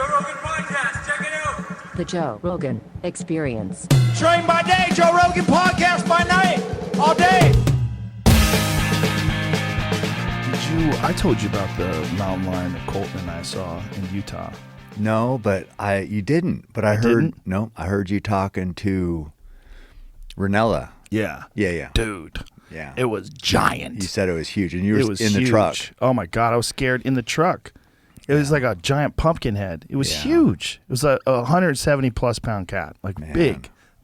Joe Rogan Podcast. Check it out. The Joe Rogan Experience. Train by day, Joe Rogan Podcast by night, all day. I told you about the mountain lion that Colton and I saw in Utah. No, but you didn't. But I heard. No, I heard you talking to Ranella. Yeah. Yeah. Dude. Yeah. It was giant. You said it was huge, and you were in huge. the truck. Oh my God, I was scared in the truck. It was like a giant pumpkin head. It was huge. It was a 170 plus pound cat, like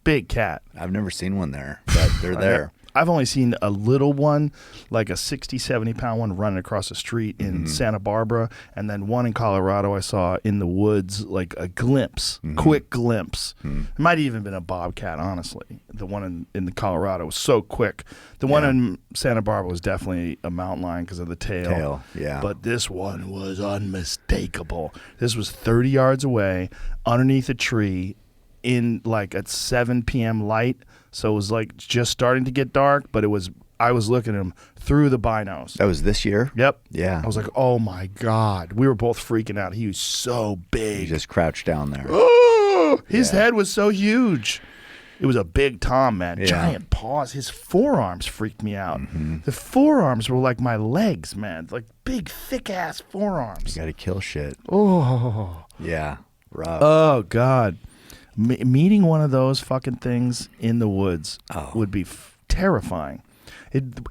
big cat. I've never seen one there, but they're there. I've only seen a little one, like a 60, 70 pound one running across the street in Santa Barbara. And then one in Colorado I saw in the woods, like a glimpse, quick glimpse. It might have even been a bobcat, honestly. The one in the Colorado was so quick. The one in Santa Barbara was definitely a mountain lion because of the tail. But this one was unmistakable. This was 30 yards away, underneath a tree, in like at 7 p.m. light. So it was like just starting to get dark, but I was looking at him through the binos. That was this year? Yep. Yeah. I was like, oh my God. We were both freaking out. He was so big. He just crouched down there. Oh, his head was so huge. It was a big Tom, man. Yeah. Giant paws. His forearms freaked me out. The forearms were like my legs, man. Like big, thick-ass forearms. You got to kill shit. Oh. Yeah. Rough. Oh, God. Meeting one of those fucking things in the woods would be terrifying.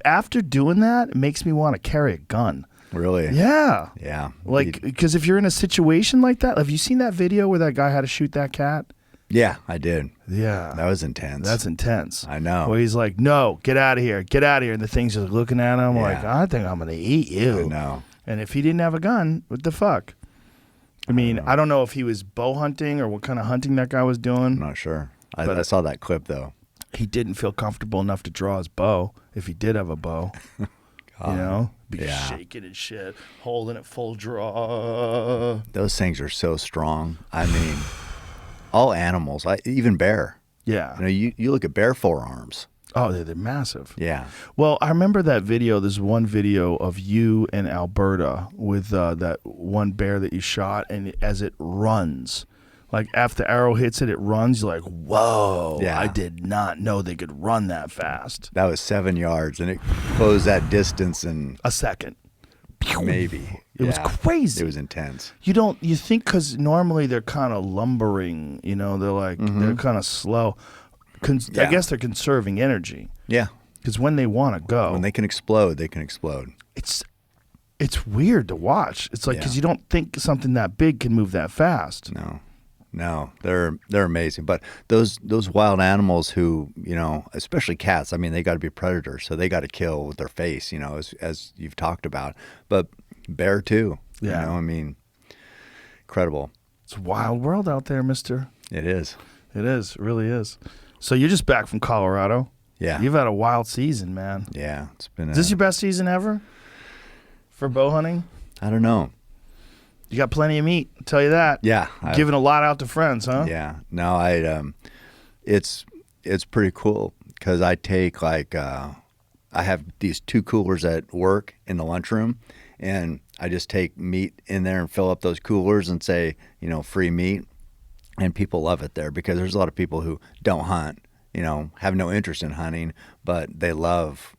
After doing that, it makes me want to carry a gun. Really? Yeah. Yeah. Like, because if you're in a situation like that, have you seen that video where that guy had to shoot that cat? Yeah, I did. Yeah. That was intense. That's intense. I know. Where he's like, no, get out of here. Get out of here. And the thing's just looking at him like, I think I'm going to eat you. I know. And if he didn't have a gun, what the fuck? I mean, I don't know if he was bow hunting or what kind of hunting that guy was doing. I'm not sure. I saw that clip, though. He didn't feel comfortable enough to draw his bow, if he did have a bow. You know? Be shaking and shit, holding it full draw. Those things are so strong. I mean, all animals, even bear. Yeah. You know, you look at bear forearms. Oh, they're massive. Yeah. Well, I remember that video. There's one video of you in Alberta with that one bear that you shot, and as it runs, like after the arrow hits it, it runs. You're like, whoa, I did not know they could run that fast. That was 7 yards, and it closed that distance in a second. Maybe. It was crazy. It was intense. You think because normally they're kind of lumbering, you know, they're like, they're kind of slow. I guess they're conserving energy. Yeah. Because when they want to go. When they can explode, they can explode. It's weird to watch. It's like, because you don't think something that big can move that fast. No, they're amazing. But those wild animals who, you know, especially cats, I mean, they got to be predators, so they got to kill with their face, you know, as you've talked about. But bear too, you know, I mean, incredible. It's a wild world out there, mister. It is. It is. It really is. So you're just back from Colorado. Yeah. You've had a wild season, man. Yeah. It's been. Is this your best season ever for bow hunting? I don't know. You got plenty of meat, I'll tell you that. Yeah. Giving a lot out to friends, huh? Yeah. No, it's pretty cool because I take I have these 2 coolers at work in the lunchroom, and I just take meat in there and fill up those coolers and say, you know, free meat. And people love it there because there's a lot of people who don't hunt, you know, have no interest in hunting, but they love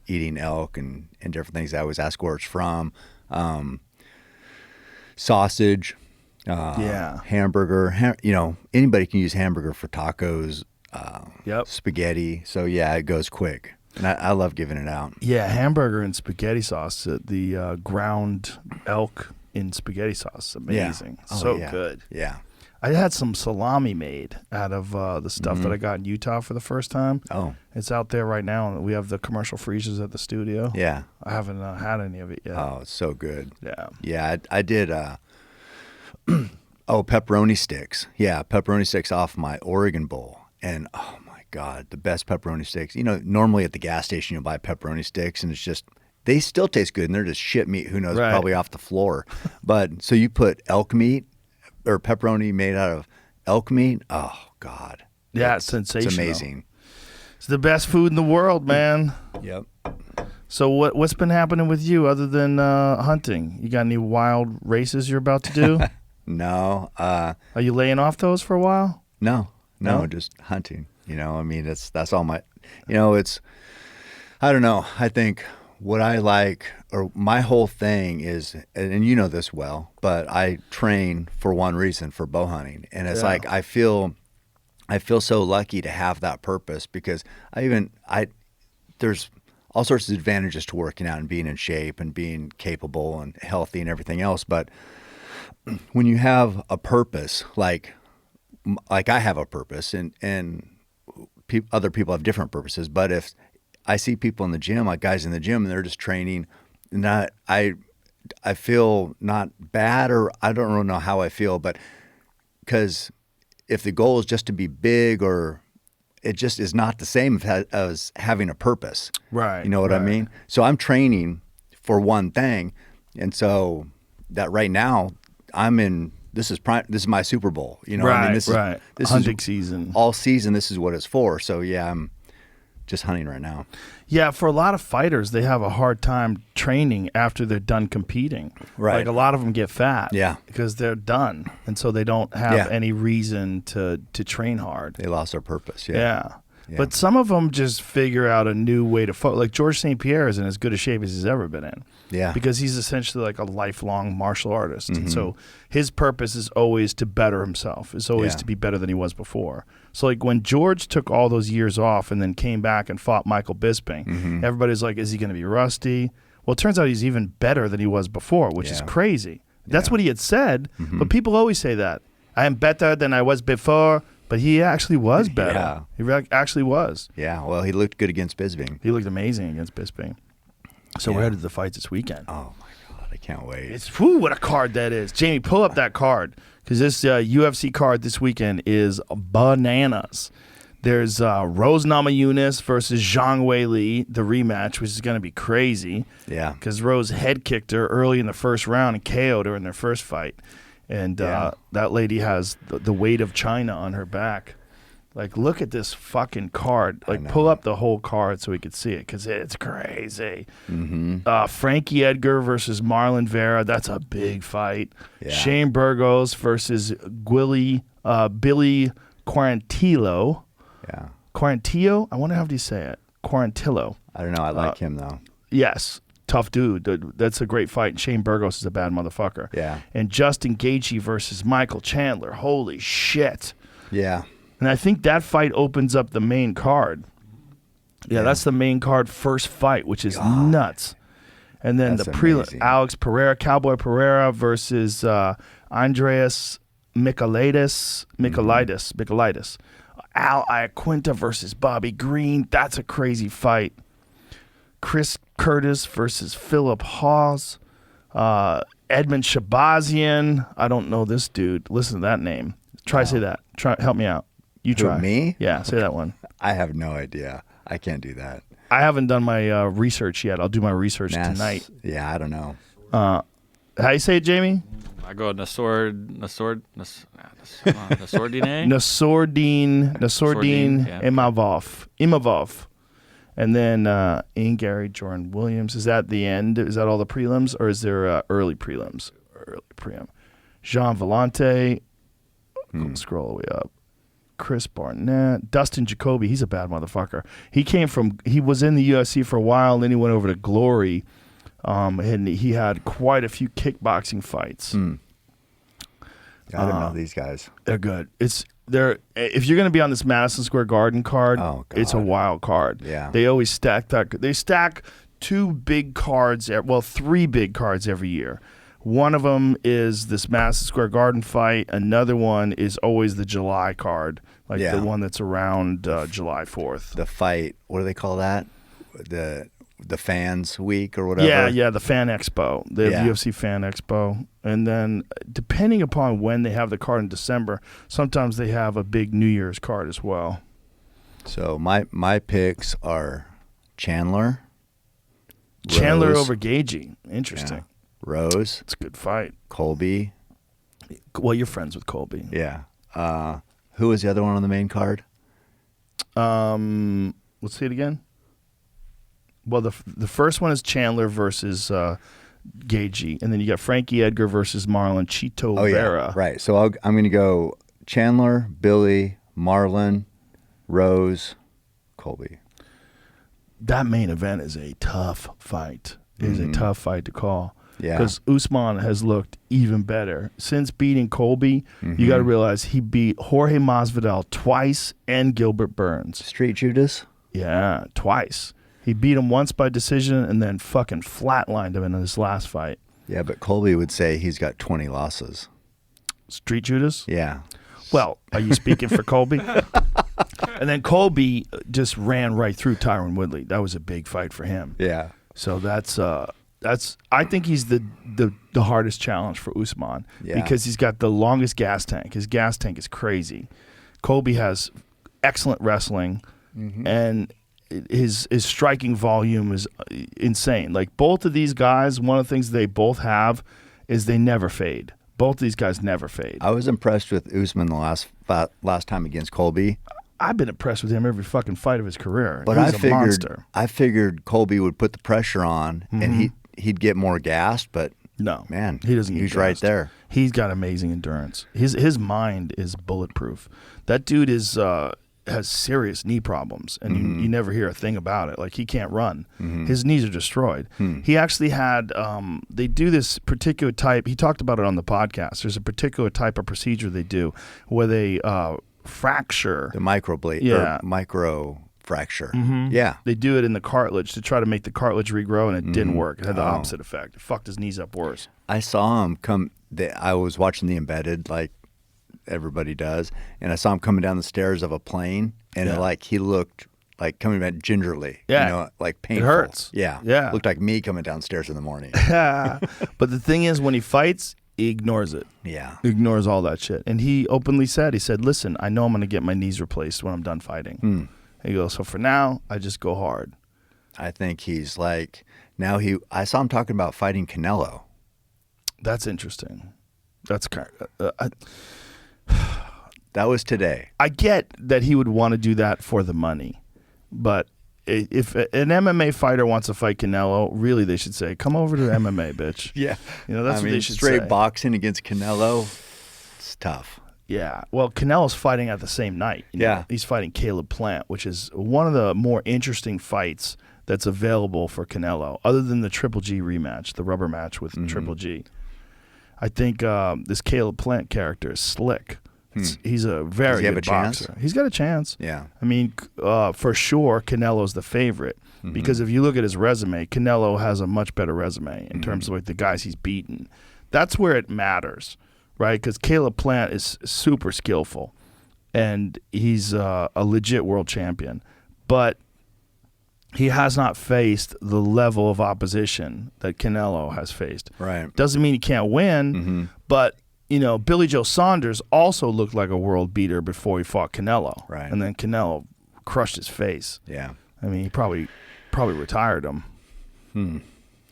eating elk and different things. I always ask where it's from. Sausage, hamburger, you know, anybody can use hamburger for tacos, spaghetti. So, yeah, it goes quick. And I love giving it out. Yeah, hamburger and spaghetti sauce, the ground elk in spaghetti sauce, amazing. Yeah. So good. Yeah. I had some salami made out of the stuff that I got in Utah for the first time. Oh. It's out there right now. We have the commercial freezers at the studio. Yeah. I haven't had any of it yet. Oh, it's so good. Yeah. Yeah, I did pepperoni sticks. Yeah, pepperoni sticks off my Oregon bowl. And, oh, my God, the best pepperoni sticks. You know, normally at the gas station you'll buy pepperoni sticks, and it's just, they still taste good, and they're just shit meat, who knows, probably off the floor. But, so you put elk meat, or pepperoni made out of elk meat. Oh, God. Yeah, it's sensational. It's amazing. It's the best food in the world, man. Yep. So what's been happening with you other than hunting? You got any wild races you're about to do? No. Are you laying off those for a while? No, No? just hunting. I mean, that's all my, it's, I don't know. I think what I like, or my whole thing is, and you know this well, but I train for one reason, for bow hunting. And it's Yeah. like, I feel so lucky to have that purpose, because there's all sorts of advantages to working out and being in shape and being capable and healthy and everything else. But when you have a purpose, like I have a purpose, and other people have different purposes. But if I see people in the gym, like guys in the gym, and they're just training, and I feel not bad, or I don't really know how I feel, but because if the goal is just to be big, or it just is not the same as having a purpose. Right. You know what I mean? So I'm training for one thing. And so that right now this is my Super Bowl. You know what I mean? This is hunting season. All season, this is what it's for. So yeah, I'm just hunting right now. Yeah, for a lot of fighters, they have a hard time training after they're done competing. Right. Like a lot of them get fat. Yeah. Because they're done. And so they don't have any reason to train hard. They lost their purpose. Yeah. Yeah. But some of them just figure out a new way to fight. Like George St. Pierre is in as good a shape as he's ever been in. Yeah. Because he's essentially like a lifelong martial artist. And so his purpose is always to better himself. It's always to be better than he was before. So like when George took all those years off and then came back and fought Michael Bisping, everybody's like, is he going to be rusty? Well, it turns out he's even better than he was before, which is crazy. That's what he had said, but people always say that. I am better than I was before, but he actually was better. He actually was. Yeah, well, he looked good against Bisping. He looked amazing against Bisping. So we're headed to the fights this weekend. Oh, my God, I can't wait. What a card that is. Jamie, pull up that card, because this UFC card this weekend is bananas. There's Rose Namajunas versus Zhang Weili, the rematch, which is going to be crazy. Yeah. Because Rose head kicked her early in the first round and KO'd her in their first fight. And that lady has the weight of China on her back. Like, look at this fucking card. Like, pull up the whole card so we could see it, because it's crazy. Frankie Edgar versus Marlon Vera. That's a big fight. Yeah. Shane Burgos versus Billy Quarantillo. Yeah. Quarantillo? I wonder how do you say it. Quarantillo. I don't know. I like him, though. Yes. Tough dude. That's a great fight. And Shane Burgos is a bad motherfucker. Yeah. And Justin Gaethje versus Michael Chandler. Holy shit. Yeah. And I think that fight opens up the main card. Yeah, that's the main card first fight, which is nuts. And then That's the prelim, amazing. Alex Pereira, Cowboy Pereira versus Andreas Michaelides. Al Iaquinta versus Bobby Green. That's a crazy fight. Chris Curtis versus Philip Hawes. Edmund Shabazian. I don't know this dude. Listen to that name. Try say that. Help me out. You try. Me? Yeah, say that one. I have no idea. I can't do that. I haven't done my research yet. I'll do my research tonight. Yeah, I don't know. How you say it, Jamie? I go Nasordine. Nasordine yeah. Imavov. And then Ian Gary, Jordan Williams. Is that the end? Is that all the prelims? Or is there early prelims? Early prelim. Jean Vellante. Scroll all the way up. Chris Barnett. Dustin Jacoby. He's a bad motherfucker. He was in the UFC for a while, and then he went over to Glory. And he had quite a few kickboxing fights. I don't know these guys. They're good. If you're going to be on this Madison Square Garden card, it's a wild card. Yeah. They always stack that. They stack three big cards every year. One of them is this Madison Square Garden fight. Another one is always the July card, like the one that's around July 4th. The fight, what do they call that? The fans week or whatever? Yeah, the Fan Expo. The UFC Fan Expo. And then depending upon when they have the card in December, sometimes they have a big New Year's card as well. So my picks are Chandler. Rose, over Gaethje. Interesting. Yeah. Rose. It's a good fight. Colby. Well, you're friends with Colby. Yeah. Who was the other one on the main card? Let's see it again. Well, the first one is Chandler versus Gagey, and then you got Frankie Edgar versus Marlon Chito Vera. Right. So I'm going to go Chandler, Billy, Marlon, Rose, Colby. That main event is a tough fight. It is a tough fight to call. Yeah. Because Usman has looked even better. Since beating Colby, you got to realize he beat Jorge Masvidal twice and Gilbert Burns. Street Judas? Yeah, twice. He beat him once by decision and then fucking flatlined him in his last fight. Yeah, but Colby would say he's got 20 losses. Street Judas? Yeah. Well, are you speaking for Colby? And then Colby just ran right through Tyron Woodley. That was a big fight for him. Yeah. So that's I think he's the hardest challenge for Usman because he's got the longest gas tank. His gas tank is crazy. Colby has excellent wrestling and his striking volume is insane. Like both of these guys, one of the things they both have is they never fade. Both of these guys never fade. I was impressed with Usman the last time against Colby. I've been impressed with him every fucking fight of his career. But He's a monster. I figured Colby would put the pressure on and he'd get more gassed, but No, man, he doesn't. He's right there. He's got amazing endurance. His mind is bulletproof. That dude has serious knee problems, and you never hear a thing about it. Like he can't run. His knees are destroyed. He actually had. They do this particular type. He talked about it on the podcast. There's a particular type of procedure they do where they fracture The microblade. Yeah. Or micro fracture. Yeah. They do it in the cartilage to try to make the cartilage regrow, and it didn't work. It had the opposite effect. It fucked his knees up worse. I saw him come. I was watching The Embedded, like everybody does, and I saw him coming down the stairs of a plane, and he looked like coming back gingerly. Yeah. You know, like painful. It hurts. Yeah. Yeah. Looked like me coming downstairs in the morning. But the thing is, when he fights, he ignores it. Yeah. He ignores all that shit. And he openly said, listen, I know I'm going to get my knees replaced when I'm done fighting. He goes, so for now, I just go hard. I think he's like, I saw him talking about fighting Canelo. That's interesting. That's kind of, That was today. I get that he would want to do that for the money. But if an MMA fighter wants to fight Canelo, really they should say, come over to MMA, bitch. Yeah. You know, that's what they should straight say. boxing against Canelo, it's tough. Yeah. Well, Canelo's fighting at the same night. You know? Yeah. He's fighting Caleb Plant, which is one of the more interesting fights that's available for Canelo, other than the Triple G rematch, the rubber match with Triple G. I think this Caleb Plant character is slick. He's a very have good a chance? boxer. He's got a chance. Yeah. I mean, for sure, Canelo's the favorite because if you look at his resume, Canelo has a much better resume in terms of like the guys he's beaten. That's where it matters, right? Because Caleb Plant is super skillful, and he's a legit world champion, but he has not faced the level of opposition that Canelo has faced. Right. Doesn't mean he can't win, but you know, Billy Joe Saunders also looked like a world beater before he fought Canelo. Right. And then Canelo crushed his face. Yeah. I mean, he probably retired him. I mean,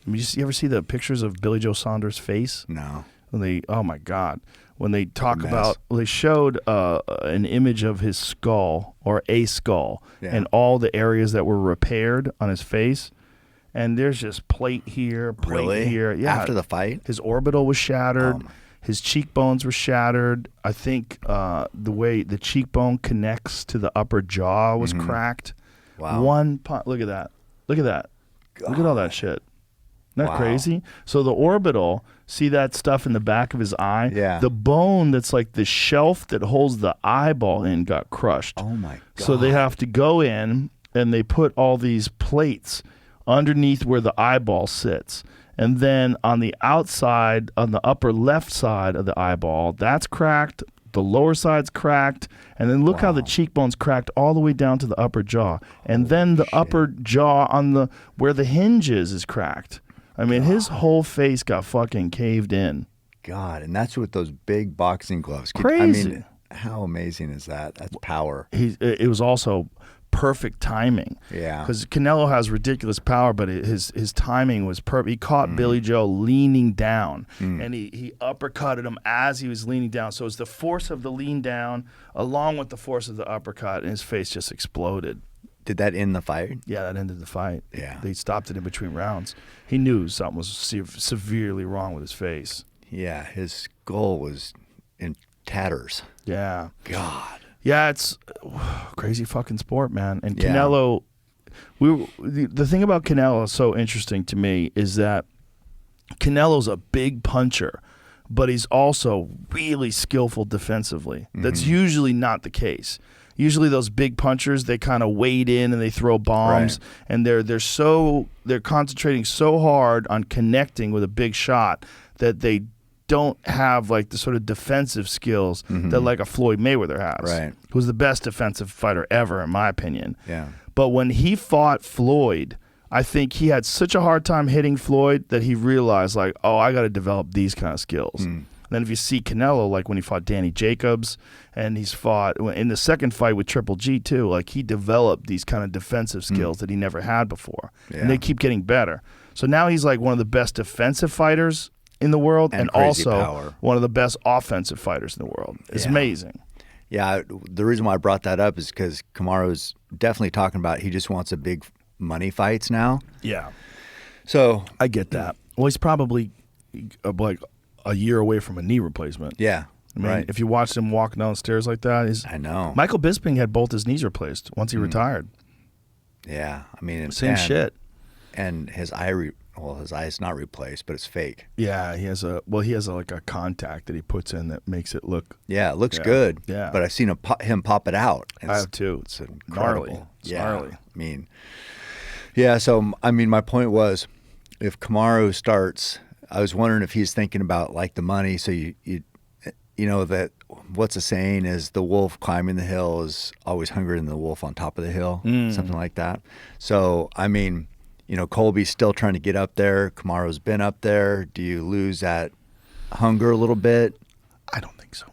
you ever see the pictures of Billy Joe Saunders' face? No. When oh my God. When they talk mess. about, they showed an image of his skull or a skull and all the areas that were repaired on his face. And there's just plate here, plate Really? here. Yeah. After the fight? His orbital was shattered. Oh, my. His cheekbones were shattered. I think the way the cheekbone connects to the upper jaw was cracked. Wow. Look at that. Look at that. Look at all that shit. Isn't that Wow. crazy? So the orbital, see that stuff in the back of his eye? Yeah. The bone that's like the shelf that holds the eyeball in got crushed. Oh, my God. So they have to go in and they put all these plates underneath where the eyeball sits. And then on the outside, on the upper left side of the eyeball, that's cracked. The lower side's cracked. And then look how the cheekbone's cracked all the way down to the upper jaw. And then the upper jaw on where the hinge is cracked. I mean, his whole face got fucking caved in. God, and that's with those big boxing gloves. Crazy. I mean, how amazing is that? That's power. It was also perfect timing. Yeah. Because Canelo has ridiculous power, but his timing was perfect. He caught Billy Joe leaning down, and he uppercutted him as he was leaning down. So it's the force of the lean down along with the force of the uppercut, and his face just exploded. Did that end the fight? Yeah, that ended the fight. Yeah. They stopped it in between rounds. He knew something was severely wrong with his face. Yeah, his skull was in tatters. Yeah. God. Yeah, it's crazy fucking sport, man. And Yeah. Canelo, the thing about Canelo is so interesting to me is that Canelo's a big puncher, but he's also really skillful defensively. That's usually not the case. Usually those big punchers, they kind of wade in and they throw bombs, and they're concentrating so hard on connecting with a big shot that they don't have like the sort of defensive skills that like a Floyd Mayweather has, Right. who's the best defensive fighter ever, in my opinion. Yeah. But when he fought Floyd, I think he had such a hard time hitting Floyd that he realized, like, oh, I got to develop these kind of skills. And then if you see Canelo, like when he fought Danny Jacobs, and he's fought in the second fight with Triple G too, like he developed these kind of defensive skills that he never had before. Yeah. And they keep getting better. So now he's like one of the best defensive fighters in the world, and crazy also power. one of the best offensive fighters in the world. It's Yeah. amazing. Yeah, the reason why I brought that up is because Kamaru's definitely talking about he just wants a big money fights now. Yeah. So, I get that. Well, he's probably like a year away from a knee replacement. yeah, I mean, right. if you watch him walk down the stairs like that, I know. Michael Bisping had both his knees replaced once he retired. Yeah, I mean, Same shit. And his his eye's not replaced, but it's fake. Yeah, he has like a contact that he puts in that makes it look. Yeah, it looks Yeah. good. Yeah. But I've seen him pop it out. I have too. It's Gnarly. incredible. It's yeah. gnarly. I mean, yeah. So I mean, my point was, if Kamaru starts, I was wondering if he's thinking about like the money. So you know that what's the saying is the wolf climbing the hill is always hungrier than the wolf on top of the hill, something like that. So I mean, you know, Colby's still trying to get up there. Kamaru's been up there. Do you lose that hunger a little bit? I don't think so.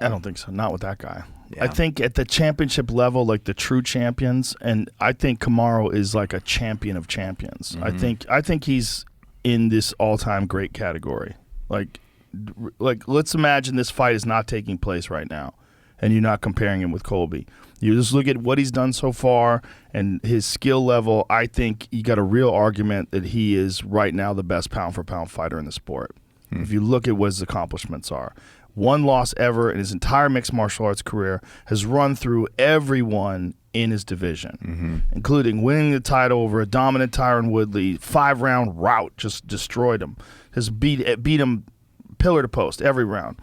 I don't think so. Not with that guy. Yeah. I think at the championship level, like the true champions, and I think Kamaru is like a champion of champions. I think he's in this all-time great category. Like let's imagine this fight is not taking place right now, and you're not comparing him with Colby. You just look at what he's done so far and his skill level. I think you got a real argument that he is right now the best pound-for-pound fighter in the sport. If you look at what his accomplishments are. One loss ever in his entire mixed martial arts career, has run through everyone in his division, including winning the title over a dominant Tyron Woodley, 5-round rout, just destroyed him. Has beat him pillar to post every round.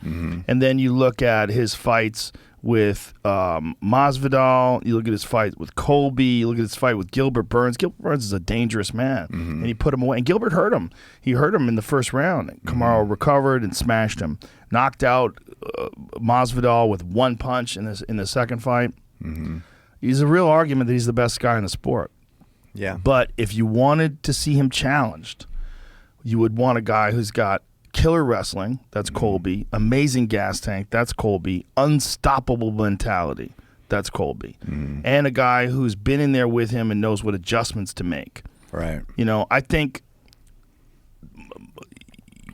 And then you look at his fights with Masvidal, you look at his fight with Colby, you look at his fight with Gilbert Burns. Gilbert Burns is a dangerous man, and he put him away. And Gilbert hurt him. He hurt him in the first round. Kamaru recovered and smashed him. Knocked out Masvidal with one punch in the second fight. He's a real argument that he's the best guy in the sport. Yeah. But if you wanted to see him challenged, you would want a guy who's got killer wrestling, that's Colby, amazing gas tank, that's Colby, unstoppable mentality, that's Colby, and a guy who's been in there with him and knows what adjustments to make. Right. You know, I think,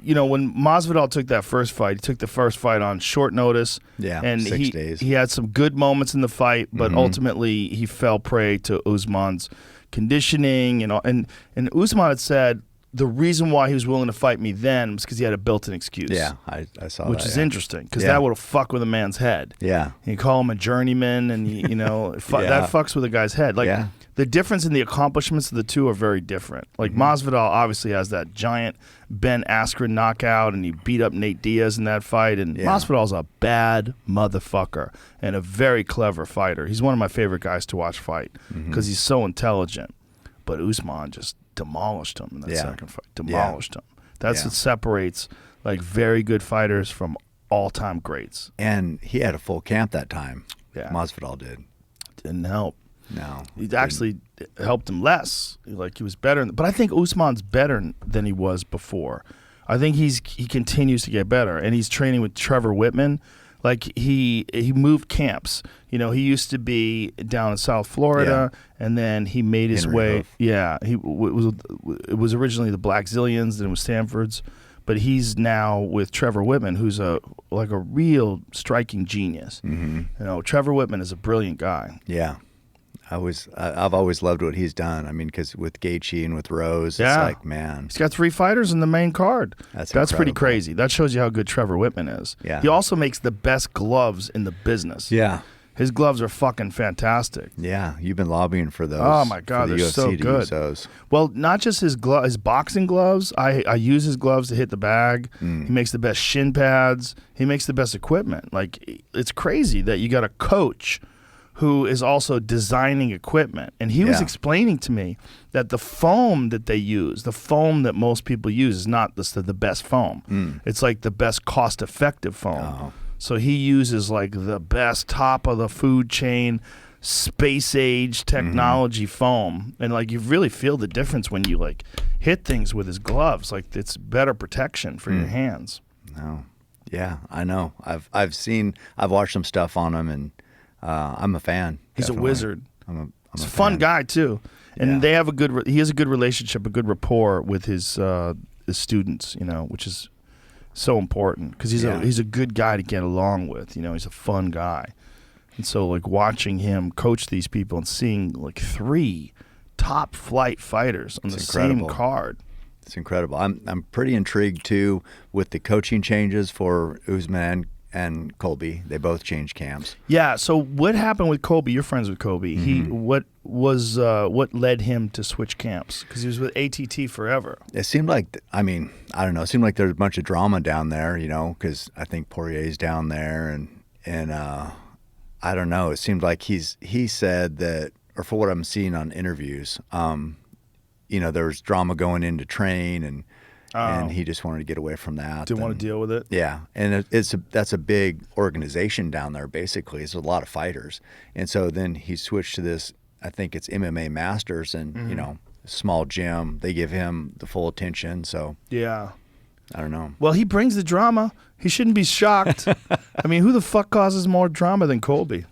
you know, when Masvidal took that first fight, he took the first fight on short notice. Yeah, and 6 days. He had some good moments in the fight, but ultimately he fell prey to Usman's conditioning, and Usman had said the reason why he was willing to fight me then was because he had a built-in excuse. Yeah, I saw that. Which is yeah. interesting, because Yeah. that would have fucked with a man's head. Yeah. You call him a journeyman, and that fucks with a guy's head. Like Yeah. the difference in the accomplishments of the two are very different. Like Masvidal obviously has that giant Ben Askren knockout, and he beat up Nate Diaz in that fight. And Yeah. Masvidal's a bad motherfucker and a very clever fighter. He's one of my favorite guys to watch fight because he's so intelligent. But Usman just demolished him in that Yeah. second fight. Demolished him. That's Yeah. what separates like very good fighters from all-time greats. And he had a full camp that time. Yeah. Masvidal did. Didn't help. No. It actually helped him less. Like he was better, but I think Usman's better than he was before. I think he continues to get better, and he's training with Trevor Whitman. Like he moved camps. You know, he used to be down in South Florida, and then he made his Henry way. Hoof. Yeah, it was originally the Black Zillions, then it was Stanford's, but he's now with Trevor Whitman, who's a real striking genius. You know, Trevor Whitman is a brilliant guy. Yeah. I've always loved what he's done. I mean, because with Gaethje and with Rose, Yeah. it's like, man, He's got 3 fighters in the main card. That's pretty incredible. crazy. That shows you how good Trevor Whitman is. Yeah. He also makes the best gloves in the business. yeah, His gloves are fucking fantastic. yeah. You've been lobbying for those. Oh, my God, for the they're UFC so to good. use those. Well, not just his boxing gloves. I use his gloves to hit the bag. He makes the best shin pads. He makes the best equipment. Like, it's crazy that you got a coach who is also designing equipment. And he was Yeah. explaining to me that the foam that they use, the foam that most people use, is not the best foam. It's like the best cost-effective foam. Oh. So he uses like the best top of the food chain, space age technology foam, and like you really feel the difference when you like hit things with his gloves. Like it's better protection for your hands. No. Yeah, I know. I've watched some stuff on him, and I'm a fan. He's definitely. a wizard. I'm He's a a fun fan. guy too, and Yeah. they have he has a good relationship, a good rapport with his students. You know, which is so important because he's Yeah. he's a good guy to get along with. You know, he's a fun guy, and so like watching him coach these people and seeing like 3 top flight fighters on It's the incredible. same card. It's incredible. I'm pretty intrigued too with the coaching changes for Usman and Colby. They both changed camps. Yeah. So what happened with Colby? You're friends with Colby. What led him to switch camps? Because he was with ATT forever. It seemed like, I mean, I don't know. It seemed like there's a bunch of drama down there, you know, because I think Poirier's down there, and I don't know. It seemed like he said that, or for what I'm seeing on interviews, you know, there was drama going into train, and he just wanted to get away from that. Didn't want and- to deal with it. Yeah, and that's a big organization down there. Basically, it's a lot of fighters, and so then he switched to this. I think it's MMA Masters, and you know, small gym. They give him the full attention. So Yeah. I don't know. Well, he brings the drama. He shouldn't be shocked. I mean, who the fuck causes more drama than Colby?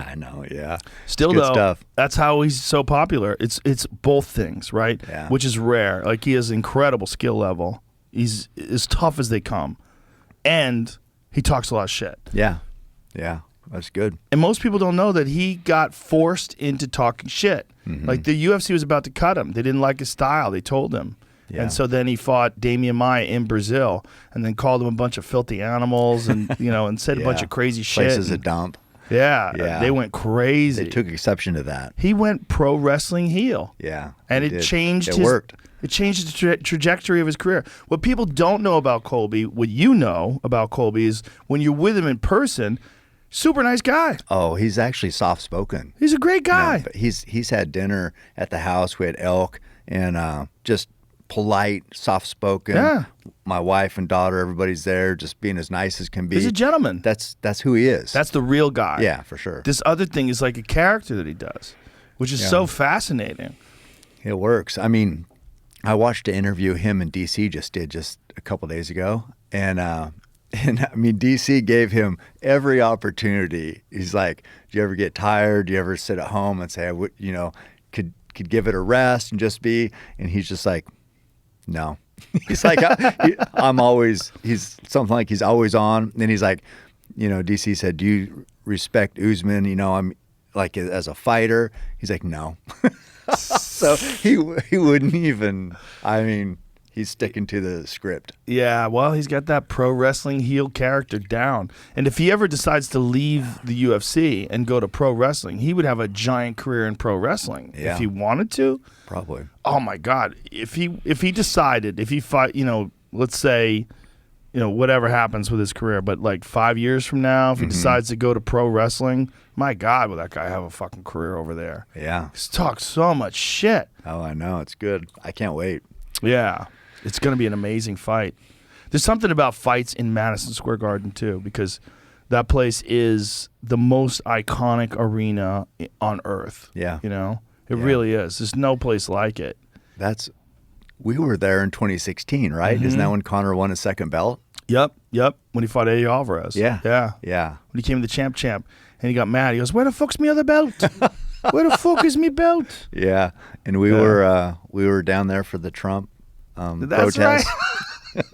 I know. Yeah. Still, Good though, stuff. that's how he's so popular. It's both things, right? Yeah. Which is rare. Like, he has incredible skill level. He's as tough as they come. And he talks a lot of shit. Yeah. Yeah. That's good. And most people don't know that he got forced into talking shit. Like, the UFC was about to cut him. They didn't like his style. They told him. Yeah. And so then he fought Damian Maia in Brazil and then called him a bunch of filthy animals and, you know, and said a bunch Yeah. of crazy shit. Place is a And- dump. yeah, Yeah. they went crazy. They took exception to that. He went pro wrestling heel. Yeah. And they it did. changed It his worked. It changed the trajectory of his career. What people don't know about Colby, what you know about Colby, is when you're with him in person, super nice guy. Oh, he's actually soft spoken. He's a great guy. But he's had dinner at the house. We had elk and just polite, soft spoken. Yeah. My wife and daughter, everybody's there, just being as nice as can be. He's a gentleman. That's who he is. That's the real guy. yeah, for sure. This other thing is like a character that he does, which is Yeah. so fascinating. It works. I mean, I watched an interview him and DC just did just a couple days ago, and I mean, DC gave him every opportunity. He's like, "Do you ever get tired? Do you ever sit at home and say, I would, you know, could give it a rest and just be?" And he's just like, "No." He's like, "I'm always." He's something like he's always on. And he's like, you know, DC said, "Do you respect Usman? You know, I'm like as a fighter." He's like, "No." So he wouldn't even. I mean, he's sticking to the script. Yeah, well, he's got that pro wrestling heel character down. And if he ever decides to leave the UFC and go to pro wrestling, he would have a giant career in pro wrestling Yeah. if he wanted to. Probably. Oh my God! If he decided, if he fight, you know, let's say, you know, whatever happens with his career, but like 5 years from now, if he decides to go to pro wrestling, my God, will that guy have a fucking career over there? Yeah. He's talked so much shit. Oh, I know. It's good. I can't wait. Yeah, it's going to be an amazing fight. There's something about fights in Madison Square Garden too, because that place is the most iconic arena on earth. Yeah. You know, it Yeah. really is. There's no place like it. We were there in 2016, right? Isn't that when Conor won his second belt? Yep. When he fought Eddie Alvarez. Yeah. Yeah. Yeah. When he came the champ, and he got mad. He goes, "Where the fuck's me other belt? Where the fuck is me belt?" Yeah. And we were down there for the Trump That's protest. right.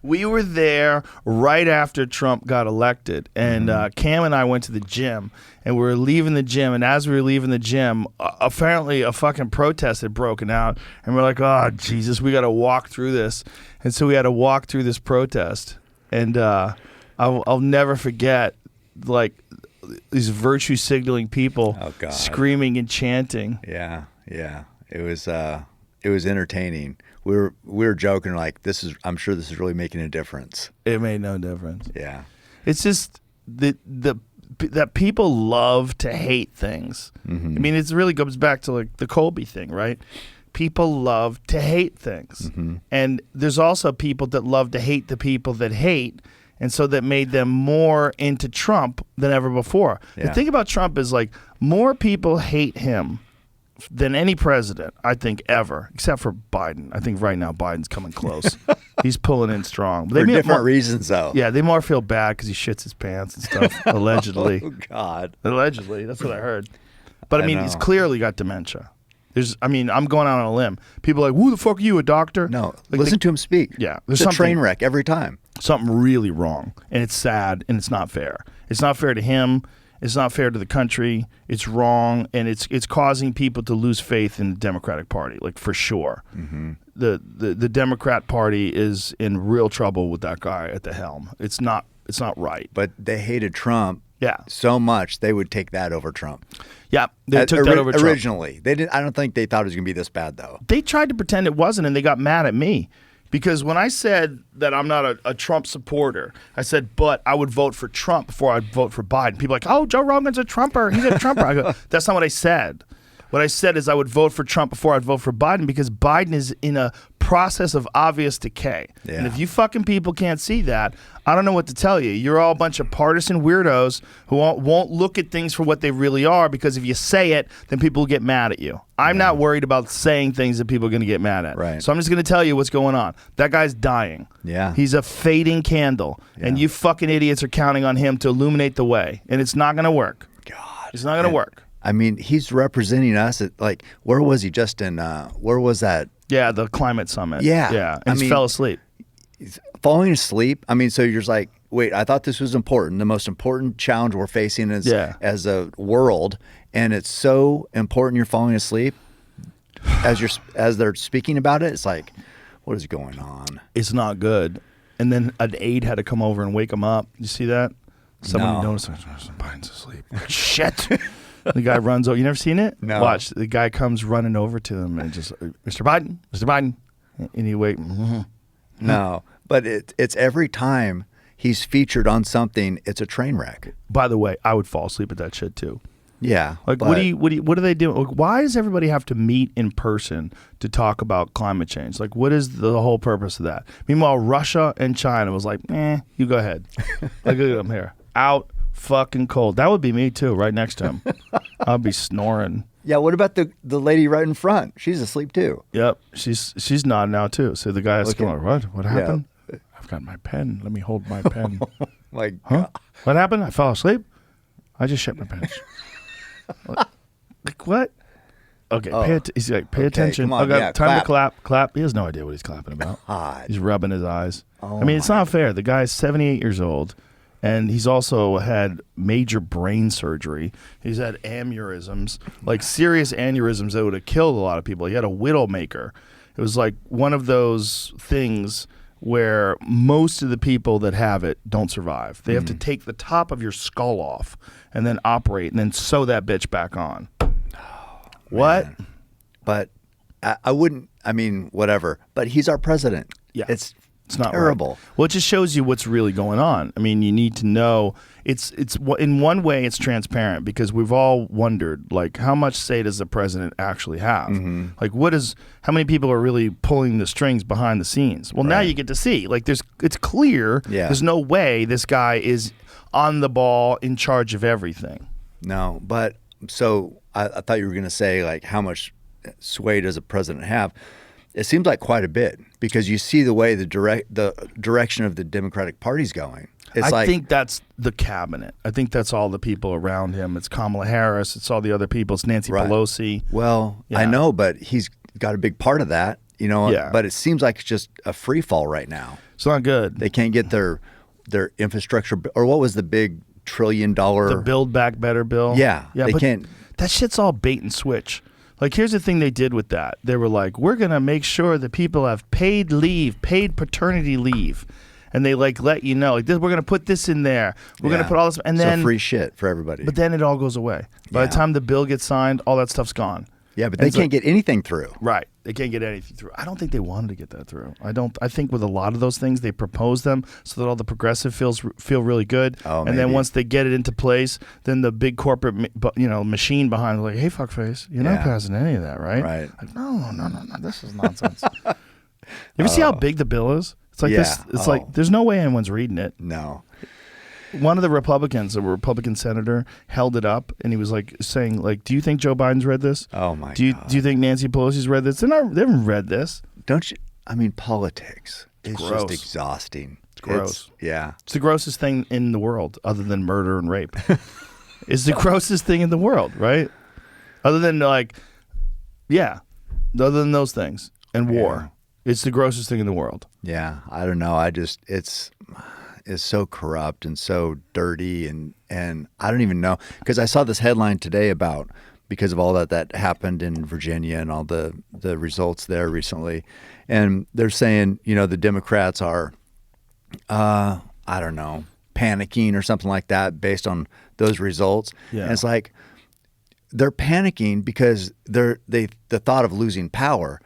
We were there right after Trump got elected, and Cam and I went to the gym, and we were leaving the gym, and as we were leaving the gym, apparently a fucking protest had broken out, and we're like, oh, Jesus, we got to walk through this. And so we had to walk through this protest, and I'll never forget, like, these virtue signaling people screaming and chanting. Yeah. It was entertaining. We were joking like I'm sure this is really making a difference. It made no difference. Yeah. It's just that people love to hate things. Mm-hmm. I mean, it really goes back to like the Colby thing, right? People love to hate things. Mm-hmm. And there's also people that love to hate the people that hate. And so that made them more into Trump than ever before. Yeah. The thing about Trump is like more people hate him than any president, I think, ever, except for Biden. I think right now Biden's coming close. He's pulling in strong. But For different reasons, though. Yeah, they more feel bad because he shits his pants and stuff, allegedly. Oh, God. Allegedly. That's what I heard. But, I mean, know. he's clearly got dementia. I'm going out on a limb. People are like, who the fuck are you, a doctor? No, Like, listen to him speak. Yeah. It's a train wreck every time. Something really wrong, and it's sad, and it's not fair. It's not fair to him. It's not fair to the country. It's wrong, and it's causing people to lose faith in the Democratic Party, like for sure. Mm-hmm. The Democrat Party is in real trouble with that guy at the helm. It's not right. But they hated Trump so much they would take that over Trump. Yeah, they took that over Trump. Originally. They didn't. I don't think they thought it was going to be this bad, though. They tried to pretend it wasn't, and they got mad at me. Because when I said that I'm not a Trump supporter, I said, but I would vote for Trump before I'd vote for Biden. People are like, oh, Joe Rogan's a Trumper. He's a Trumper. I go, that's not what I said. What I said is I would vote for Trump before I'd vote for Biden because Biden is in a process of obvious decay. Yeah. And if you fucking people can't see that, I don't know what to tell you. You're all a bunch of partisan weirdos who won't look at things for what they really are because if you say it, then people will get mad at you. I'm not worried about saying things that people are going to get mad at. Right. So I'm just going to tell you what's going on. That guy's dying. Yeah. He's a fading candle. And you fucking idiots are counting on him to illuminate the way. And it's not going to work. God. It's not going to work. I mean, he's representing us at, like, where was he just in, where was that? Yeah, the climate summit. Yeah. Yeah. And he fell asleep. Falling asleep. I mean, so you're just like, wait, I thought this was important. The most important challenge we're facing as a world. And it's so important you're falling asleep as they're speaking about it. It's like, what is going on? It's not good. And then an aide had to come over and wake him up. You see that? Someone noticed, Biden's asleep. Shit. The guy runs over. You never seen it? No. Watch. The guy comes running over to him and just, Mr. Biden. And he wait. No, but it's every time he's featured on something, it's a train wreck. By the way, I would fall asleep at that shit too. Yeah. Like, what do they do? Like, why does everybody have to meet in person to talk about climate change? Like, what is the whole purpose of that? Meanwhile, Russia and China was like, you go ahead. Like, look at them here. Out fucking cold. That would be me too, right next to him. I'd be snoring. Yeah, what about the lady right in front? She's asleep too. Yep. She's nodding now too. So the guy is going, what happened? Yeah. I've got my pen. Let me hold my pen. Like, huh? What happened? I fell asleep? I just shit my pants. Like what? Okay, he's like, pay attention. Come on, okay, time clap. to clap. He has no idea what he's clapping about. God. He's rubbing his eyes. Oh, I mean, it's not fair. The guy's 78 years old, and he's also had major brain surgery. He's had aneurysms, like serious aneurysms that would have killed a lot of people. He had a widowmaker. It was like one of those things where most of the people that have it don't survive. They have to take the top of your skull off and then operate and then sew that bitch back on. What? Man. But I wouldn't, I mean, whatever. But he's our president. Yeah. It's not terrible. Right. Well, it just shows you what's really going on. I mean, you need to know. It's in one way it's transparent because we've all wondered, like, how much say does the president actually have? Mm-hmm. Like, how many people are really pulling the strings behind the scenes? Well, now you get to see. Like, it's clear. Yeah. There's no way this guy is on the ball, in charge of everything. No, but so I thought you were going to say, like, how much sway does a president have? It seems like quite a bit because you see the way the direction of the Democratic Party's going. I think that's the cabinet. I think that's all the people around him. It's Kamala Harris. It's all the other people. It's Nancy Pelosi. Well, Yeah. I know, but he's got a big part of that. You know, Yeah. but it seems like it's just a free fall right now. It's not good. They can't get their infrastructure, or what was the big $1 trillion? The Build Back Better bill. Yeah, they but can't. That shit's all bait and switch. Like, here's the thing they did with that. They were like, we're going to make sure that people have paid leave, paid paternity leave. And they, like, let you know, like, this, we're going to put this in there. We're going to put all this. And then, so free shit for everybody. but then it all goes away. By the time the bill gets signed, all that stuff's gone. Yeah, but they can't get anything through. Right. They can't get anything through. I don't think they wanted to get that through. I think with a lot of those things, they propose them so that all the progressive feel really good. Oh, and then maybe. once they get it into place, then the big corporate machine behind it, like, hey, fuckface, you're not passing any of that, right? Right. Like, no, this is nonsense. You ever see how big the bill is? It's like this. It's like there's no way anyone's reading it. No. One of the Republicans, a Republican senator, held it up, and he was like saying, like, "Do you think Joe Biden's read this? Oh my Do God. you think Nancy Pelosi's read this? They haven't read this. Don't you? I mean, politics is gross. just exhausting. It's gross. Yeah. It's the grossest thing in the world, other than murder and rape. It's the grossest thing in the world, right? Other than other than those things and war, it's the grossest thing in the world. Yeah. I don't know. It's so corrupt and so dirty, and I don't even know, because I saw this headline today about, because of all that happened in Virginia and all the results there recently, and they're saying, you know, the Democrats are I don't know, panicking or something like that based on those results. Yeah. And it's like they're panicking because the thought of losing power.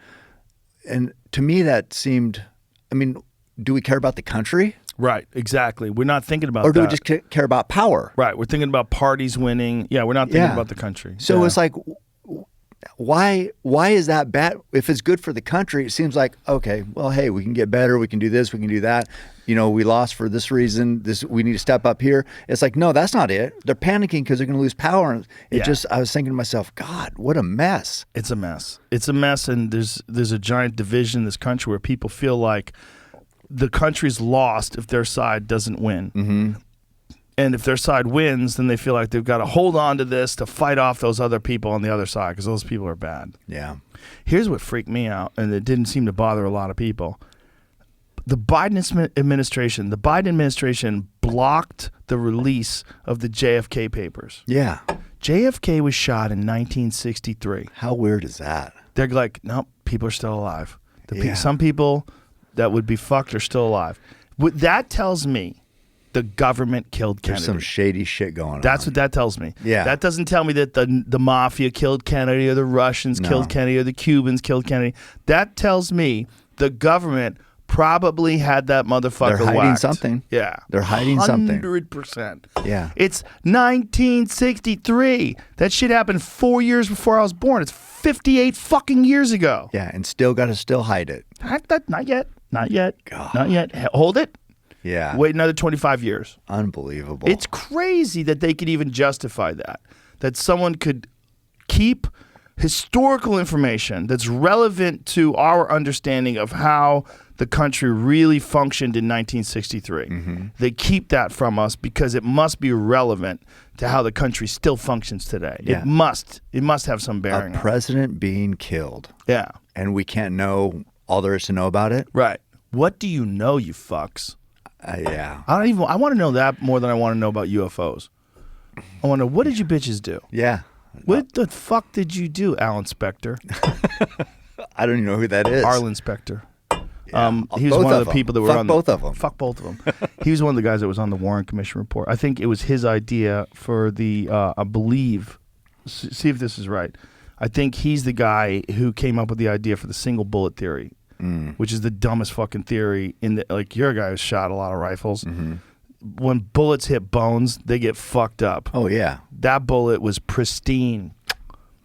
And to me that seemed, I mean, do we care about the country? Right, exactly. We're not thinking about Or do that. we just care about power? Right, we're thinking about parties winning. Yeah, we're not thinking about the country. So it's like, why is that bad? If it's good for the country, it seems like, okay, well, hey, we can get better. We can do this. We can do that. You know, we lost for this reason. We need to step up here. It's like, no, that's not it. They're panicking because they're going to lose power. And I was thinking to myself, God, what a mess. It's a mess. It's a mess, and there's a giant division in this country where people feel like the country's lost if their side doesn't win. Mm-hmm. And if their side wins, then they feel like they've got to hold on to this to fight off those other people on the other side, because those people are bad. Yeah. Here's what freaked me out, and it didn't seem to bother a lot of people. The Biden administration blocked the release of the JFK papers. Yeah. JFK was shot in 1963. How weird is that? They're like, nope, people are still alive. Yeah. Some people that would be fucked are still alive. That tells me the government killed Kennedy. There's some shady shit going on. That's what that tells me. Yeah. That doesn't tell me that the mafia killed Kennedy or the Russians killed Kennedy or the Cubans killed Kennedy. That tells me the government probably had that motherfucker They're hiding whacked. something. Yeah. They're hiding something. 100%. Yeah. It's 1963. That shit happened 4 years before I was born. It's 58 fucking years ago. Yeah, and still got to still hide it. Not yet. Not yet. God. Not yet. Hold it. Yeah. Wait another 25 years. Unbelievable. It's crazy that they could even justify that someone could keep historical information that's relevant to our understanding of how the country really functioned in 1963. Mm-hmm. They keep that from us because it must be relevant to how the country still functions today. Yeah. It must have some bearing. a president being killed. Yeah. And we can't know all there is to know about it. Right. What do you know, you fucks? Yeah. I want to know that more than I want to know about UFOs. I want to know, what did you bitches do? Yeah. What the fuck did you do, Alan Spector? I don't even know who that is. Arlen Spector. Yeah. He was Both one of of the them. people that were Fuck on both of them. Fuck both of them. He was one of the guys that was on the Warren Commission report. I think it was his idea for the, I believe, see if this is right. I think he's the guy who came up with the idea for the single bullet theory, which is the dumbest fucking theory. Like, you're a guy who's shot a lot of rifles. Mm-hmm. When bullets hit bones, they get fucked up. Oh, yeah. That bullet was pristine.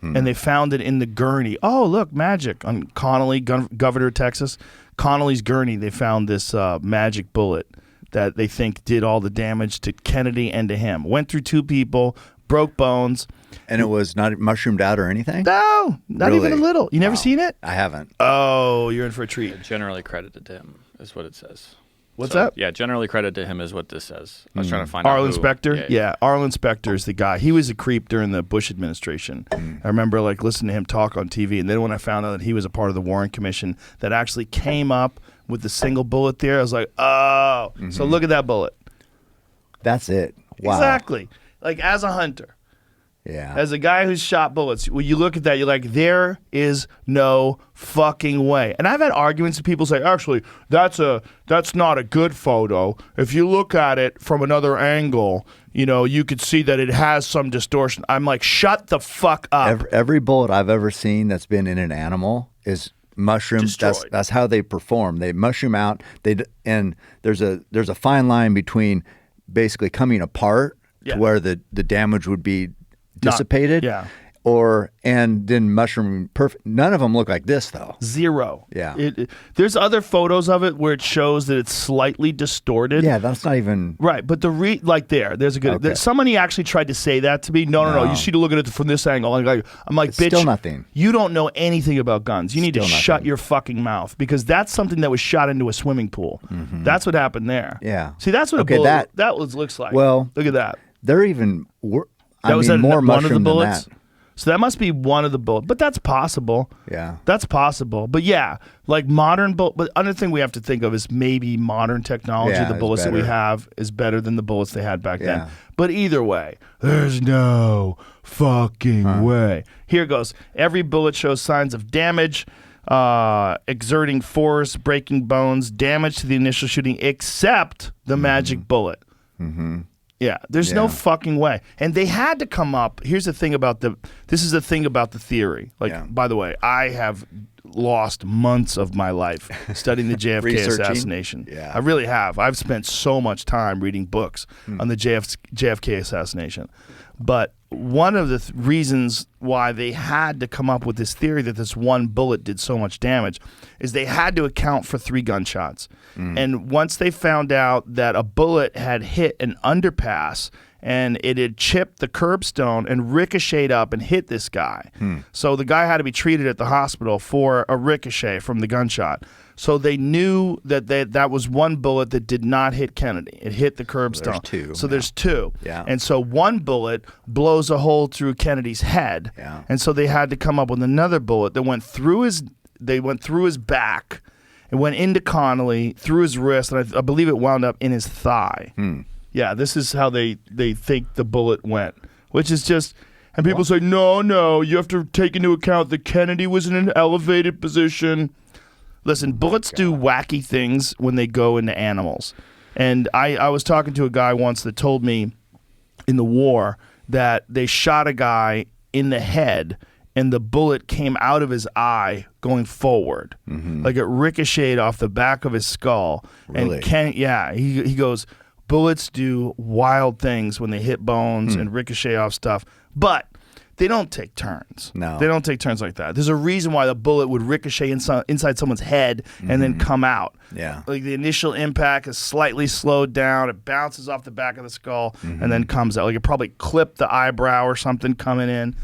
And they found it in the gurney. Oh, look, magic. On Connolly, governor of Texas, Connolly's gurney, they found this magic bullet that they think did all the damage to Kennedy and to him. Went through two people, broke bones. And it was not mushroomed out or anything? No, not even a Really? little. You never seen it? I haven't. Oh, you're in for a treat. Generally credited to him is what it says. What's So, that? Yeah, generally credit to him is what this says. I was trying to find out Arlen who- Specter? Yeah, Arlen Specter is the guy. He was a creep during the Bush administration. I remember like listening to him talk on TV, and then when I found out that he was a part of the Warren Commission that actually came up with the single bullet theory, I was like, oh, so look at that bullet. That's it. Wow. Exactly. Like as a hunter, Yeah. as a guy who's shot bullets, when you look at that, you're like, there is no fucking way. And I've had arguments with people say, actually, that's not a good photo. If you look at it from another angle, you could see that it has some distortion. I'm like, shut the fuck up. Every bullet I've ever seen that's been in an animal is mushroom. Destroyed. That's how they perform. They mushroom out. And there's a fine line between basically coming apart to where the damage would be dissipated, and then mushroom perfect. None of them look like this though. Zero. Yeah. There's other photos of it where it shows that it's slightly distorted. Yeah, that's not even Right, but there's a good. Okay. Somebody actually tried to say that to me. No. You see to look at it from this angle. I'm like, It's bitch, still nothing. You don't know anything about guns. You need to Still shut nothing. your fucking mouth because that's something that was shot into a swimming pool. That's what happened there. Yeah. See, that's what Okay, a bullet that- looks like. Well, look at that. they're even Was more one of the mushroom than bullets? that. So that must be one of the bullets, but that's possible. Yeah. That's possible. But yeah, like modern bullet. But another thing we have to think of is maybe modern technology. Yeah, the it's bullets that we better. have is better than the bullets they had back then. Yeah. But either way, there's no fucking way. Here goes. Every bullet shows signs of damage, exerting force, breaking bones, damage to the initial shooting, except the magic bullet. Yeah, there's no Yeah. fucking way. And they had to come up. Here's the thing about this is the thing about the theory. Like, Yeah. by the way, I have lost months of my life studying the JFK Researching? assassination. Yeah. I really have. I've spent so much time reading books on the JFK assassination. But one of the reasons why they had to come up with this theory that this one bullet did so much damage is they had to account for 3 gunshots. And once they found out that a bullet had hit an underpass and it had chipped the curbstone and ricocheted up and hit this guy. So the guy had to be treated at the hospital for a ricochet from the gunshot. So they knew that that was one bullet that did not hit Kennedy. It hit the curbstone. two, So yeah. there's 2. Yeah. And so one bullet blows a hole through Kennedy's head. Yeah. And so they had to come up with another bullet that went through his back. It went into Connolly, through his wrist, and I believe it wound up in his thigh. Yeah, this is how they think the bullet went, which is just... And people say, no, you have to take into account that Kennedy was in an elevated position. Listen, bullets do wacky things when they go into animals. And I was talking to a guy once that told me in the war that they shot a guy in the head and the bullet came out of his eye going forward. Like it ricocheted off the back of his skull. Really? And he goes, bullets do wild things when they hit bones and ricochet off stuff. But they don't take turns. No. They don't take turns like that. There's a reason why the bullet would ricochet inside someone's head and then come out. Yeah. Like the initial impact is slightly slowed down. It bounces off the back of the skull and then comes out. Like it probably clipped the eyebrow or something coming in.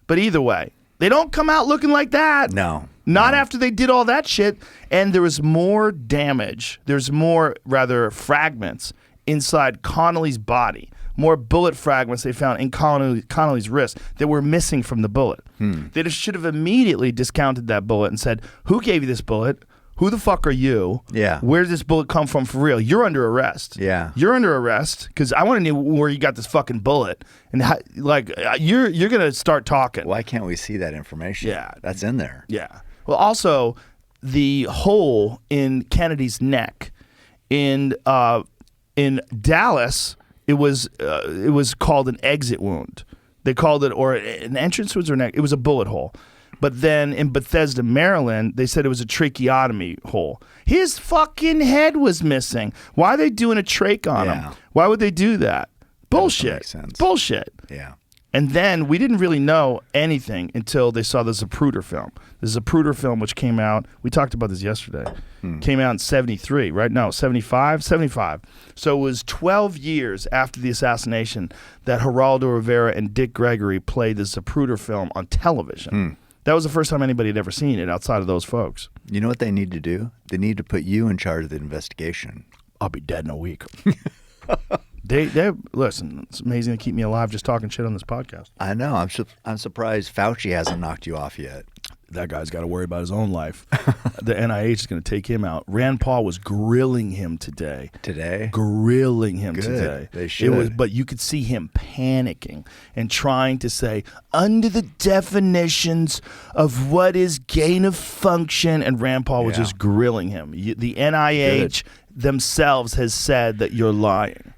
But either way, they don't come out looking like that. No. Not after they did all that shit. And there was more damage. There's more, rather, fragments inside Connolly's body. More bullet fragments they found in Connolly's wrist that were missing from the bullet. They just should have immediately discounted that bullet and said, who gave you this bullet? Who the fuck are you? Yeah. Where did this bullet come from for real? You're under arrest. Yeah. You're under arrest because I want to know where you got this fucking bullet. And how, you're going to start talking. Why can't we see that information? Yeah. That's in there. Yeah. Well, also, the hole in Kennedy's neck in Dallas, it was called an exit wound. They called it, or an entrance wound, or an, it was a bullet hole. But then in Bethesda, Maryland, they said it was a tracheotomy hole. His fucking head was missing. Why are they doing a trach on Yeah. him? Why would they do that? Bullshit. make sense. Bullshit. Yeah. And then we didn't really know anything until they saw the Zapruder film. The Zapruder film, which came out, we talked about this yesterday, came out in 73, right? No, 75? 75. So it was 12 years after the assassination that Geraldo Rivera and Dick Gregory played the Zapruder film on television. That was the first time anybody had ever seen it outside of those folks. You know what they need to do? They need to put you in charge of the investigation. I'll be dead in a week. They listen. It's amazing to keep me alive just talking shit on this podcast. I know. I'm surprised Fauci hasn't knocked you off yet. That guy's got to worry about his own life. The NIH is going to take him out. Rand Paul was grilling him today. Grilling him Good. today. They should. But you could see him panicking and trying to say, under the definitions of what is gain of function, and Rand Paul was just grilling him. The NIH themselves has said that you're lying.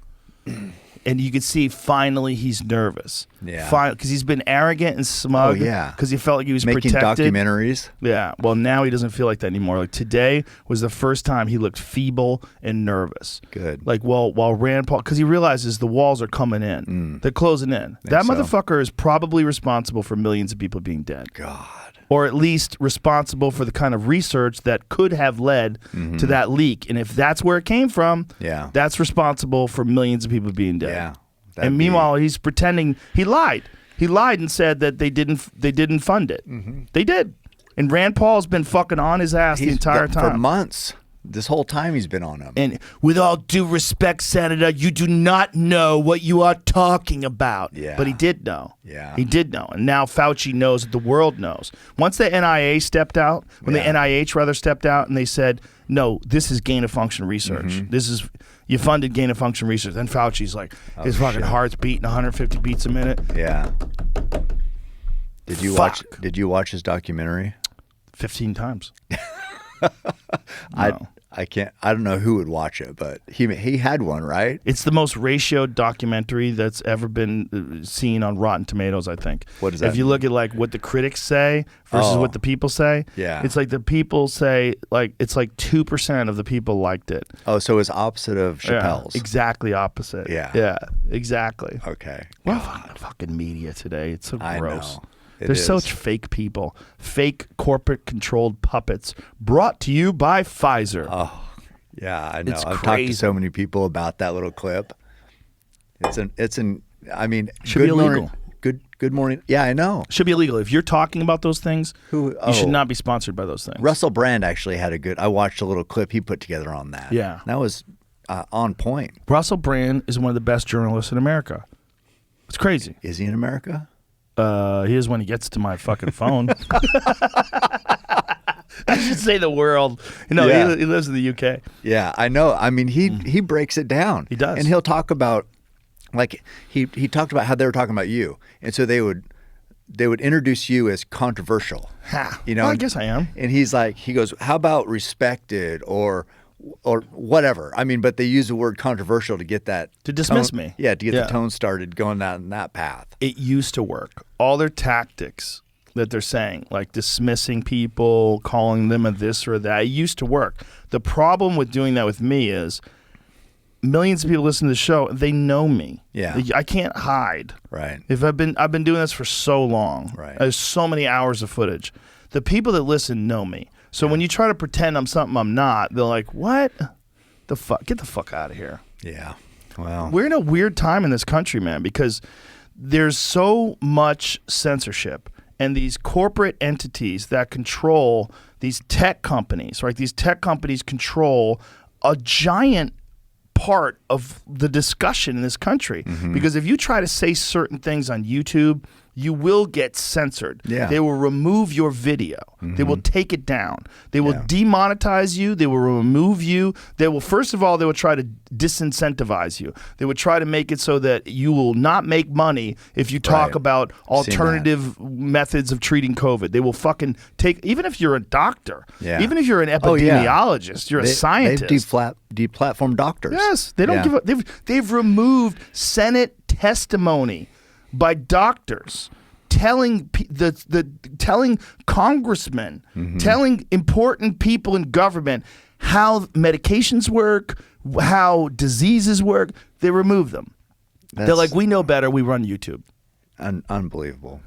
And you could see finally he's nervous. Yeah. Because he's been arrogant and smug. Oh, yeah. Because he felt like he was making protected. documentaries. Yeah. Well, now he doesn't feel like that anymore. Like today was the first time he looked feeble and nervous. Good. Like while Rand Paul, because he realizes the walls are coming in. They're closing in. That so. motherfucker is probably responsible for millions of people being dead. God. Or at least responsible for the kind of research that could have led to that leak. And if that's where it came from, that's responsible for millions of people being dead. Yeah. And meanwhile, he's pretending he lied. He lied and said that they didn't fund it. They did. And Rand Paul's been fucking on his ass the entire time. For months. This whole time he's been on him. And with all due respect, Senator, you do not know what you are talking about. Yeah. But he did know. Yeah. He did know. And now Fauci knows that the world knows. Once the NIH stepped out, the NIH stepped out and they said, no, this is gain of function research. This is, you funded gain of function research. Then Fauci's like, his fucking heart's beating 150 beats a minute. Yeah. Did you watch his documentary? 15 times. No. I don't know who would watch it, but he had one, right? It's the most ratioed documentary that's ever been seen on Rotten Tomatoes, I think. What does that If you look at like what the critics say versus what the people say, it's like the people say like it's like 2% of the people liked it. Oh, so it's opposite of Chappelle's. Exactly opposite. Yeah, exactly. Okay. Well, fucking media today. It's so gross. Know. There's such fake people, fake corporate-controlled puppets, brought to you by Pfizer. Oh, yeah, I know. It's I've talked crazy. to so many people about that little clip. I mean, should be illegal. Good morning. Yeah, I know. Should be illegal. If you're talking about those things, you should not be sponsored by those things. Russell Brand actually had I watched a little clip he put together on that. Yeah. That was on point. Russell Brand is one of the best journalists in America. It's crazy. Is he in America? He is when he gets to my fucking phone. I should say the world. No, he lives in the UK. Yeah, I know. I mean, he breaks it down. He does. And he'll talk about, like, he talked about how they were talking about you. And so they would introduce you as controversial. You know, well, I guess I am. And he goes, how about respected or whatever. I mean, but they use the word controversial to get that to dismiss tone, me. Yeah, to get the tone started going down that path. It used to work. All their tactics that they're saying, like dismissing people, calling them a this or that, it used to work. The problem with doing that with me is millions of people listen to the show. They know me. Yeah, I can't hide. Right. If I've been doing this for so long. Right. There's so many hours of footage. The people that listen know me. So when you try to pretend I'm something I'm not, they're like, "What the fuck? Get the fuck out of here." Yeah. Well, we're in a weird time in this country, man, because there's so much censorship and these corporate entities that control these tech companies, right? These tech companies control a giant part of the discussion in this country. Because if you try to say certain things on YouTube, you will get censored. Yeah. They will remove your video. They will take it down. They will demonetize you. They will remove you. They will, first of all, they will try to disincentivize you. They would try to make it so that you will not make money if you talk about alternative methods of treating COVID. They will fucking take, even if you're a doctor, even if you're an epidemiologist, you're a scientist. They've deplatformed doctors. Yes, they don't give up. They've removed Senate testimony by doctors telling telling congressmen, telling important people in government how medications work, how diseases work. They remove them. They're like, we know better. We run YouTube. Unbelievable.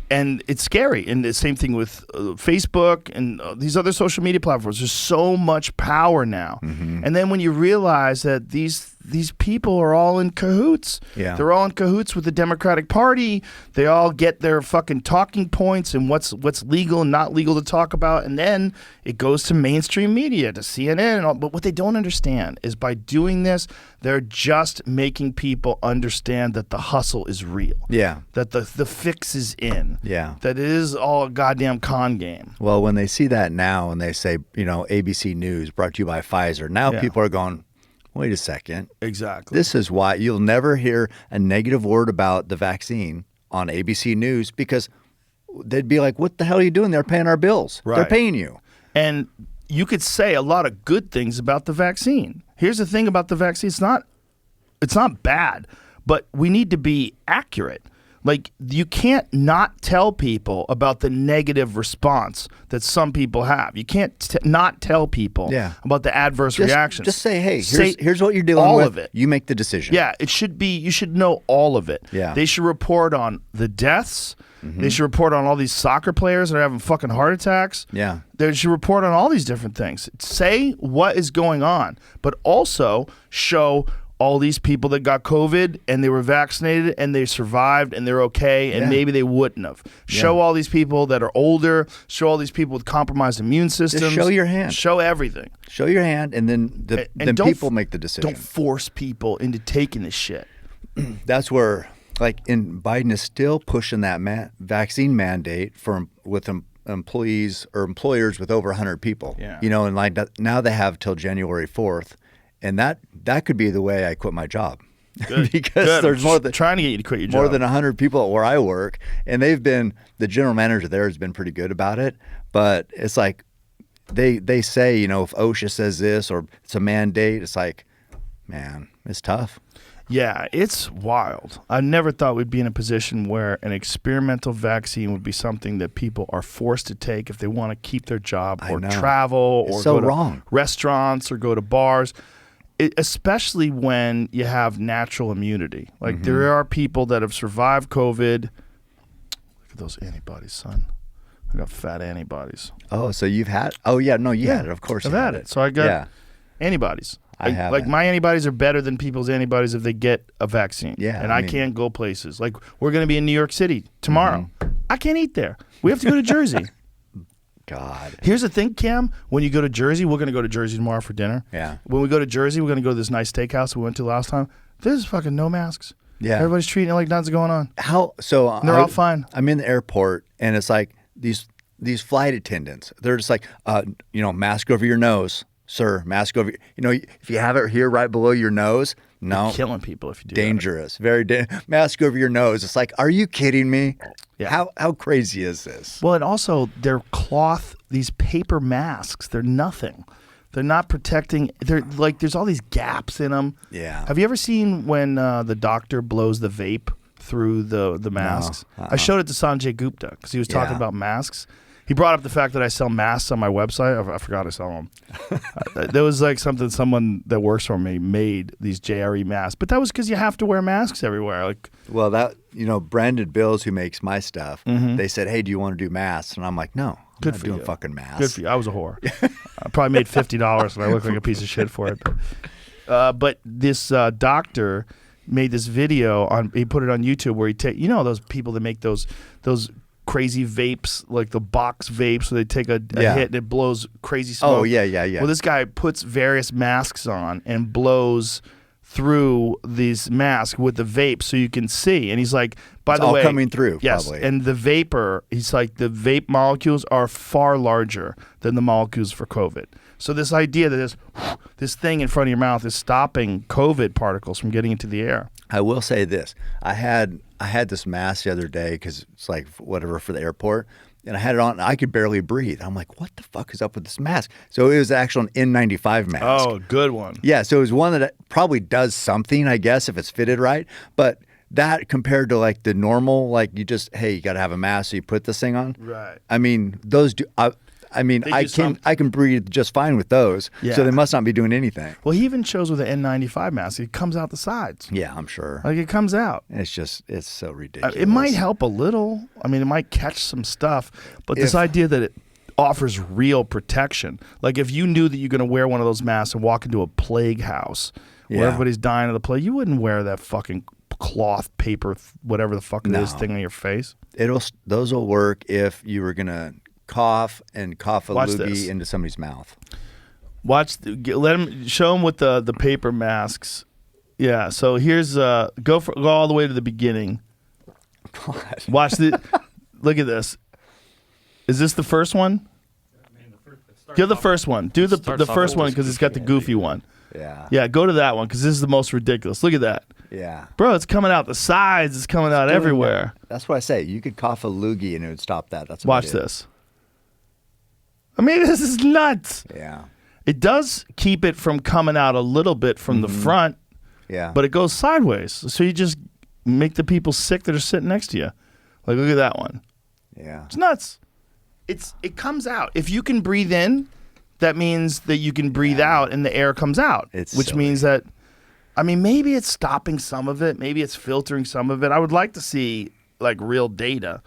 And it's scary. And the same thing with Facebook and these other social media platforms. There's so much power now. And then when you realize that these these people are all in cahoots. Yeah. They're all in cahoots with the Democratic Party. They all get their fucking talking points and what's legal and not legal to talk about. And then it goes to mainstream media, to CNN and all. But what they don't understand is by doing this, they're just making people understand that the hustle is real. Yeah. That the fix is in. Yeah. That it is all a goddamn con game. Well, when they see that now and they say, ABC News brought to you by Pfizer, now people are going, wait a second. Exactly. This is why you'll never hear a negative word about the vaccine on ABC News, because they'd be like, what the hell are you doing? They're paying our bills. Right. They're paying you. And you could say a lot of good things about the vaccine. Here's the thing about the vaccine. It's not bad, but we need to be accurate. Like, you can't not tell people about the negative response that some people have. You can't not tell people about the adverse reactions. Just say, hey, here's what you're dealing all with. Of it. You make the decision. Yeah, it should be, you should know all of it. Yeah. They should report on the deaths. They should report on all these soccer players that are having fucking heart attacks. Yeah. They should report on all these different things. Say what is going on, but also show all these people that got COVID and they were vaccinated and they survived and they're okay and maybe they wouldn't have. Show all these people that are older. Show all these people with compromised immune systems. Just show your hand. Show everything. Show your hand, and then then people make the decision. Don't force people into taking this shit. That's where, Biden is still pushing that vaccine mandate with employees or employers with over 100 people. Yeah. And now they have till January 4th. And that could be the way I quit my job. Good. Because Good. there's trying to get you to quit your job. more than 100 people where I work, and the general manager there has been pretty good about it. But it's like they say, if OSHA says this or it's a mandate, it's like, man, it's tough. Yeah, it's wild. I never thought we'd be in a position where an experimental vaccine would be something that people are forced to take if they want to keep their job or travel or so go to wrong. restaurants or go to bars. Especially when you have natural immunity. Like there are people that have survived COVID. Look at those antibodies, son. I got fat antibodies. Oh, so you've had? Oh, yeah. No, you had it. Of course, I've you had it. So I got antibodies. I have like my antibodies are better than people's antibodies if they get a vaccine. Yeah, and I can't go places. Like we're going to be in New York City tomorrow. I can't eat there. We have to go to Jersey. God. Here's the thing, Cam. When you go to Jersey, we're going to go to Jersey tomorrow for dinner. Yeah. When we go to Jersey, we're going to go to this nice steakhouse we went to last time. There's fucking no masks. Yeah. Everybody's treating it like nothing's going on. How? So And they're all fine. I'm in the airport, and it's like these flight attendants. They're just like, mask over your nose, sir. Mask over. If you have it here right below your nose, no. You're killing people if you do Dangerous. Very mask over your nose. It's like, are you kidding me? Yeah. How crazy is this? Well, and also they're cloth, these paper masks. They're nothing. They're not protecting. They're like there's all these gaps in them. Yeah. Have you ever seen when the doctor blows the vape through the masks? No. I showed it to Sanjay Gupta because he was talking about masks. He brought up the fact that I sell masks on my website. I forgot I sell them. There was like someone that works for me made these JRE masks, but that was because you have to wear masks everywhere. Like, well, that Brandon Bills, who makes my stuff, they said, "Hey, do you want to do masks?" And I'm like, "No, I'm not doing fucking masks." Good for you. I was a whore. I probably made $50 and I look like a piece of shit for it. But this doctor made this video he put it on YouTube where he those people that make those crazy vapes, like the box vapes where they take a hit and it blows crazy smoke. Oh, yeah. Well, this guy puts various masks on and blows through these masks with the vape so you can see. And he's like, by the way, all coming through, yes, probably. And the vapor, he's like, the vape molecules are far larger than the molecules for COVID. So this idea that this thing in front of your mouth is stopping COVID particles from getting into the air. I will say this. I had this mask the other day because it's like whatever for the airport, and I had it on. I could barely breathe. I'm like, what the fuck is up with this mask? So it was actually an N95 mask. Oh, good one. Yeah, so it was one that probably does something, I guess, if it's fitted right. But that compared to like the normal, like you got to have a mask, so you put this thing on. Right. I mean, those do. I can breathe just fine with those. Yeah. So they must not be doing anything. Well, he even shows with the N95 mask, it comes out the sides. Yeah, I'm sure. Like it comes out. It's so ridiculous. It might help a little. I mean, it might catch some stuff. But this idea that it offers real protection. Like if you knew that you're going to wear one of those masks and walk into a plague house where Yeah. everybody's dying of the plague, you wouldn't wear that fucking cloth paper, whatever the fuck it is, No. thing on your face. Those will work if you were gonna cough a Watch loogie this. into somebody's mouth. Let him show him with the paper masks. Yeah. So here's go all the way to the beginning. God. Watch the. Look at this. Is this the first one? Do the first one. Do the starts off first with one this because it's got the goofy one. Yeah. Yeah, go to that one because this is the most ridiculous. Look at that. Yeah. Bro, it's coming out the sides. It's coming out everywhere. That's what I say. You could cough a loogie and it would stop that. That's what Watch I did. this. I mean, this is nuts. Yeah. It does keep it from coming out a little bit from the front, Yeah. but it goes sideways. So you just make the people sick that are sitting next to you. Like, look at that one. yeah. It's nuts. It comes out. If you can breathe in, that means that you can breathe out and the air comes out. Which silly. means that, I mean, maybe it's stopping some of it. Maybe it's filtering some of it. I would like to see like real data.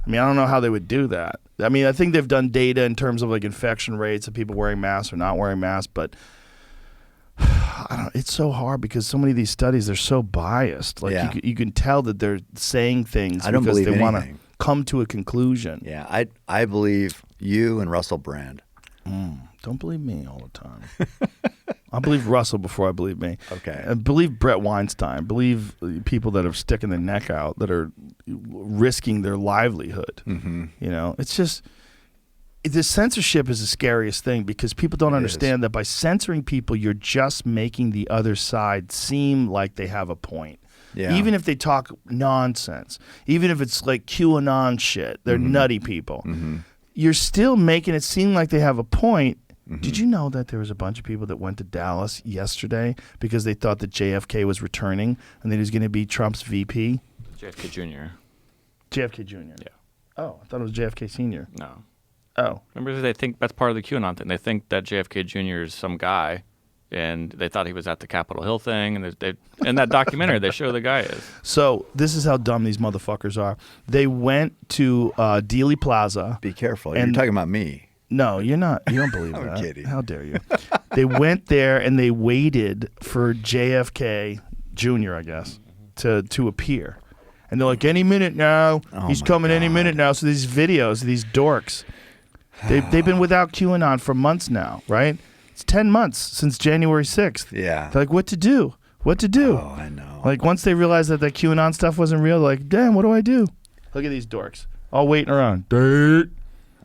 I mean, I don't know how they would do that. I mean, I think they've done data in terms of like infection rates of people wearing masks or not wearing masks, but I don't. It's so hard because so many of these studies they're so biased. Like Yeah. you can tell that they're saying things I don't because believe they want to anything. come to a conclusion. Yeah. I believe you and Russell Brand. Don't believe me all the time. I believe Russell before I believe me. Okay. And believe Brett Weinstein. Believe people that are sticking their neck out, that are risking their livelihood. Mm-hmm. You know, it's just the censorship is the scariest thing because people don't understand that by censoring people, you're just making the other side seem like they have a point. Yeah. Even if they talk nonsense, even if it's like QAnon shit, they're nutty people. Mm-hmm. You're still making it seem like they have a point. Did you know that there was a bunch of people that went to Dallas yesterday because they thought that JFK was returning and that he was going to be Trump's VP? JFK Jr. JFK Jr. Yeah. Oh, I thought it was JFK Senior. No. Oh. Remember, they think that's part of the QAnon thing. They think that JFK Jr. is some guy, and they thought he was at the Capitol Hill thing. And they in that documentary, they show the guy is. So this is how dumb these motherfuckers are. They went to Dealey Plaza. Be careful. And- You're talking about me. No, you're not. You don't believe I'm that. kidding. How dare you? They went there and they waited for JFK Jr., I guess, to appear. And they're like, any minute now. Oh He's my coming any God. minute now. So these videos, these dorks, they've been without QAnon for months now, right? It's 10 months since January 6th. Yeah. They're like, what to do? What to do? Oh, I know. Like, once they realized that QAnon stuff wasn't real, they're like, damn, what do I do? Look at these dorks. All waiting around. Dirt.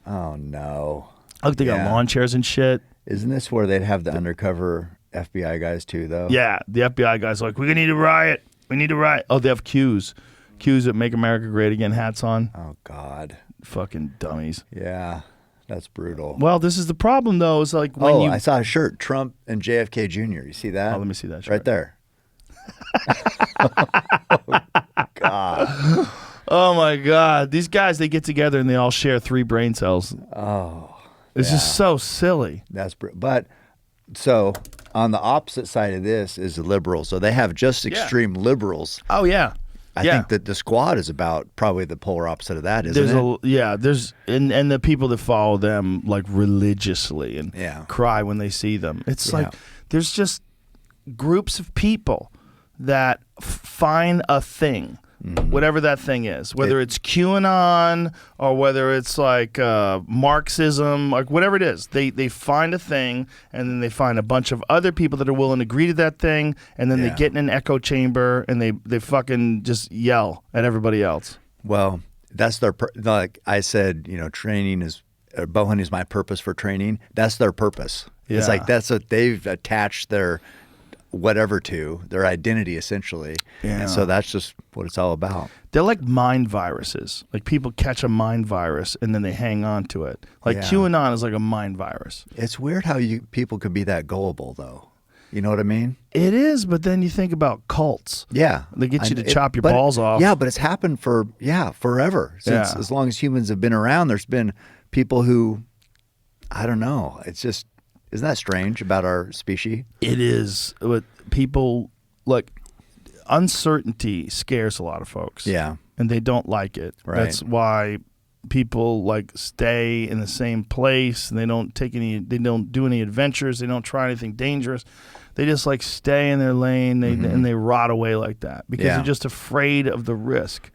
Oh, no. Look, they got Yeah. lawn chairs and shit. Isn't this where they'd have the undercover FBI guys too, though? Yeah, the FBI guys are like, we need a riot. We need a riot. Oh, they have Qs. Qs that Make America Great Again hats on. Oh, God. Fucking dummies. Yeah. That's brutal. Well, this is the problem, though. Is like when you. I saw a shirt, Trump and JFK Jr. You see that? Oh, let me see that shirt. Right there. Oh, God. Oh, my God. These guys, they get together and they all share 3 brain cells. Oh. It's just so silly. That's but so on the opposite side of this is the liberals. So they have just extreme liberals. Oh, yeah. I think that the squad is about probably the polar opposite of that, isn't it? There's and the people that follow them like religiously and Yeah. cry when they see them. It's Yeah. like there's just groups of people that find a thing, whatever that thing is, whether it's QAnon or whether it's like Marxism, like whatever it is. They find a thing and then they find a bunch of other people that are willing to agree to that thing, and then they Yeah. get in an echo chamber and they fucking just yell at everybody else. Well, that's their like I said, training is bowhunting is my purpose for training. That's their purpose. It's Yeah. like that's what they've attached their whatever to their identity essentially. Yeah. And so that's just what it's all about. They're like mind viruses. Like people catch a mind virus and then they hang on to it. Like Yeah. QAnon is like a mind virus. It's weird how people could be that gullible though. You know what I mean? It is, but then you think about cults. Yeah. They get you to it- chop your but- balls off. Yeah, but it's happened forever. Since Yeah. as long as humans have been around, there's been people who I don't know. It's just isn't that strange about our species? It is. But people, like, uncertainty scares a lot of folks. Yeah. And they don't like it. Right. That's why people like stay in the same place and they don't do any adventures. They don't try anything dangerous. They just like stay in their lane and they rot away like that because they're just afraid of the risk.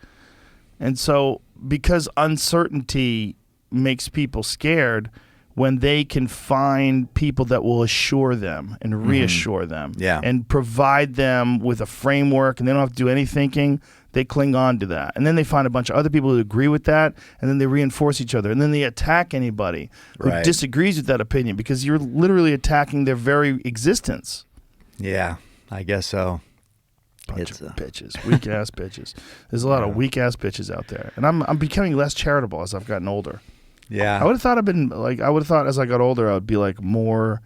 And so because uncertainty makes people scared, when they can find people that will assure them and reassure them and provide them with a framework and they don't have to do any thinking, they cling on to that. And then they find a bunch of other people who agree with that, and then they reinforce each other. And then they attack anybody who disagrees with that opinion because you're literally attacking their very existence. Yeah, I guess so. Bunch of bitches, weak-ass bitches. There's a lot of weak-ass bitches out there. And I'm becoming less charitable as I've gotten older. Yeah. I would have thought as I got older I would be like more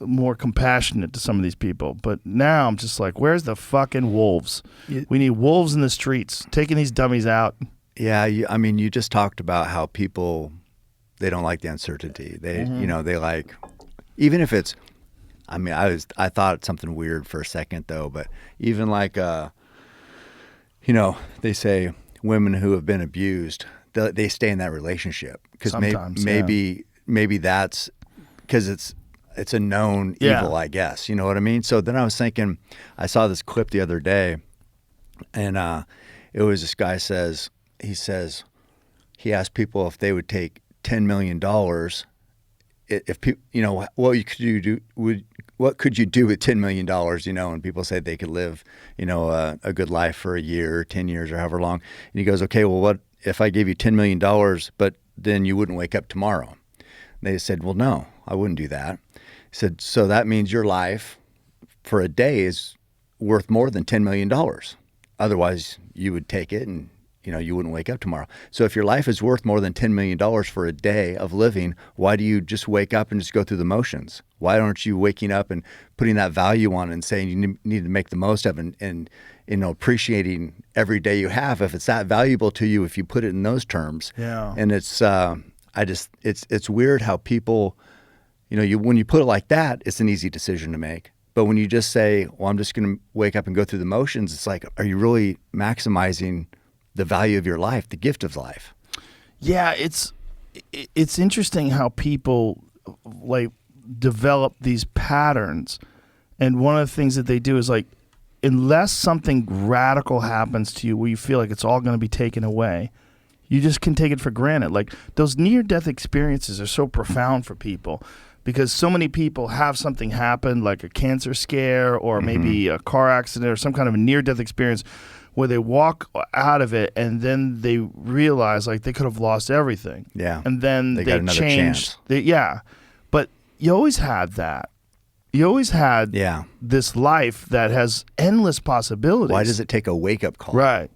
compassionate to some of these people. But now I'm just like, where's the fucking wolves? We need wolves in the streets, taking these dummies out. Yeah, you just talked about how people, they don't like the uncertainty. They, they like, even if it's, I thought something weird for a second though, but even like, they say women who have been abused, they stay in that relationship because maybe that's because it's a known evil, I guess. You know what I mean? So then I was thinking, I saw this clip the other day, and it was this guy he asked people if they would take $10 million. If people, what could you do with $10 million? And people say they could live, a good life for a year, or 10 years, or however long. And he goes, okay, well, what if I gave you $10 million, but then you wouldn't wake up tomorrow? And they said, well, no, I wouldn't do that. He said, so that means your life for a day is worth more than $10 million. Otherwise, you would take it and, you wouldn't wake up tomorrow. So if your life is worth more than $10 million for a day of living, why do you just wake up and just go through the motions? Why aren't you waking up and putting that value on it and saying you need to make the most of it and appreciating every day you have if it's that valuable to you, if you put it in those terms. Yeah. And it's it's weird how people, when you put it like that, it's an easy decision to make. But when you just say, well, I'm just going to wake up and go through the motions, it's like, are you really maximizing the value of your life, the gift of life? Yeah, it's interesting how people like develop these patterns. And one of the things that they do is like, unless something radical happens to you where you feel like it's all going to be taken away, you just can take it for granted. Like those near-death experiences are so profound for people because so many people have something happen like a cancer scare or maybe a car accident or some kind of a near-death experience where they walk out of it and then they realize like they could have lost everything. Yeah. And then they got another changed. chance. But you always had that. You always had this life that has endless possibilities. Why does it take a wake-up call? Right.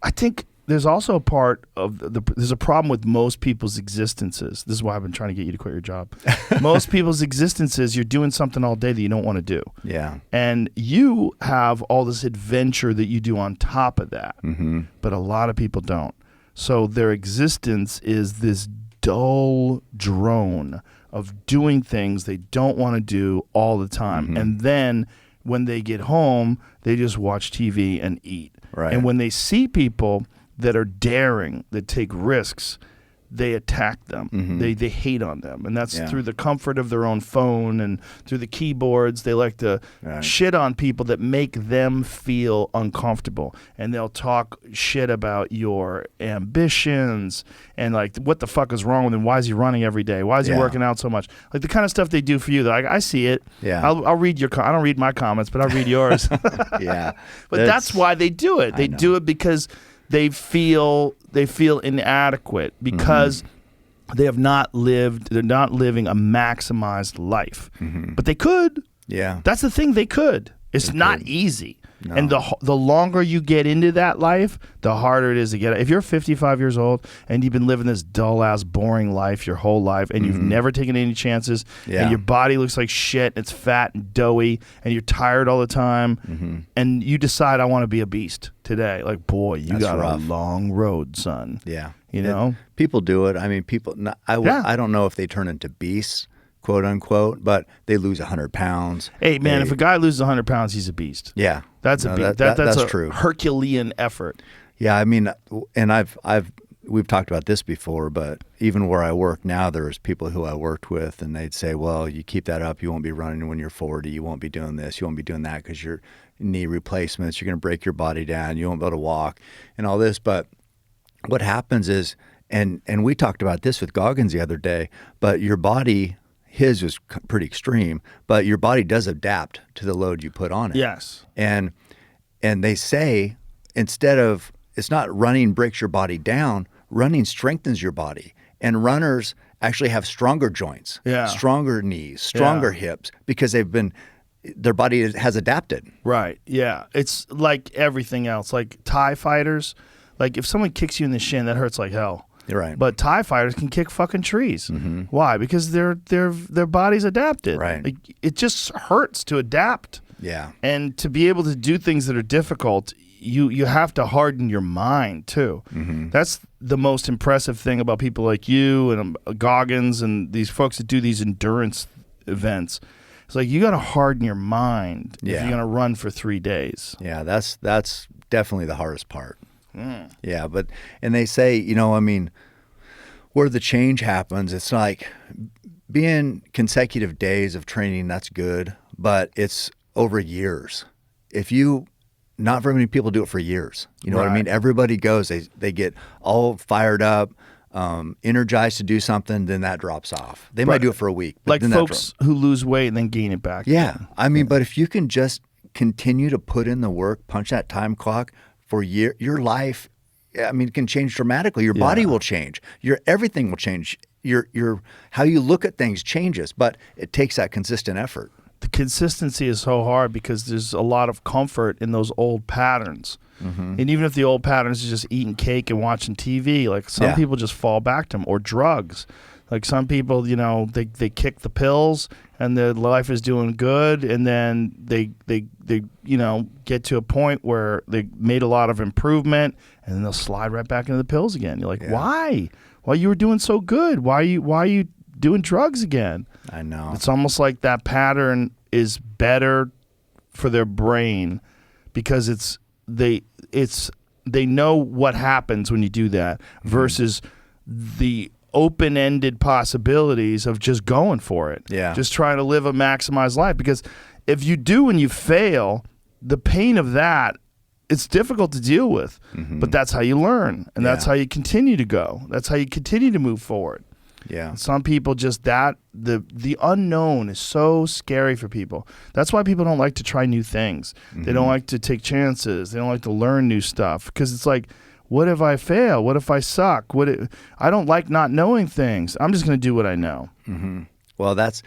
I think there's also a part of there's a problem with most people's existences. This is why I've been trying to get you to quit your job. Most people's existences, you're doing something all day that you don't want to do. Yeah. And you have all this adventure that you do on top of that. But a lot of people don't. So their existence is this dull drone of doing things they don't want to do all the time. And then when they get home, they just watch TV and eat. Right. And when they see people that are daring, that take risks, they attack them. They hate on them. And that's through the comfort of their own phone and through the keyboards. They like to shit on people that make them feel uncomfortable. And they'll talk shit about your ambitions and like, what the fuck is wrong with him? Why is he running every day? Why is he working out so much? Like the kind of stuff they do for you. Like, I see it. Yeah. I'll read your, I don't read my comments, but I'll read yours. Yeah. But that's why they do it. They do it because they feel inadequate because they have not lived. They're not living a maximized life, but they could. Yeah, that's the thing. They could. It's not easy. No. And the longer you get into that life, the harder it is to get it. If you're 55 years old and you've been living this dull-ass, boring life your whole life and you've never taken any chances and your body looks like shit, it's fat and doughy and you're tired all the time and you decide, I want to be a beast today. Like, boy, that's got rough. A long road, son. Yeah. You know? People do it. I mean, I don't know if they turn into beasts, quote unquote, but they lose 100 pounds. Hey, man, if a guy loses 100 pounds, he's a beast. Yeah. That's a beast. That's a true. Herculean effort. Yeah, I mean, and I've we've talked about this before, but even where I work now, there's people who I worked with, and they'd say, well, you keep that up, you won't be running when you're 40, you won't be doing this, you won't be doing that because your knee replacements, you're going to break your body down, you won't be able to walk and all this. But what happens is, and we talked about this with Goggins the other day, but your body, his was pretty extreme, but your body does adapt to the load you put on it. Yes. And they say, instead of, it's not running breaks your body down, running strengthens your body. And runners actually have stronger joints, stronger knees, stronger hips, because their body has adapted. Right. Yeah. It's like everything else. Like Thai fighters, like if someone kicks you in the shin, that hurts like hell. You're right. But Thai fighters can kick fucking trees. Mm-hmm. Why? Because their body's adapted. Right. Like, it just hurts to adapt. Yeah. And to be able to do things that are difficult, you have to harden your mind too. Mm-hmm. That's the most impressive thing about people like you and Goggins and these folks that do these endurance events. It's like you got to harden your mind if you're going to run for 3 days. Yeah, that's definitely the hardest part. Mm. Yeah, and they say, you know, I mean, where the change happens, it's like being consecutive days of training, that's good, but it's over years. Not very many people do it for years. You know what I mean? Everybody goes, they get all fired up, energized to do something, then that drops off. They might do it for a week. But like folks who lose weight and then gain it back. Yeah. I mean, but if you can just continue to put in the work, punch that time clock for your life, I mean, it can change dramatically. Your body will change. Everything will change. Your how you look at things changes, but it takes that consistent effort. The consistency is so hard because there's a lot of comfort in those old patterns. Mm-hmm. And even if the old patterns is just eating cake and watching TV, like some people just fall back to them, or drugs. Like some people, you know, they kick the pills and their life is doing good, and then they you know, get to a point where they made a lot of improvement, and then they'll slide right back into the pills again. You're like, why? Why, you were doing so good? Why are you doing drugs again? I know. It's almost like that pattern is better for their brain because they know what happens when you do that versus the open-ended possibilities of just going for it. Yeah. Just trying to live a maximized life. Because if you do and you fail, the pain of that, it's difficult to deal with. Mm-hmm. But that's how you learn. And that's how you continue to go. That's how you continue to move forward. Yeah. Some people just the unknown is so scary for people. That's why people don't like to try new things. Mm-hmm. They don't like to take chances. They don't like to learn new stuff because it's like, what if I fail? What if I suck? I don't like not knowing things. I'm just going to do what I know. Mm-hmm. Well, that's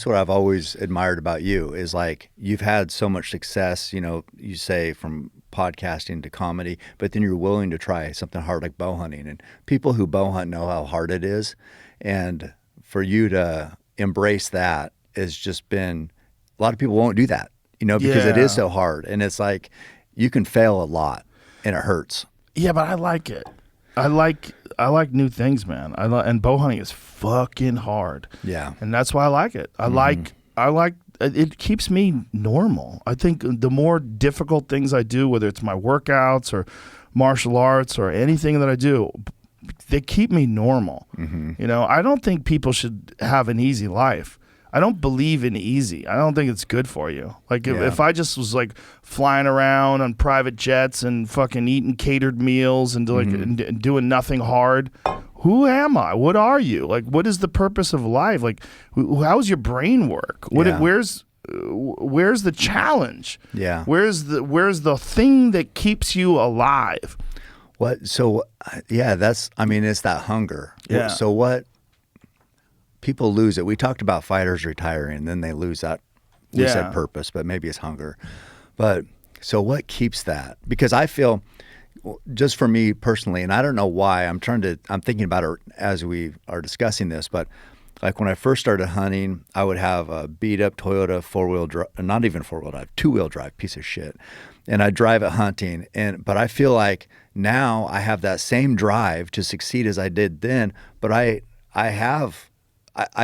what I've always admired about you is like you've had so much success, you know, you say from podcasting to comedy, but then you're willing to try something hard like bow hunting. And people who bow hunt know how hard it is. And for you to embrace that has just been, a lot of people won't do that, you know, because it is so hard. And it's like you can fail a lot and it hurts. Yeah, but I like it. I like new things, man. And bow hunting is fucking hard. Yeah. And that's why I like it. I like it keeps me normal. I think the more difficult things I do, whether it's my workouts or martial arts or anything that I do, they keep me normal. Mm-hmm. You know, I don't think people should have an easy life. I don't believe in easy. I don't think it's good for you. Like if I just was like flying around on private jets and fucking eating catered meals and and doing nothing hard, who am I? What are you? Like, what is the purpose of life? Like, how's your brain work? Where's the challenge? Yeah. Where's the thing that keeps you alive? What? So that's. I mean, it's that hunger. Yeah. So what? People lose it. We talked about fighters retiring, and then they lose that. We said purpose, but maybe it's hunger. But so what keeps that? Because I feel, just for me personally, and I don't know why, I'm thinking about it as we are discussing this, but like when I first started hunting, I would have a beat up Toyota not even 4-wheel drive, 2-wheel drive piece of shit. And I'd drive it hunting. But I feel like now I have that same drive to succeed as I did then, but I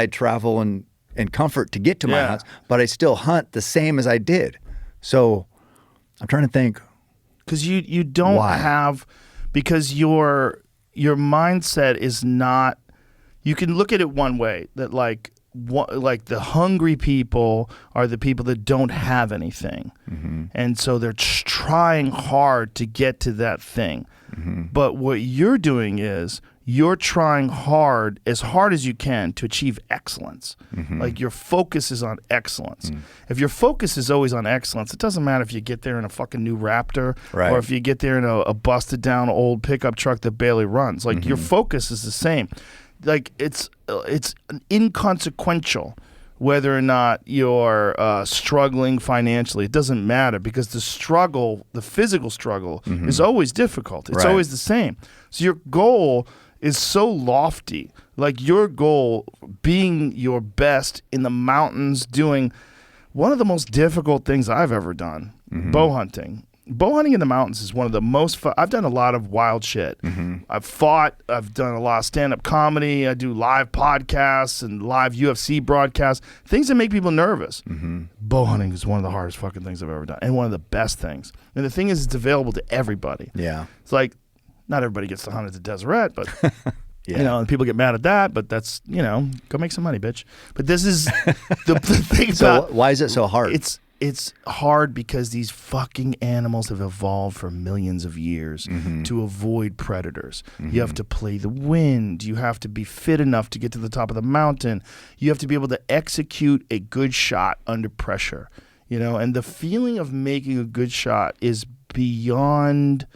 travel in comfort to get to my hunts, but I still hunt the same as I did. So I'm trying to think. Because you don't have, because you're your mindset is not. You can look at it one way, that like the hungry people are the people that don't have anything, and so they're trying hard to get to that thing. But what you're doing is you're trying as hard as you can to achieve excellence. Like your focus is on excellence. If your focus is always on excellence, it doesn't matter if you get there in a fucking new Raptor or if you get there in a busted down old pickup truck that barely runs. Like your focus is the same. Like it's inconsequential whether or not you're struggling financially. It doesn't matter, because the struggle, the physical struggle, is always difficult. It's always the same. So your goal is so lofty. Like your goal being your best in the mountains, doing one of the most difficult things I've ever done, bow hunting. Bow hunting in the mountains is one of the most fun. I've done a lot of wild shit. I've fought. I've done a lot of stand-up comedy. I do live podcasts and live UFC broadcasts, things that make people nervous. Bow hunting is one of the hardest fucking things I've ever done, and one of the best things. And the thing is, it's available to everybody. Yeah. It's like, not everybody gets to hunt at the Deseret, but you know, and people get mad at that, but that's, you know, go make some money, bitch. But this is the thing about, why is it so hard? It's hard because these fucking animals have evolved for millions of years to avoid predators. You have to play the wind. You have to be fit enough to get to the top of the mountain. You have to be able to execute a good shot under pressure. You know, and the feeling of making a good shot is beyond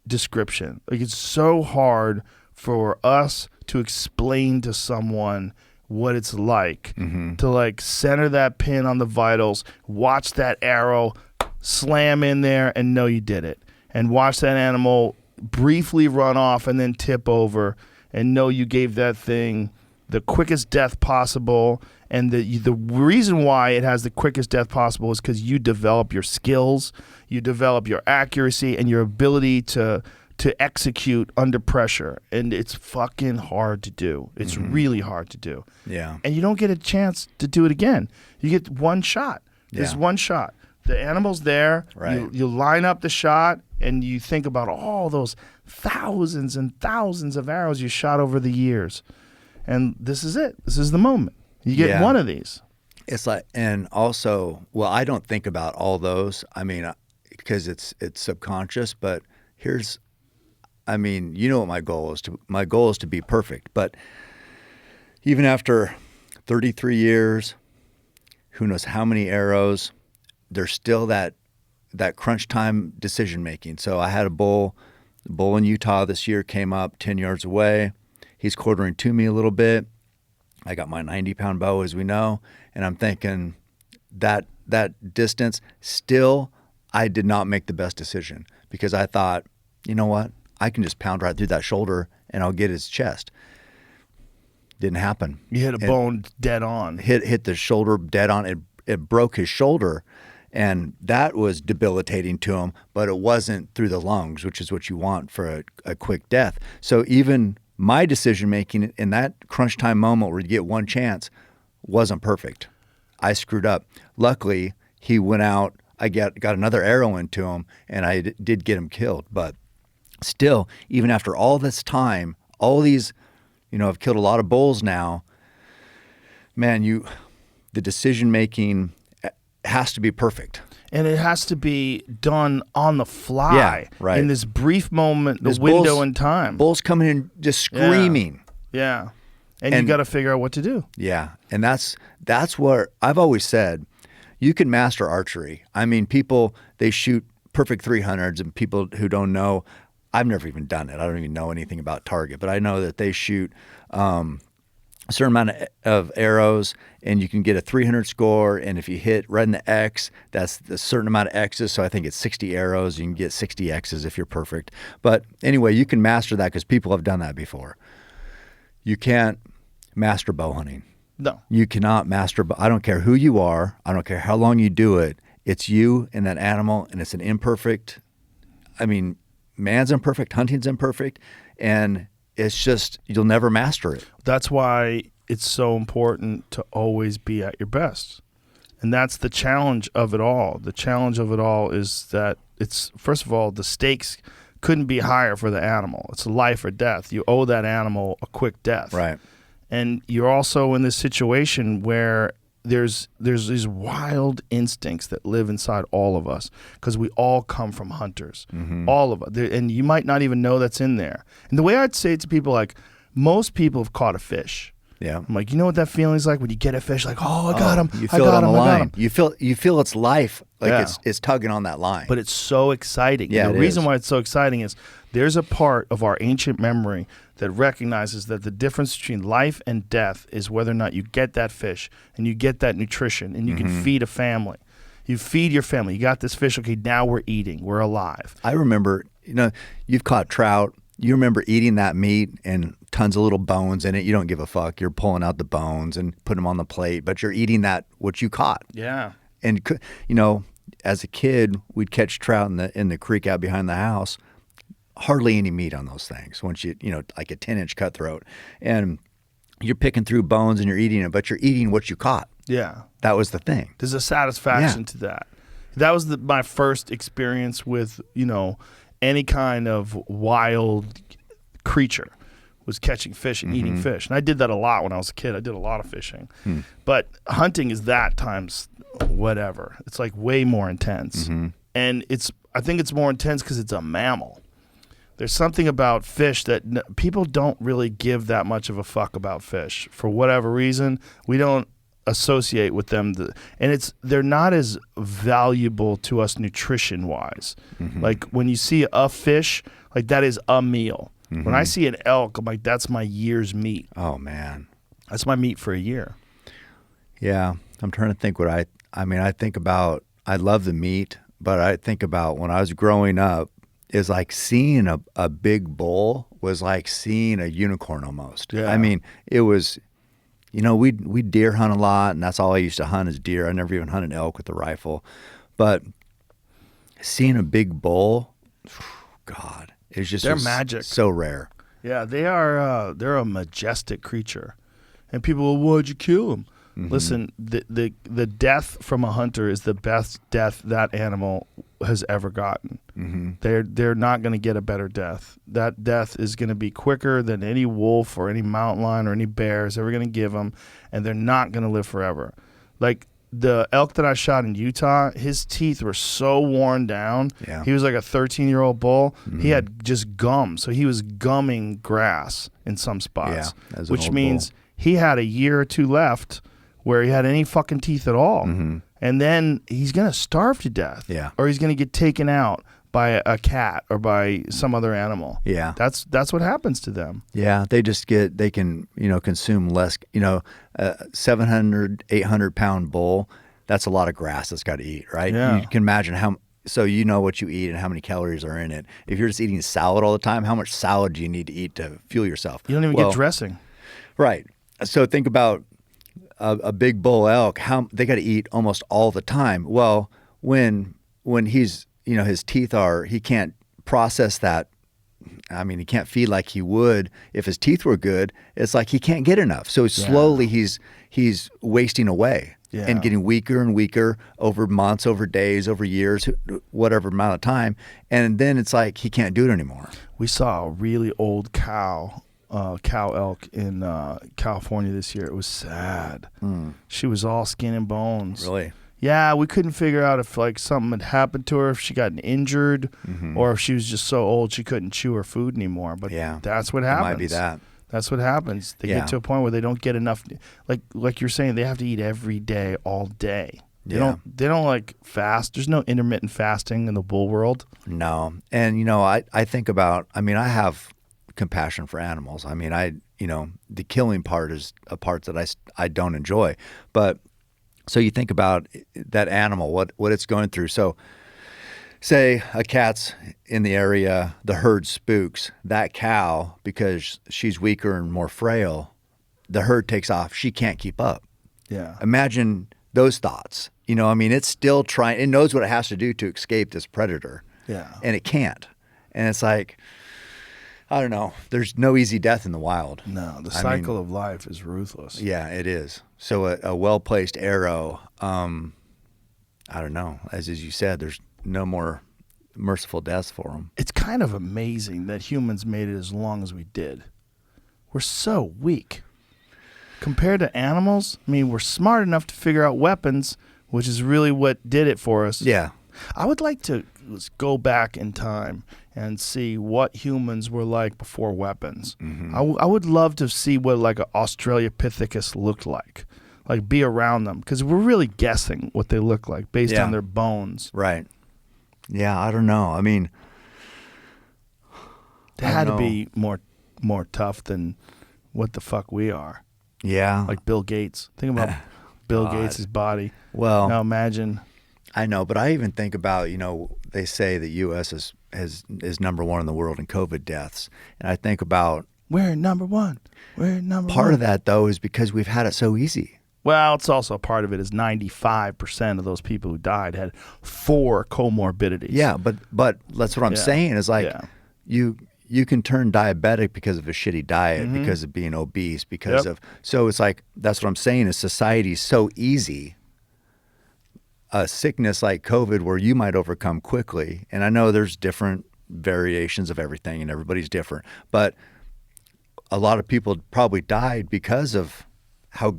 description. Like, it's so hard for us to explain to someone what it's like to like center that pin on the vitals, watch that arrow slam in there and know you did it, and watch that animal briefly run off and then tip over and know you gave that thing the quickest death possible. And the reason why it has the quickest death possible is because you develop your skills, you develop your accuracy and your ability to execute under pressure. And it's fucking hard to do. It's really hard to do. Yeah. And you don't get a chance to do it again. You get one shot. There's one shot. The animal's there. Right. You line up the shot, and you think about all those thousands and thousands of arrows you shot over the years. And this is it. This is the moment. You get one of these. It's like, and also, well, I don't think about all those. I mean, because it's subconscious, but I mean, you know what my goal is. My goal is to be perfect. But even after 33 years, who knows how many arrows, there's still that crunch time decision making. So I had a bull in Utah this year, came up 10 yards away. He's quartering to me a little bit. I got my 90-pound bow, as we know, and I'm thinking that distance, still I did not make the best decision, because I thought, you know what? I can just pound right through that shoulder and I'll get his chest. Didn't happen. You hit a bone dead on. Hit the shoulder dead on. It broke his shoulder, and that was debilitating to him, but it wasn't through the lungs, which is what you want for a quick death. So even my decision-making in that crunch time moment where you get one chance wasn't perfect. I screwed up. Luckily, he went out. I got another arrow into him, and I did get him killed, but still, even after all this time, all these, you know, I've killed a lot of bulls now, man, the decision-making has to be perfect. And it has to be done on the fly, in this brief moment, the window in time. Bulls coming in just screaming. Yeah. And you got to figure out what to do. Yeah. And that's what I've always said. You can master archery. I mean, people, they shoot perfect 300s, and people who don't know, I've never even done it. I don't even know anything about target, but I know that they shoot a certain amount of arrows, and you can get a 300 score. And if you hit right in the X, that's a certain amount of X's. So I think it's 60 arrows. You can get 60 X's if you're perfect. But anyway, you can master that because people have done that before. You can't master bow hunting. No. You cannot master. I don't care who you are. I don't care how long you do it. It's you and that animal, and it's an imperfect. I mean, man's imperfect, hunting's imperfect, and it's just, you'll never master it. That's why it's so important to always be at your best. And that's the challenge of it all. The challenge of it all is that it's, first of all, the stakes couldn't be higher for the animal. It's life or death. You owe that animal a quick death. Right. And you're also in this situation where there's these wild instincts that live inside all of us because we all come from hunters. All of us. And you might not even know that's in there. And the way I'd say it to people, like, most people have caught a fish. Yeah. I'm like, you know what that feeling is like when you get a fish, like, oh, I got him. You feel it on the I got line. him. You feel its life, like Yeah. it's tugging on that line. But it's so exciting. Yeah, The it reason is. why it's so exciting is there's a part of our ancient memory that recognizes that the difference between life and death is whether or not you get that fish and you get that nutrition and you can feed a family. You feed your family. You got this fish. Okay, now we're eating. We're alive. I remember, you've caught trout. You remember eating that meat and tons of little bones in it. You don't give a fuck. You're pulling out the bones and putting them on the plate, but you're eating what you caught. Yeah. And as a kid, we'd catch trout in the creek out behind the house. Hardly any meat on those things. Once like a 10-inch cutthroat, and you're picking through bones and you're eating it, but you're eating what you caught. Yeah. That was the thing. There's a satisfaction to that. That was my first experience with, any kind of wild creature was catching fish and eating fish. And I did that a lot when I was a kid. I did a lot of fishing. But hunting is that times whatever. It's like way more intense. And I think it's more intense because it's a mammal. There's something about fish that people don't really give that much of a fuck about fish. For whatever reason, we don't associate with them, and they're not as valuable to us nutrition wise. Like when you see a fish, like that is a meal. When I see an elk, I'm like, that's my year's meat. Oh man, that's my meat for a year. Yeah, I'm trying to think I think about, I love the meat, but I think about when I was growing up, is like seeing a big bull was like seeing a unicorn almost. Yeah. I mean, it was. We deer hunt a lot, and that's all I used to hunt is deer. I never even hunted elk with a rifle. But seeing a big bull, God, it's just they're magic. So rare. Yeah, they are. They're a majestic creature, and people, well, why'd you kill them? Listen, the death from a hunter is the best death that animal has ever gotten. They're not going to get a better death. That death is going to be quicker than any wolf or any mountain lion or any bear is ever going to give them, and they're not going to live forever. Like the elk that I shot in Utah, his teeth were so worn down. Yeah. He was like a 13-year-old bull. He had just gum, so he was gumming grass in some spots, as an which old means bull. he had a year or two left where he had any fucking teeth at all. And then he's going to starve to death. Yeah. Or he's going to get taken out by a cat or by some other animal. Yeah. That's what happens to them. Yeah, they can, consume less, 700, 800 pound bull. That's a lot of grass that's got to eat, right? Yeah. You can imagine so you know what you eat and how many calories are in it. If you're just eating salad all the time, how much salad do you need to eat to fuel yourself? You don't even get dressing. Right. So think about a big bull elk, how they got to eat almost all the time. Well, when he's, his teeth he can't process that. I mean, he can't feed like he would if his teeth were good. It's like he can't get enough. So slowly he's wasting away and getting weaker and weaker over months, over days, over years, whatever amount of time. And then it's like he can't do it anymore. We saw a really old cow elk in California this year. It was sad. She was all skin and bones. Really? Yeah, we couldn't figure out if like something had happened to her, if she got injured, or if she was just so old she couldn't chew her food anymore. But that's what happens. It might be that. That's what happens. They get to a point where they don't get enough. Like you're saying, they have to eat every day, all day. They don't like fast. There's no intermittent fasting in the bull world. No. And I think about, I have compassion for animals. The killing part is a part that I don't enjoy. But so you think about that animal, what it's going through. So say a cat's in the area, the herd spooks. That cow, because she's weaker and more frail, the herd takes off. She can't keep up. Yeah. Imagine those thoughts. It's still trying. It knows what it has to do to escape this predator. Yeah. And it can't. And it's like, I don't know. There's no easy death in the wild. No, the cycle of life is ruthless. Yeah, it is. So a well-placed arrow, I don't know. As you said, there's no more merciful deaths for them. It's kind of amazing that humans made it as long as we did. We're so weak. Compared to animals, I mean, we're smart enough to figure out weapons, which is really what did it for us. Yeah. I would like to go back in time and see what humans were like before weapons. Mm-hmm. I would love to see what like an Australopithecus looked like be around them, because we're really guessing what they look like based on their bones. Right. Yeah, I don't know. I mean, They had to be more tough than what the fuck we are. Yeah. Like Bill Gates. Think about Bill Gates' body. Well, now imagine. I know, but I even think about, they say the U.S. is number one in the world in COVID deaths. And I think about... We're number one. We're number one. Part of that, though, is because we've had it so easy. Well, it's also part of it is 95% of those people who died had 4 comorbidities. Yeah, but that's what I'm saying is like you can turn diabetic because of a shitty diet, because of being obese, because of... So it's like, that's what I'm saying is society's so easy. A sickness like COVID where you might overcome quickly, and I know there's different variations of everything and everybody's different, but a lot of people probably died because of how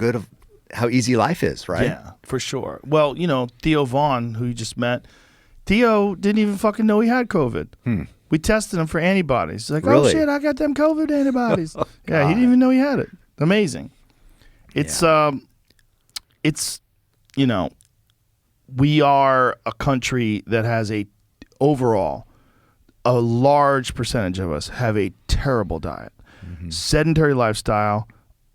easy life is, right? Yeah, for sure. Well, Theo Vaughn, who you just met, Theo didn't even fucking know he had COVID. We tested him for antibodies. He's like, Really? oh shit, I got them COVID antibodies. Yeah, he didn't even know he had it. Amazing. It's we are a country that has overall, a large percentage of us have a terrible diet. Sedentary lifestyle,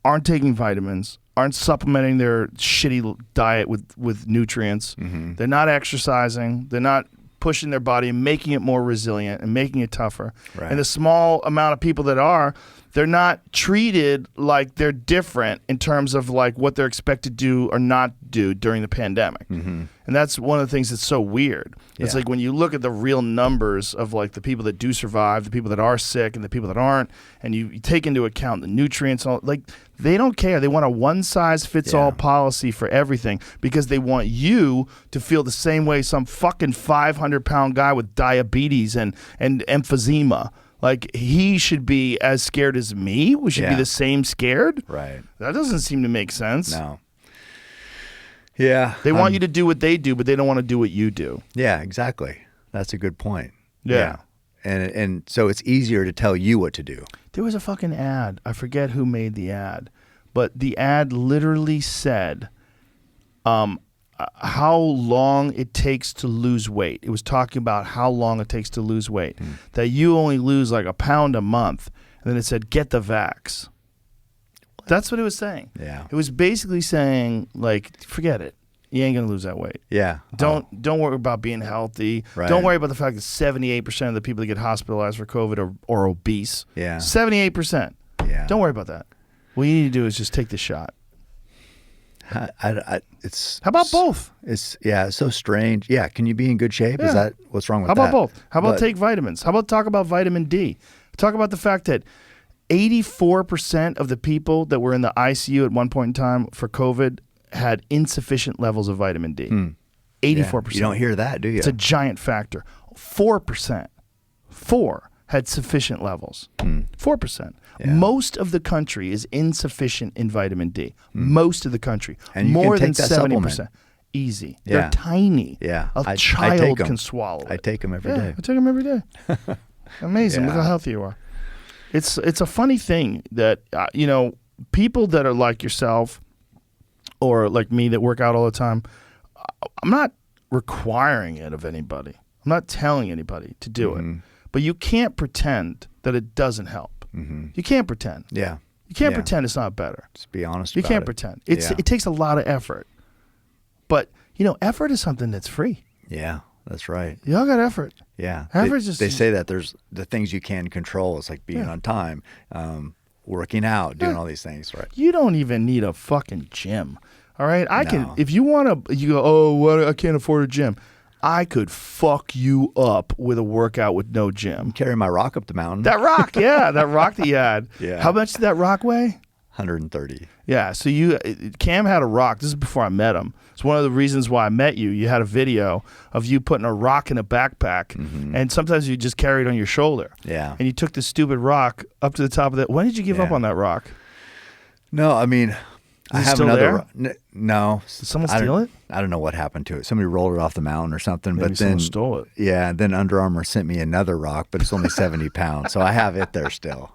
aren't taking vitamins, aren't supplementing their shitty diet with nutrients. They're not exercising. They're not pushing their body and making it more resilient and making it tougher. Right. And the small amount of people that are, they're not treated like they're different in terms of like what they're expected to do or not do during the pandemic. And that's one of the things that's so weird. It's like when you look at the real numbers of like the people that do survive, the people that are sick and the people that aren't, and you take into account the nutrients, and all, like they don't care. They want a one-size-fits-all policy for everything because they want you to feel the same way some fucking 500-pound guy with diabetes and emphysema. Like, he should be as scared as me. We should be the same scared. Right. That doesn't seem to make sense. No. Yeah. They want you to do what they do, but they don't want to do what you do. Yeah, exactly. That's a good point. Yeah. And so it's easier to tell you what to do. There was a fucking ad. I forget who made the ad, but the ad literally said how long it takes to lose weight. It was talking about how long it takes to lose weight. That you only lose like a pound a month. And then it said, get the vax. That's what it was saying. Yeah. It was basically saying, like, forget it. You ain't going to lose that weight. Yeah. Don't worry about being healthy. Right. Don't worry about the fact that 78% of the people that get hospitalized for COVID are obese. Yeah. 78%. Yeah. Don't worry about that. What you need to do is just take the shot. It's How about both? It's so strange. Yeah, can you be in good shape? Yeah. Is that what's wrong with How that? about both? How about take vitamins? How about talk about vitamin D? Talk about the fact that 84% of the people that were in the ICU at one point in time for COVID had insufficient levels of vitamin D. 84%. You don't hear that, do you? It's a giant factor. 4%. 4 had sufficient levels. 4%. Yeah. Most of the country is insufficient in vitamin D. Most of the country. And you more can than take that 70%. supplement. Easy. Yeah. They're tiny. Yeah. A I child take 'em. can swallow it. I take them every day. I take them every day. Amazing. Yeah. Look how healthy you are. It's a funny thing that, people that are like yourself or like me that work out all the time, I'm not requiring it of anybody. I'm not telling anybody to do it. But you can't pretend that it doesn't help. You can't pretend. Yeah. You can't pretend it's not better. Just be honest You about can't it. pretend. Yeah. It takes a lot of effort. But, effort is something that's free. Yeah, that's right. Y'all got effort. Yeah. Effort is They say that there's the things you can control. It's like being on time, working out, doing all these things, right? You don't even need a fucking gym. All right? I No. can, if you want to, you go, oh, what, I can't afford a gym. I could fuck you up with a workout with no gym. Carry my rock up the mountain. That rock, yeah, that rock that you had. Yeah. How much did that rock weigh? 130. Yeah, so Cam had a rock. This is before I met him. It's one of the reasons why I met you. You had a video of you putting a rock in a backpack, and sometimes you just carry it on your shoulder. Yeah. And you took this stupid rock up to the top of that. When did you give up on that rock? No, I mean, I have still another. there? No. Did someone steal it? I don't know what happened to it. Somebody rolled it off the mountain or something. Maybe but someone then stole it. Yeah, then Under Armour sent me another rock, but it's only 70 pounds, so I have it there still.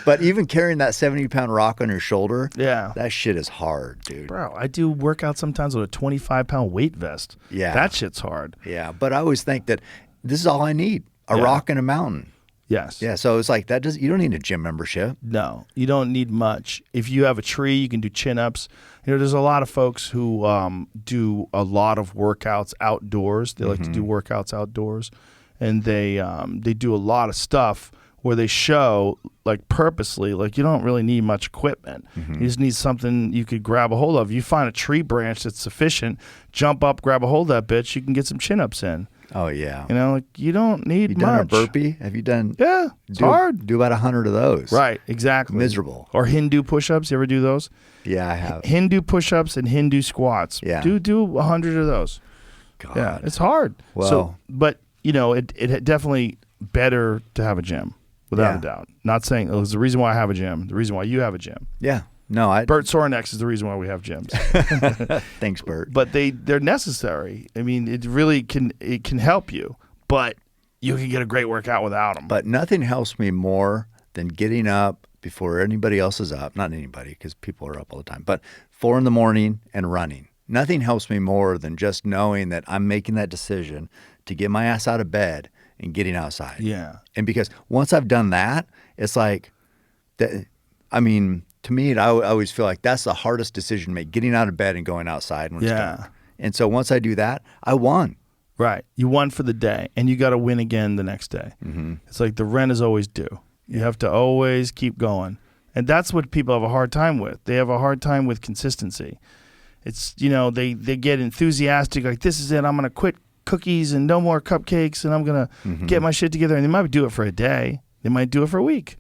But even carrying that 70-pound rock on your shoulder, that shit is hard, dude. Bro, I do workouts sometimes with a 25-pound weight vest. Yeah. That shit's hard. Yeah, but I always think that this is all I need, a rock and a mountain. Yes. Yeah, so it's like you don't need a gym membership. No, you don't need much. If you have a tree, you can do chin-ups. There's a lot of folks who do a lot of workouts outdoors. They like to do workouts outdoors, and they do a lot of stuff where they show, like, purposely, like, you don't really need much equipment. You just need something you could grab a hold of. You find a tree branch that's sufficient, jump up, grab a hold of that bitch, you can get some chin-ups in. Oh, yeah. You know, like, you don't need You much. done a burpee? Have you done? Yeah, it's hard. Do about 100 of those. Right, exactly. Miserable. Or Hindu push-ups. You ever do those? Yeah, I have. Hindu push-ups and Hindu squats. Yeah. Do 100 of those. God. Yeah, it's hard. Well. But, you know, it definitely better to have a gym, without a doubt. Not saying there's the reason why I have a gym, the reason why you have a gym. Yeah. No, Bert Sorinex is the reason why we have gyms. Thanks, Bert. But they're necessary. I mean, it really can help you, but you can get a great workout without them. But nothing helps me more than getting up before anybody else is up. Not anybody, because people are up all the time. But 4 a.m. and running. Nothing helps me more than just knowing that I'm making that decision to get my ass out of bed and getting outside. Yeah. And because once I've done that, it's like, that. I mean, to me, I always feel like that's the hardest decision to make, getting out of bed and going outside when it's dark. And so once I do that, I won. Right. You won for the day, and you got to win again the next day. It's like the rent is always due. You have to always keep going. And that's what people have a hard time with. They have a hard time with consistency. It's, you know, they get enthusiastic, like, this is it, I'm going to quit cookies and no more cupcakes, and I'm going to get my shit together. And they might do it for a day. They might do it for a week.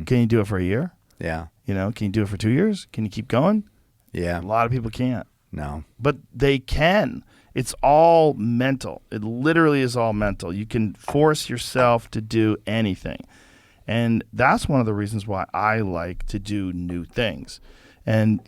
Can you do it for a year? Yeah. You know, can you do it for 2 years? Can you keep going? Yeah. A lot of people can't. No. But they can. It's all mental. It literally is all mental. You can force yourself to do anything. And that's one of the reasons why I like to do new things. And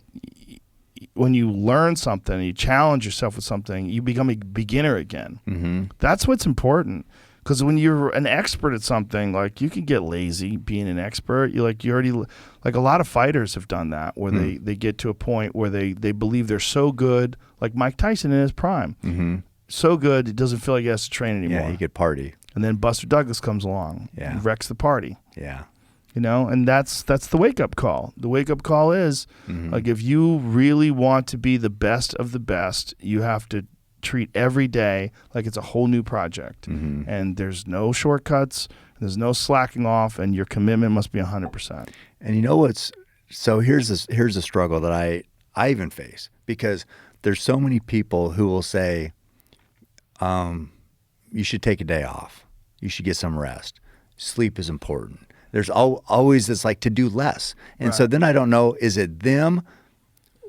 when you learn something, you challenge yourself with something, you become a beginner again. That's what's important. Because when you're an expert at something, like, you can get lazy being an expert. You already, like, a lot of fighters have done that, where they get to a point where they believe they're so good, like Mike Tyson in his prime, so good it doesn't feel like he has to train anymore. Yeah, he could party. And then Buster Douglas comes along, and wrecks the party. Yeah. You know, and that's the wake up call. The wake up call is like, if you really want to be the best of the best, you have to treat every day like it's a whole new project. And there's no shortcuts, there's no slacking off, and your commitment must be 100%. And you know what's so here's a struggle that I even face, because there's so many people who will say, you should take a day off, you should get some rest, sleep is important. There's always this, like, to do less. And so then I don't know, is it them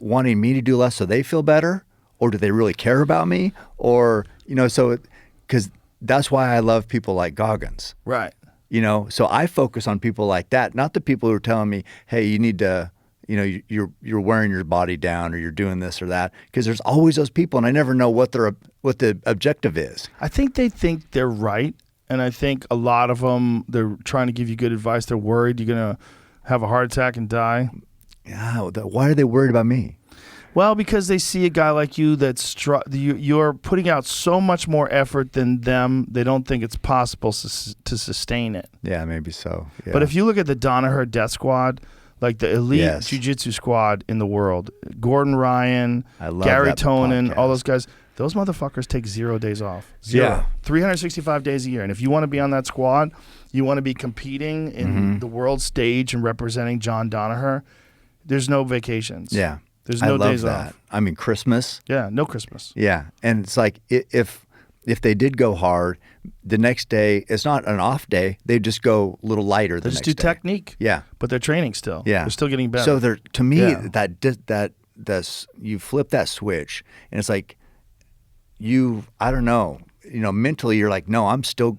wanting me to do less so they feel better? Or do they really care about me? Or, you know, so, because that's why I love people like Goggins. Right. You know, so I focus on people like that, not the people who are telling me, hey, you need to, you know, you're wearing your body down, or you're doing this or that. Because there's always those people, and I never know what the objective is. I think they think they're right. And I think a lot of them, they're trying to give you good advice. They're worried you're going to have a heart attack and die. Yeah, why are they worried about me? Well, because they see a guy like you that's you're putting out so much more effort than them. They don't think it's possible to sustain it. Yeah, maybe so. Yeah. But if you look at the Danaher Death Squad, like the elite jiu-jitsu squad in the world, Gordon Ryan, Gary Tonin, all those guys, those motherfuckers take 0 days off. Zero. Yeah. 365 days a year. And if you want to be on that squad, you want to be competing in the world stage and representing John Danaher, there's no vacations. Yeah. There's no days that. off. I mean, Christmas. Yeah, no Christmas. Yeah. And it's like, if they did go hard, the next day, it's not an off day. They just go a little lighter the They next just do day. technique. Yeah. But they're training still. Yeah. They're still getting better. So to me, Yeah. that you flip that switch, and it's like I don't know, mentally you're like, no, I'm still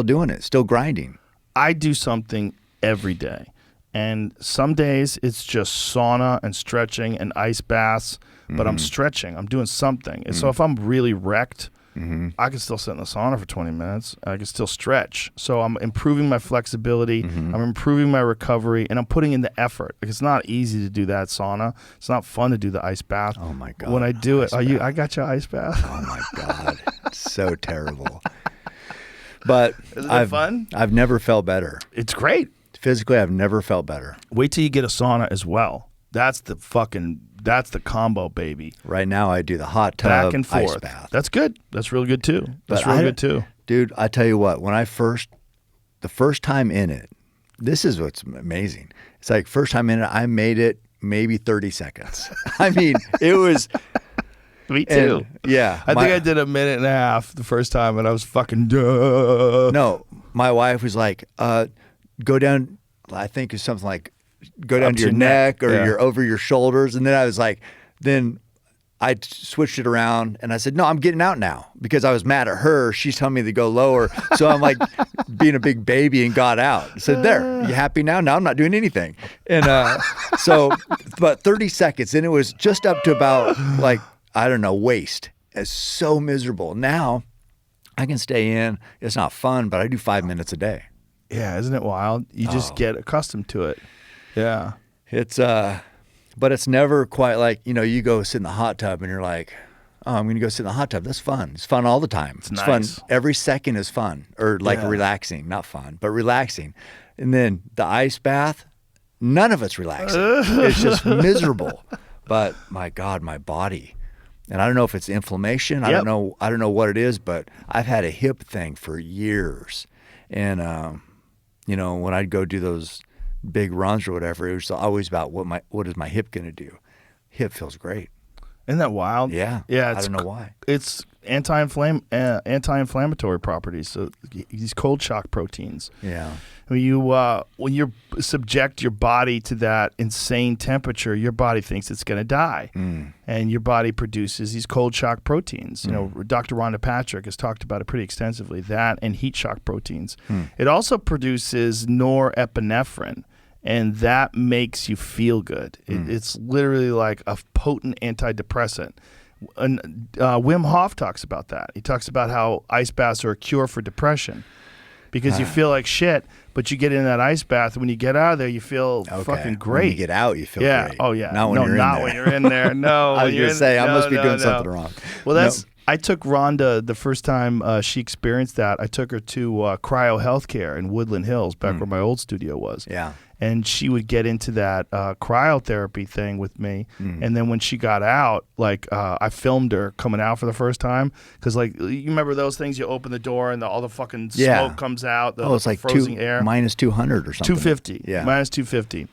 doing it, still grinding. I do something every day. And some days it's just sauna and stretching and ice baths, but I'm stretching. I'm doing something. And so if I'm really wrecked, I can still sit in the sauna for 20 minutes. I can still stretch. So I'm improving my flexibility. I'm improving my recovery, and I'm putting in the effort. Like, it's not easy to do that sauna. It's not fun to do the ice bath. Oh my God. When I do it, I got your ice bath. Oh my God. So terrible. But Isn't it fun? I've never felt better. It's great. Physically, I've never felt better. Wait till you get a sauna as well. That's the combo, baby. Right now, I do the hot tub, Back and forth. ice bath. That's good. That's really good too. That's really good too. Dude, I tell you what, when the first time in it, this is what's amazing. It's like first time in it, I made it maybe 30 seconds. I mean, it was... Me too. Yeah. I think I did a minute and a half the first time, and I was fucking duh. No, my wife was like, go down, I think it's something like, go down Up to your to neck or yeah. your over your shoulders. And then I was like, then I switched it around and I said, no, I'm getting out now, because I was mad at her. She's telling me to go lower. So I'm like being a big baby and got out. I said, there, you happy now? Now I'm not doing anything. And so, but 30 seconds, and it was just up to about like, I don't know, waist. It's so miserable. Now I can stay in. It's not fun, but I do 5 minutes a day. Yeah, isn't it wild? You just get accustomed to it. Yeah. It's but it's never quite like, you go sit in the hot tub and you're like, oh, I'm going to go sit in the hot tub. That's fun. It's fun all the time. It's nice. fun. Every second is fun, or like relaxing, not fun, but relaxing. And then the ice bath, none of it's relaxing. It's just miserable. But my God, my body. And I don't know if it's inflammation. I don't know what it is, but I've had a hip thing for years. And when I'd go do those big runs or whatever, it was always about what is my hip going to do. Hip feels great. Isn't that wild? Yeah. Yeah. I don't know why. It's anti-inflammatory properties. So these cold shock proteins. Yeah. When you subject your body to that insane temperature, your body thinks it's going to die, and your body produces these cold shock proteins. Dr. Rhonda Patrick has talked about it pretty extensively. That and heat shock proteins. It also produces norepinephrine, and that makes you feel good. It's literally like a potent antidepressant. And Wim Hof talks about that. He talks about how ice baths are a cure for depression, because you feel like shit, but you get in that ice bath, and when you get out of there, you feel fucking great. When you get out, you feel great. Oh, yeah. Not when you're in there. No. I was going to say, I must be doing something wrong. Well, I took Rhonda the first time she experienced that. I took her to Cryo Healthcare in Woodland Hills, back where my old studio was. Yeah. And she would get into that cryotherapy thing with me. And then when she got out, I filmed her coming out for the first time. Because, you remember those things? You open the door and all the fucking smoke comes out. It's like frozen air. minus 200 or something. 250. Yeah. Minus 250.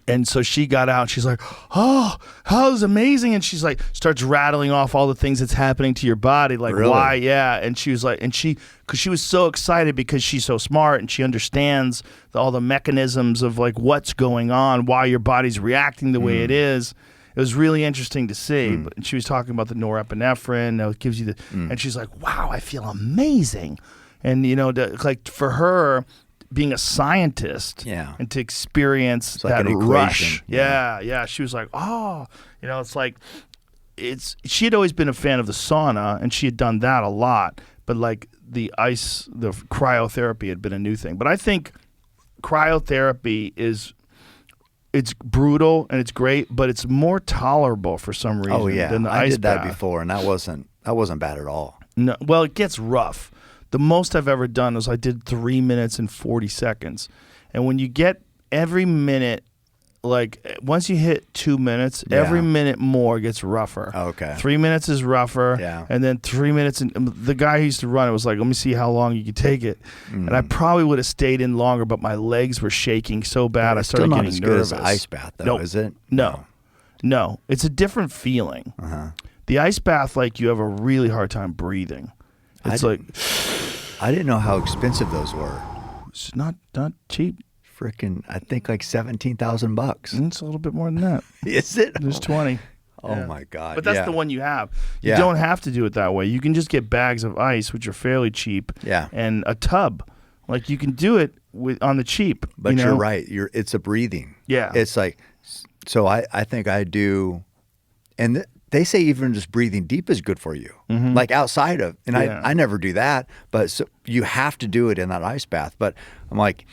And so she got out. She's like, oh, that was amazing. And she's like, starts rattling off all the things that's happening to your body. Like, really? Why? Yeah. And she was like, because she was so excited, because she's so smart and she understands all the mechanisms of what's going on, why your body's reacting the way it is. It was really interesting to see. But she was talking about the norepinephrine. That gives you and she's like, wow, I feel amazing. And, for her, being a scientist and to experience that rush. Yeah. She was like, oh, it's like, she had always been a fan of the sauna, and she had done that a lot, but the cryotherapy had been a new thing. But I think cryotherapy it's brutal and it's great, but it's more tolerable for some reason than the ice bath. I did that before, and that wasn't bad at all. No, well, it gets rough. The most I've ever done is I did 3 minutes and 40 seconds. And when you get every minute, once you hit 2 minutes, every minute more gets rougher. Okay. 3 minutes is rougher. Yeah. And then 3 minutes. And the guy who used to run it was like, let me see how long you could take it. And I probably would have stayed in longer, but my legs were shaking so bad I started getting nervous. Still not as good as the ice bath, though, is it? No. It's a different feeling. The ice bath, you have a really hard time breathing. It's I didn't know how expensive those were. It's not cheap. freaking, I think like $17,000. It's a little bit more than that. Is it? There's 20. Oh Yeah. my God. But that's yeah. the one you have. You Yeah. don't have to do it that way. You can just get bags of ice, which are fairly cheap, Yeah. and a tub. Like you can do it on the cheap. But you know? you're right. It's a breathing. Yeah. It's like, so I think I do, and they say even just breathing deep is good for you. Like outside of, and Yeah. I never do that, but so you have to do it in that ice bath. But I'm like,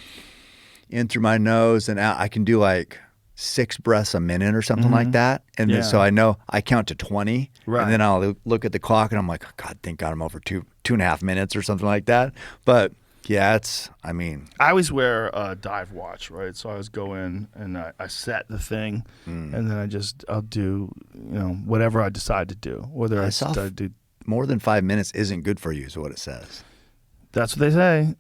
in through my nose and out, I can do like 6 breaths a minute or something like that. And then, so I know I count to 20. Right. And then I'll look at the clock and I'm like, God, thank God I'm over 2.5 minutes or something like that. But yeah, I always wear a dive watch, right? So I always go in and I set the thing, and then I'll do, whatever I decide to do. Whether I saw do, more than 5 minutes isn't good for you is what it says. that's what they say.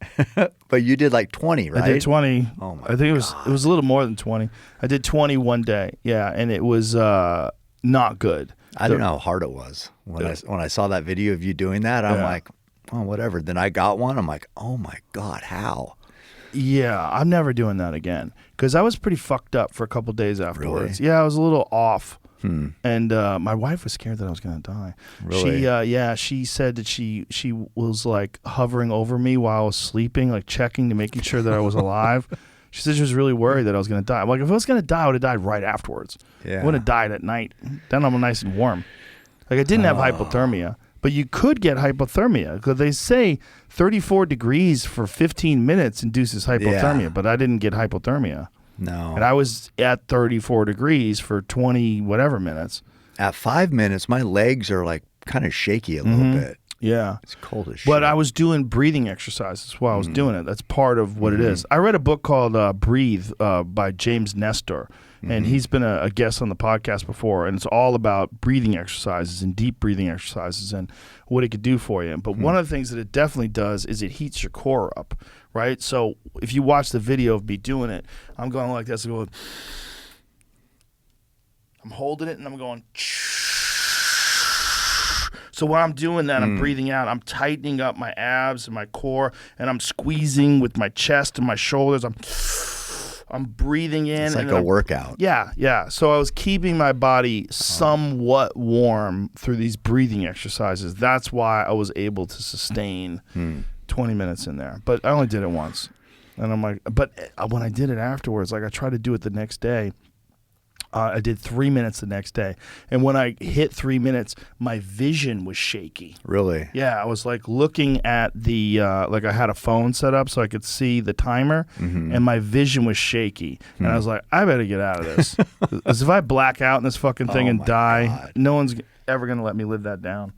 But you did like 20, right? I did 20. Oh my I think it was a little more than 20. I did 20 one day. Yeah, and it was not good. I don't know how hard it was. When I saw that video of you doing that, I'm like, oh, whatever. Then I got one. I'm like, oh my God, how? Yeah, I'm never doing that again because I was pretty fucked up for a couple days afterwards. Really? Yeah, I was a little off. And my wife was scared that I was going to die. Really? She said that she was like hovering over me while I was sleeping, like checking to making sure that I was alive. She said she was really worried that I was going to die. I'm like, if I was going to die, I would have died right afterwards. Yeah. I would have died at night. Then I'm nice and warm. Like I didn't have hypothermia, but you could get hypothermia because they say 34 degrees for 15 minutes induces hypothermia, Yeah. but I didn't get hypothermia. No. And I was at 34 degrees for 20 whatever minutes. At 5 minutes, my legs are like kind of shaky a little bit. Yeah. It's cold as shit. But I was doing breathing exercises while I was doing it. That's part of what it is. I read a book called Breathe by James Nestor, and he's been a guest on the podcast before, and it's all about breathing exercises and deep breathing exercises and what it could do for you. But one of the things that it definitely does is it heats your core up, right? So if you watch the video of me doing it, I'm going like this. I'm holding it, and I'm going... So when I'm doing that, I'm breathing out. I'm tightening up my abs and my core, and I'm squeezing with my chest and my shoulders. I'm breathing in. It's like and a I'm, workout. Yeah. So I was keeping my body somewhat warm through these breathing exercises. That's why I was able to sustain 20 minutes in there. But I only did it once. And I'm like, but when I did it afterwards, like I tried to do it the next day. I did 3 minutes the next day. And when I hit 3 minutes, my vision was shaky. Really? Yeah, I was like looking at the, like I had a phone set up so I could see the timer, and my vision was shaky. And I was like, I better get out of this. Because if I black out in this fucking thing and my die, God. no one's ever going to let me live that down.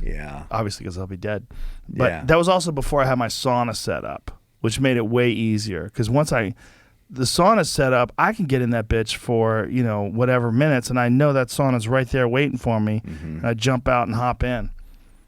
Yeah. Obviously, because I'll be dead. But Yeah. that was also before I had my sauna set up, which made it way easier. Because once the sauna's set up, I can get in that bitch for, whatever minutes, and I know that sauna's right there waiting for me, and I jump out and hop in.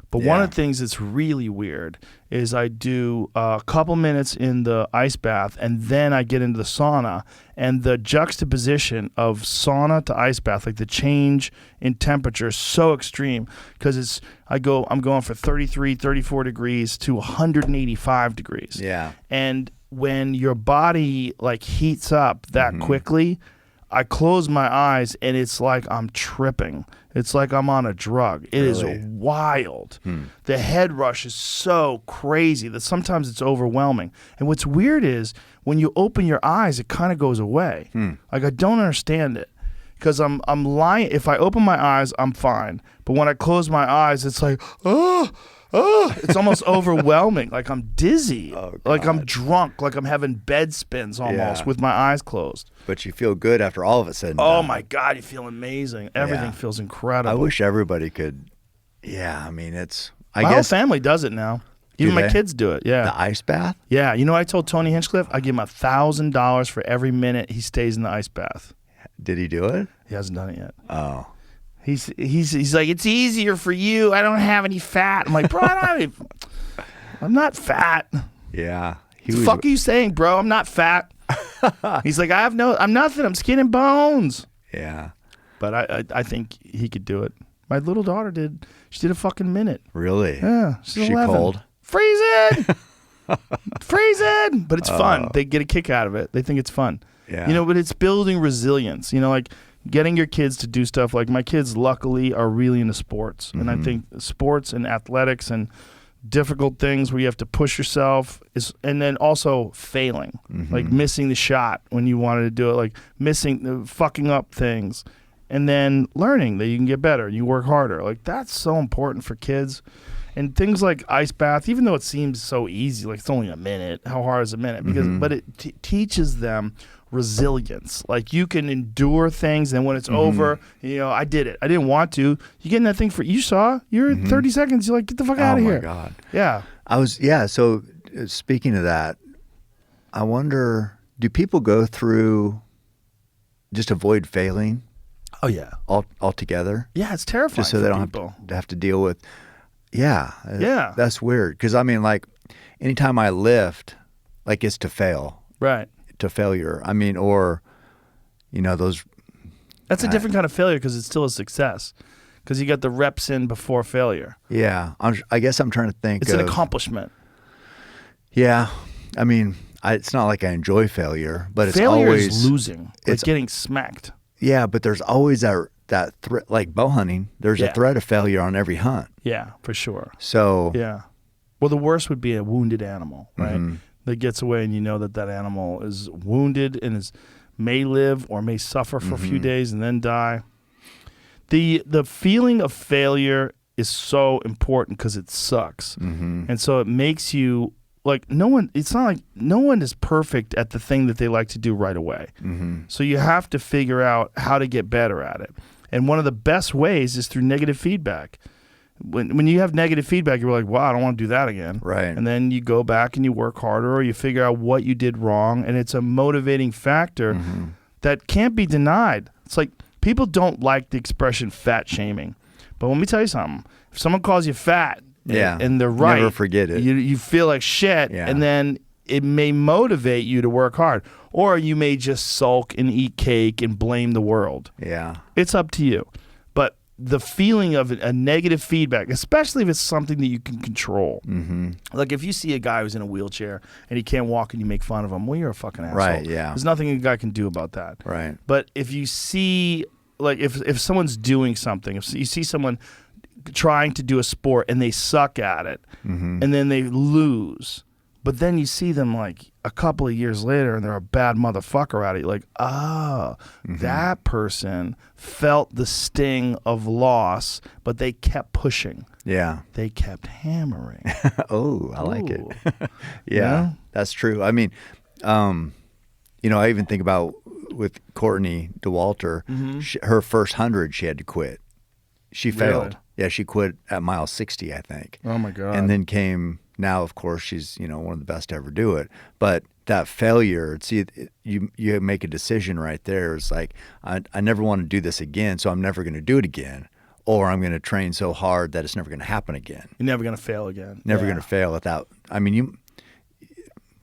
But one of the things that's really weird is I do a couple minutes in the ice bath, and then I get into the sauna, and the juxtaposition of sauna to ice bath, like the change in temperature is so extreme, because I'm going for 33, 34 degrees to 185 degrees. Yeah. And when your body like heats up that quickly, I close my eyes and it's like I'm tripping. It's like I'm on a drug. It is wild. The head rush is so crazy that sometimes it's overwhelming. And what's weird is when you open your eyes, it kind of goes away. Like I don't understand it. Because I'm lying. If I open my eyes, I'm fine. But when I close my eyes, it's like, it's almost overwhelming. Like I'm dizzy. Like I'm drunk. Like I'm having bed spins almost with my eyes closed. But you feel good after all of it said and Oh done. my God, you feel amazing. Everything feels incredible. I wish everybody could. Yeah, I mean, it's. I my whole guess family does it now. Even my they? kids do it. Yeah. the ice bath. Yeah. You know what I told Tony Hinchcliffe? I give him $1,000 for every minute he stays in the ice bath. Did he do it? He hasn't done it yet. Oh, He's like, it's easier for you. I don't have any fat. I'm like, bro, I'm not fat. yeah. What the fuck are you saying, bro? I'm not fat. He's like, I'm nothing. I'm skin and bones. Yeah. But I think he could do it. My little daughter did. She did a fucking minute. Really? Yeah. She's She 11. cold? Freezing. freezing, but it's fun. They get a kick out of it. They think it's fun. Yeah. You know, but it's building resilience. You know, like getting your kids to do stuff. Like my kids, luckily, are really into sports, and I think sports and athletics and difficult things where you have to push yourself is, and then also failing, like missing the shot when you wanted to do it, like fucking up things, and then learning that you can get better and you work harder. Like that's so important for kids. And things like ice bath, even though it seems so easy, like it's only a minute. How hard is a minute? Because but it teaches them resilience. Like you can endure things, and when it's over, you know, I did it. I didn't want to. You get in that thing you're 30 seconds. You're like, get the fuck out of here. Oh my God. Yeah. So speaking of that, I wonder, do people go through just avoid failing Oh yeah. altogether? Yeah, it's terrifying. Just so they don't people. have to deal with. Yeah. Yeah. That's weird. Because I mean, like, anytime I lift, like it's to fail. Right. To failure. I mean, or, you know, those. That's a different kind of failure because it's still a success. Because you got the reps in before failure. Yeah. I guess I'm trying to think. It's an accomplishment. Yeah. I mean, it's not like I enjoy failure, but it's failure always. Is losing. It's It's getting smacked. Yeah, but there's always that threat, like bow hunting, there's a threat of failure on every hunt. Yeah, for sure. So. Yeah. Well, the worst would be a wounded animal, right? That gets away and you know that animal is wounded and may live or may suffer for a few days and then die. The feeling of failure is so important because it sucks. And so it makes you like it's not like no one is perfect at the thing that they like to do right away. So you have to figure out how to get better at it. And one of the best ways is through negative feedback. When you have negative feedback, you're like, wow, I don't want to do that again. Right. And then you go back and you work harder or you figure out what you did wrong. And it's a motivating factor that can't be denied. It's like people don't like the expression fat shaming. But let me tell you something. If someone calls you fat and they're right, never forget it. You feel like shit. Yeah. And then it may motivate you to work hard. Or you may just sulk and eat cake and blame the world. Yeah. It's up to you. But the feeling of a negative feedback, especially if it's something that you can control. Like if you see a guy who's in a wheelchair and he can't walk and you make fun of him, well, you're a fucking asshole. Right, yeah. There's nothing a guy can do about that. Right. But if you see, like if someone's doing something, if you see someone trying to do a sport and they suck at it and then they lose, but then you see them like a couple of years later and they're a bad motherfucker at it. You're like, that person felt the sting of loss, but they kept pushing. Yeah. They kept hammering. Oh, I like it. Ooh. Yeah, that's true. I mean, you know, I even think about with Courtney DeWalter, her first 100, she had to quit. She failed. Really? Yeah, she quit at mile 60, I think. Oh my God. And then came, now of course she's, you know, one of the best to ever do it. But that failure, see, you make a decision right there. It's like, I never want to do this again, so I'm never going to do it again. Or I'm going to train so hard that it's never going to happen again. You're never going to fail again. Never going to fail without, I mean,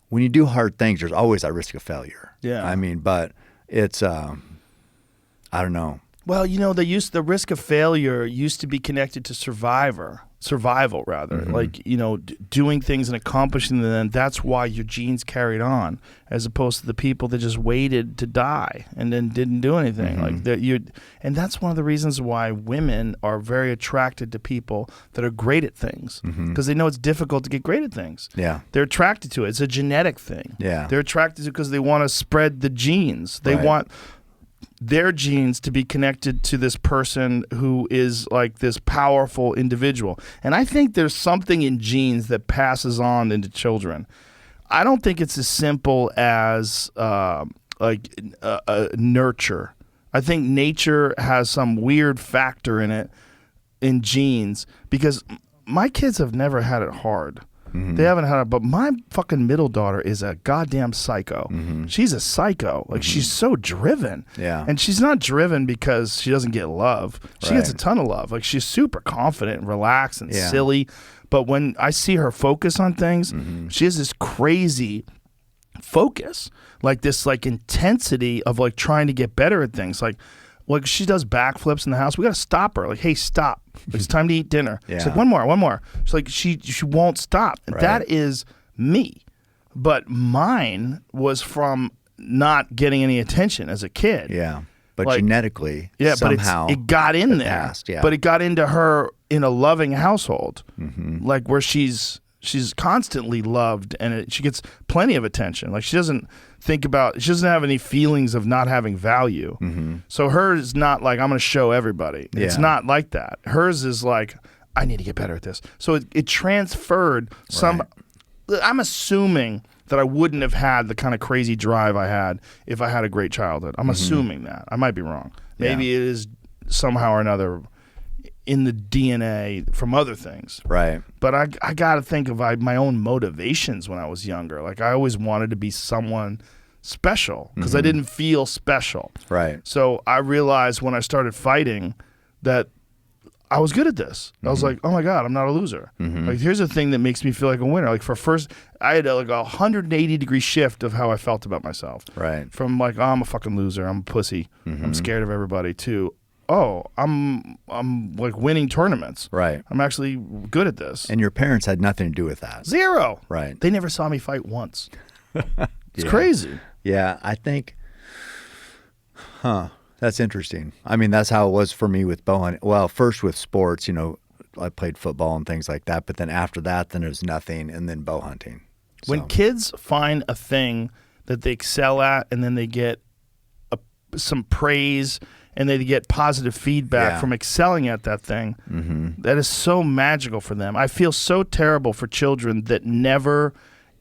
when you do hard things, there's always that risk of failure. Yeah. I mean, but it's, I don't know. Well, you know, the risk of failure used to be connected to survival rather. Like, you know, doing things and accomplishing them. That's why your genes carried on, as opposed to the people that just waited to die and then didn't do anything. Like that, and that's one of the reasons why women are very attracted to people that are great at things, because they know it's difficult to get great at things. Yeah. They're attracted to it. It's a genetic thing. Yeah. They're attracted to it because they want to spread the genes. They Right. want their genes to be connected to this person who is like this powerful individual. And I think there's something in genes that passes on into children. I don't think it's as simple as nurture. I think nature has some weird factor in it, in genes, because my kids have never had it hard. They haven't had it, but my fucking middle daughter is a goddamn psycho. She's a psycho. Like she's so driven. Yeah. And she's not driven because she doesn't get love. She gets a Right. ton of love. Like she's super confident and relaxed and Yeah. silly. But when I see her focus on things, she has this crazy focus, like this like intensity of like trying to get better at things. Like she does backflips in the house. We got to stop her. Like, hey, stop. It's time to eat dinner. It's like, Yeah. one more. It's like she won't stop. And Right. that is me. But mine was from not getting any attention as a kid. Yeah. But Like, genetically, Yeah, somehow but it got in there. passed, yeah. But it got into her in a loving household, Mm-hmm. like where she's constantly loved, and she gets plenty of attention. Like she doesn't have any feelings of not having value. So hers is not like I'm going to show everybody. It's Yeah. not like that. Hers is like I need to get better at this. So it transferred some. I'm assuming that I wouldn't have had the kind of crazy drive I had if I had a great childhood. I'm assuming that. I might be wrong. Maybe it is somehow or another in the DNA from other things. Right. But I got to think of my own motivations when I was younger. Like I always wanted to be someone special because I didn't feel special. Right. So I realized when I started fighting that I was good at this. I was like, oh my God, I'm not a loser. Like here's a thing that makes me feel like a winner. Like I had like a 180-degree shift of how I felt about myself. Right. From like, oh, I'm a fucking loser. I'm a pussy. I'm scared of everybody to, oh, I'm like winning tournaments. Right. I'm actually good at this. And your parents had nothing to do with that. Zero. Right. They never saw me fight once. It's Yeah. crazy. Yeah, I think, that's interesting. I mean, that's how it was for me with bowhunting. Well, first with sports, I played football and things like that. But then after that, then there's nothing, and then bow hunting. When kids find a thing that they excel at and then they get some praise and they get positive feedback from excelling at that thing, that is so magical for them. I feel so terrible for children that never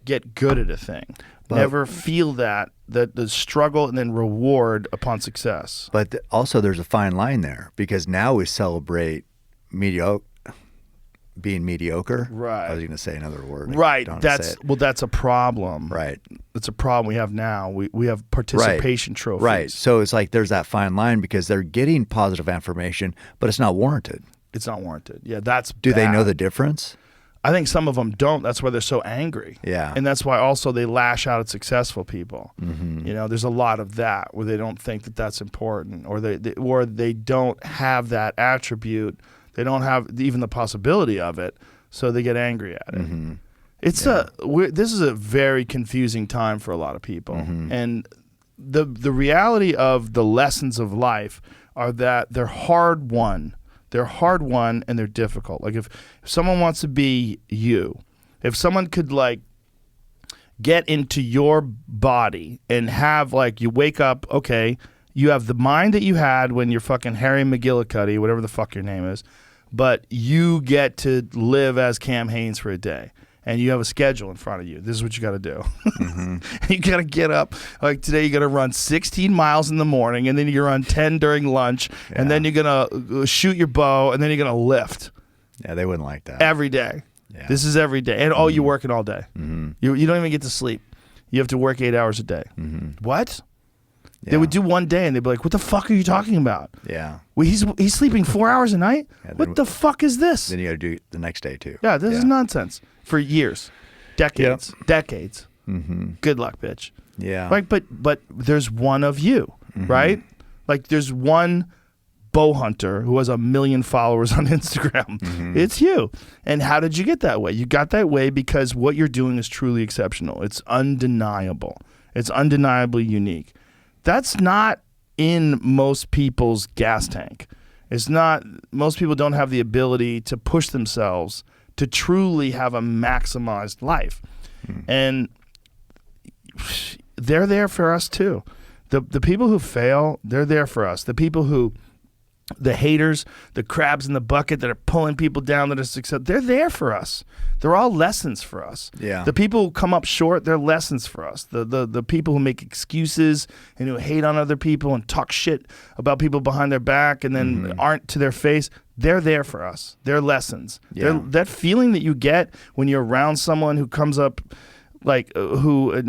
get good at a thing, never feel that the struggle and then reward upon success. But also there's a fine line there because now we celebrate being mediocre. Right. I was going to say another word. Right. Don't wanna say it. That's a problem. Right. It's a problem we have now. We have participation trophies. Right. So it's like there's that fine line because they're getting positive affirmation, but it's not warranted. It's not warranted. Yeah, that's Do they know bad. the difference? I think some of them don't. That's why they're so angry. Yeah. And that's why also they lash out at successful people. There's a lot of that where they don't think that that's important, or they don't have that attribute. They don't have even the possibility of it, so they get angry at it. It's this is a very confusing time for a lot of people, and the reality of the lessons of life are that they're hard won. They're hard won and they're difficult. Like if someone wants to be you, if someone could like get into your body and have like you wake up, okay, you have the mind that you had when you're fucking Harry McGillicuddy, whatever the fuck your name is, but you get to live as Cam Haines for a day. And you have a schedule in front of you. This is what you got to do. You got to get up. Like today, you got to run 16 miles in the morning, and then you run 10 during lunch, and then you're gonna shoot your bow, and then you're gonna lift. Yeah, they wouldn't like that. Every day. Yeah. This is every day, and you're working all day. You don't even get to sleep. You have to work 8 hours a day. What? Yeah. They would do one day, and they'd be like, "What the fuck are you talking about? Yeah. Well, he's sleeping 4 hours a night. Yeah, What the fuck is this? Then you got to do it the next day too. Yeah, this is nonsense. For years, decades. Good luck, bitch. Yeah. Like, but there's one of you, right? Like, there's one bow hunter who has 1 million followers on Instagram. It's you. And how did you get that way? You got that way because what you're doing is truly exceptional. It's undeniable. It's undeniably unique. That's not in most people's gas tank. It's not. Most people don't have the ability to push themselves to truly have a maximized life. And they're there for us too. The people who fail, they're there for us. The people who, the haters, the crabs in the bucket that are pulling people down that are successful, they're there for us. They're all lessons for us. Yeah. The people who come up short, they're lessons for us. The people who make excuses and who hate on other people and talk shit about people behind their back and then aren't to their face, they're there for us. They're lessons. Yeah. That feeling that you get when you're around someone who comes up like who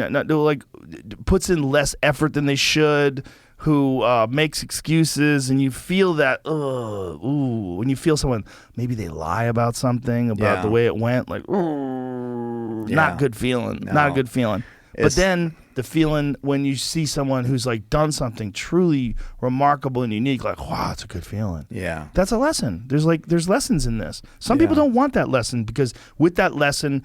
puts in less effort than they should, who makes excuses, and you feel that, when you feel someone, maybe they lie about something, about the way it went, like, not good feeling, not a good feeling. But then the feeling when you see someone who's like done something truly remarkable and unique, like, wow, it's a good feeling. Yeah. That's a lesson. There's lessons in this. Some people don't want that lesson because with that lesson,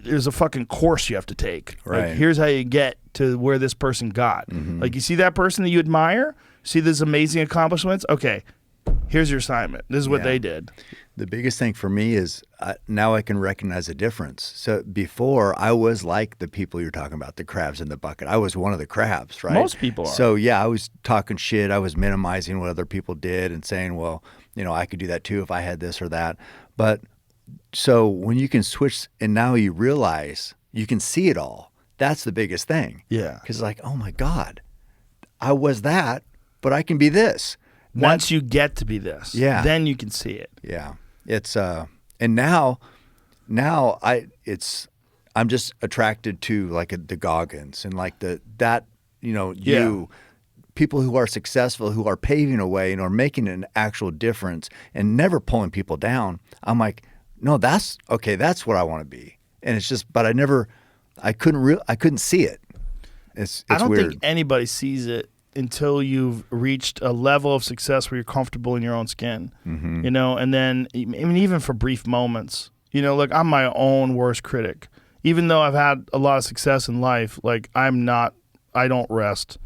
there's a fucking course you have to take. Right. Like, here's how you get to where this person got. Like, you see that person that you admire, see these amazing accomplishments. Okay, here's your assignment. This is what they did. The biggest thing for me is now I can recognize a difference. So before, I was like the people you're talking about, the crabs in the bucket. I was one of the crabs, right? Most people are. So yeah, I was talking shit. I was minimizing what other people did and saying, well, I could do that too if I had this or that. But so when you can switch and now you realize you can see it all, that's the biggest thing. Yeah. Because like, oh my God, I was that, but I can be this. Once you get to be this, then you can see it. Yeah. It's and now I'm just attracted to like the Goggins and like people who are successful, who are paving a way and are making an actual difference and never pulling people down. I'm like, no, that's what I want to be. And it's just, but I couldn't see it. It's I don't weird. think anybody sees it until you've reached a level of success where you're comfortable in your own skin, and then, I mean, even for brief moments, look, I'm my own worst critic. Even though I've had a lot of success in life, like, I don't rest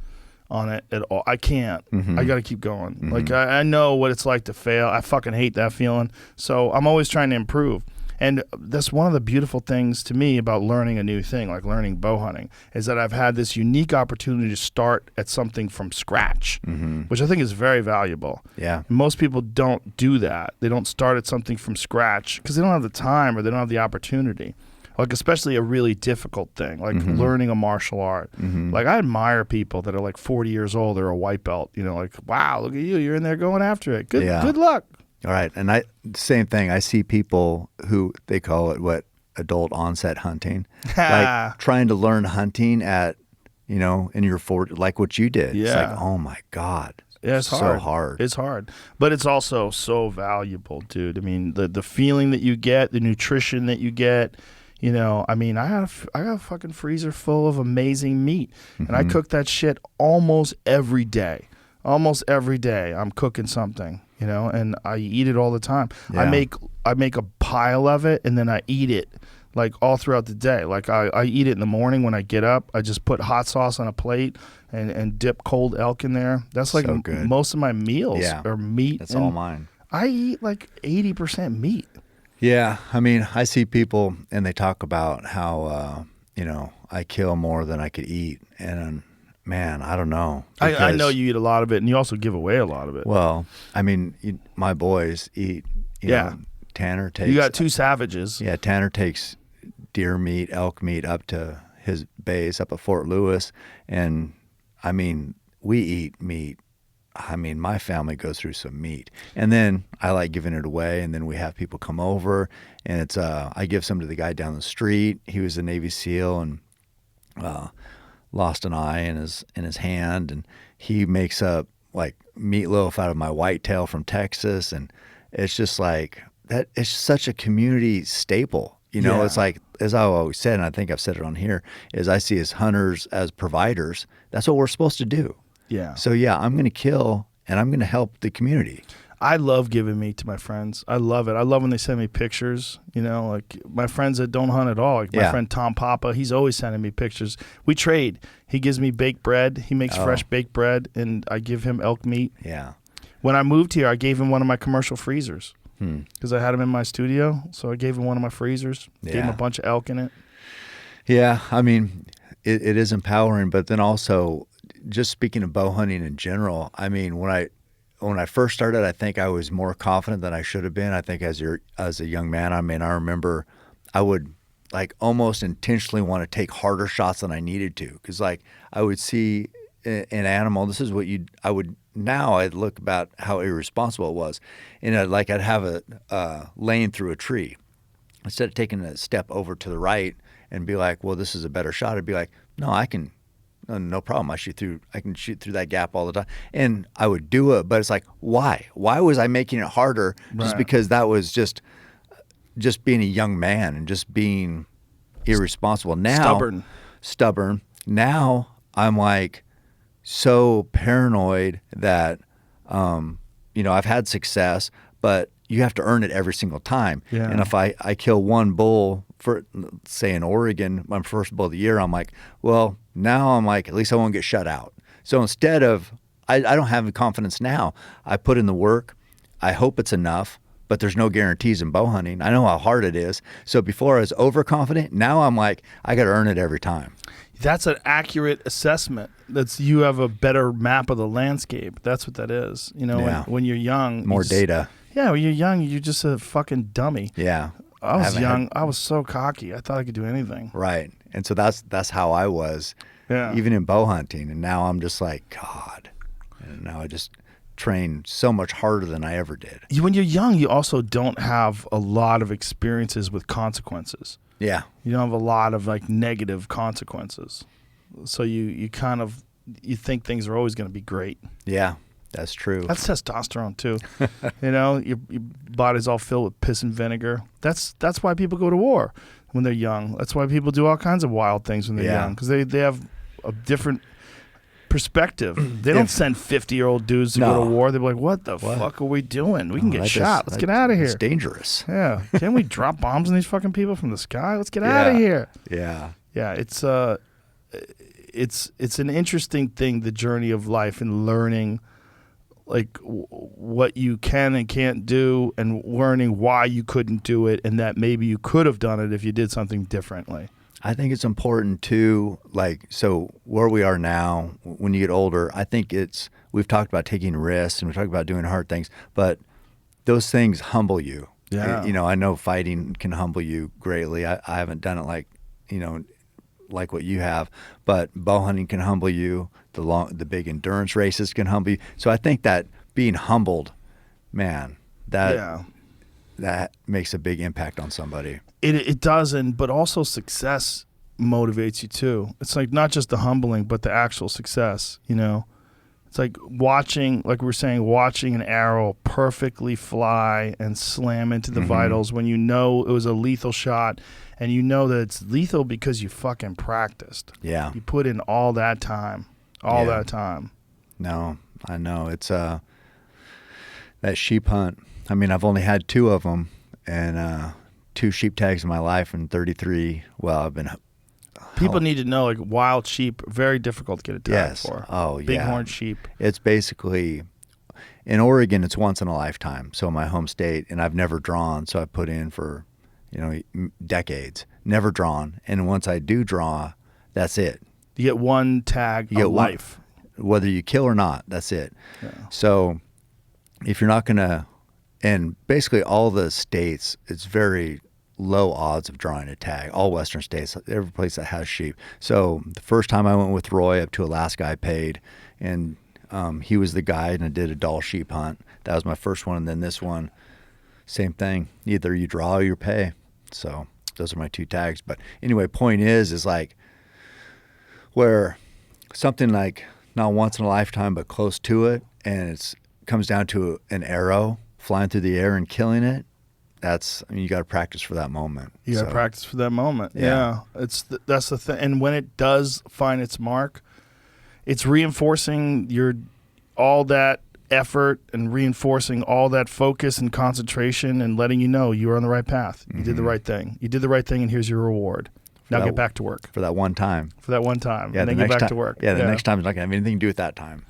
on it at all. I can't. I got to keep going. Like, I know what it's like to fail. I fucking hate that feeling. So I'm always trying to improve. And that's one of the beautiful things to me about learning a new thing, like learning bow hunting, is that I've had this unique opportunity to start at something from scratch, which I think is very valuable. Yeah. And most people don't do that. They don't start at something from scratch because they don't have the time or they don't have the opportunity. Like, especially a really difficult thing, like learning a martial art. Like, I admire people that are like 40 years old, they're a white belt, like, wow, look at you, you're in there going after it. Good luck. All right. And same thing. I see people who they call it adult onset hunting, like trying to learn hunting at, in your 40s, like what you did. Yeah. It's like, oh my God. Yeah, it's so hard. It's hard. But it's also so valuable, dude. I mean, the feeling that you get, the nutrition that you get, I mean, I got a fucking freezer full of amazing meat. And I cook that shit almost every day. Almost every day I'm cooking something, and I eat it all the time. Yeah. I make a pile of it and then I eat it like all throughout the day. Like I eat it in the morning when I get up. I just put hot sauce on a plate and dip cold elk in there. That's like so good. Most of my meals are meat. That's all mine. I eat like 80% meat. Yeah. I mean, I see people and they talk about how, I kill more than I could eat. And man, I don't know. I know you eat a lot of it, and you also give away a lot of it. Well, I mean, my boys eat, Tanner takes... You got two savages. Yeah, Tanner takes deer meat, elk meat up to his base up at Fort Lewis. And, I mean, we eat meat. I mean, my family goes through some meat. And then I like giving it away, and then we have people come over, and it's I give some to the guy down the street. He was a Navy SEAL, and... lost an eye in his hand, and he makes up like meatloaf out of my whitetail from Texas, and it's just like that. It's such a community staple, It's like, as I always said, and I think I've said it on here, is I see as hunters, as providers, that's what we're supposed to do. Yeah. So yeah, I'm going to kill and I'm going to help the community. I love giving meat to my friends. I love it. I love when they send me pictures, like my friends that don't hunt at all. Like my friend Tom Papa, he's always sending me pictures. We trade. He gives me baked bread. He makes fresh baked bread, and I give him elk meat. Yeah. When I moved here, I gave him one of my commercial freezers because I had him in my studio. So I gave him one of my freezers, gave him a bunch of elk in it. Yeah. I mean, it is empowering, but then also just speaking of bow hunting in general, I mean, when I first started, I think I was more confident than I should have been. I think as a young man, I mean, I remember I would like almost intentionally want to take harder shots than I needed to, because like I would see an animal. This is what I'd look about how irresponsible it was, and I'd have a lane through a tree. Instead of taking a step over to the right and be like, well, this is a better shot, I'd be like, no, I can. No problem. I can shoot through that gap all the time. And I would do it, but it's like, why? Why was I making it harder? Just because that was just being a young man and just being irresponsible. Now, stubborn. Now I'm like so paranoid that, I've had success, but you have to earn it every single time. Yeah. And if I kill one bull for say in Oregon, my first bull of the year, I'm like, well, now I'm like, at least I won't get shut out. So instead of, I don't have any confidence now. I put in the work. I hope it's enough, but there's no guarantees in bow hunting. I know how hard it is. So before I was overconfident, now I'm like, I got to earn it every time. That's an accurate assessment. You have a better map of the landscape. That's what that is. You know, Yeah. when you're young. More data. Yeah, when you're young, you're just a fucking dummy. Yeah. I was young. I was so cocky. I thought I could do anything. Right. And so that's how I was, even in bow hunting. And now I'm just like, God. And now I just train so much harder than I ever did. When you're young, you also don't have a lot of experiences with consequences. Yeah. You don't have a lot of like negative consequences. So you kind of, you think things are always going to be great. Yeah, that's true. That's testosterone too. You know, your body's all filled with piss and vinegar. That's why people go to war when they're young. That's why people do all kinds of wild things when they're young, because they have a different perspective. They don't send 50-year-old dudes to go to war. They're like, what the fuck are we doing? We can get shot. Let's get out of here. It's dangerous. Yeah. Can we drop bombs on these fucking people from the sky? Let's get out of here. Yeah. Yeah, it's an interesting thing, the journey of life and learning like what you can and can't do, and learning why you couldn't do it, and that maybe you could have done it if you did something differently. I think it's important too, like, so where we are now, when you get older, I think we've talked about taking risks and we talked about doing hard things, but those things humble you. Yeah. You know, I know fighting can humble you greatly. I haven't done it like what you have, but bow hunting can humble you. The big endurance races can humble you. So I think that being humbled, man, that makes a big impact on somebody. It doesn't, but also success motivates you too. It's like not just the humbling, but the actual success, you know? It's like watching an arrow perfectly fly and slam into the vitals when you know it was a lethal shot, and you know that it's lethal because you fucking practiced. Yeah. You put in all that time. That time. No, I know. It's that sheep hunt. I mean, I've only had 2 of them, and 2 sheep tags in my life, and 33. Well, I've been. People need to know, like, wild sheep, very difficult to get a tag for. Oh, yeah. Bighorn sheep. It's basically, in Oregon, it's once in a lifetime. So my home state, and I've never drawn, so I put in for, decades, never drawn. And once I do draw, that's it. You get one tag a life. Whether you kill or not, that's it. Yeah. So if you're not going to, and basically all the states, it's very low odds of drawing a tag. All Western states, every place that has sheep. So the first time I went with Roy up to Alaska, I paid, and he was the guide, and I did a Dall sheep hunt. That was my first one. And then this one, same thing. Either you draw or you pay. So those are my 2 tags. But anyway, point is like where something like not once in a lifetime, but close to it, and it comes down to an arrow flying through the air and killing it. You got to practice for that moment. You got to practice for that moment. Yeah. That's the thing. And when it does find its mark, it's reinforcing all that effort and reinforcing all that focus and concentration and letting you know you were on the right path. You did the right thing. You did the right thing, and here's your reward. Now get back to work. For that one time. Yeah, and then get back to work. Yeah, the next time is not going to have anything to do with that time.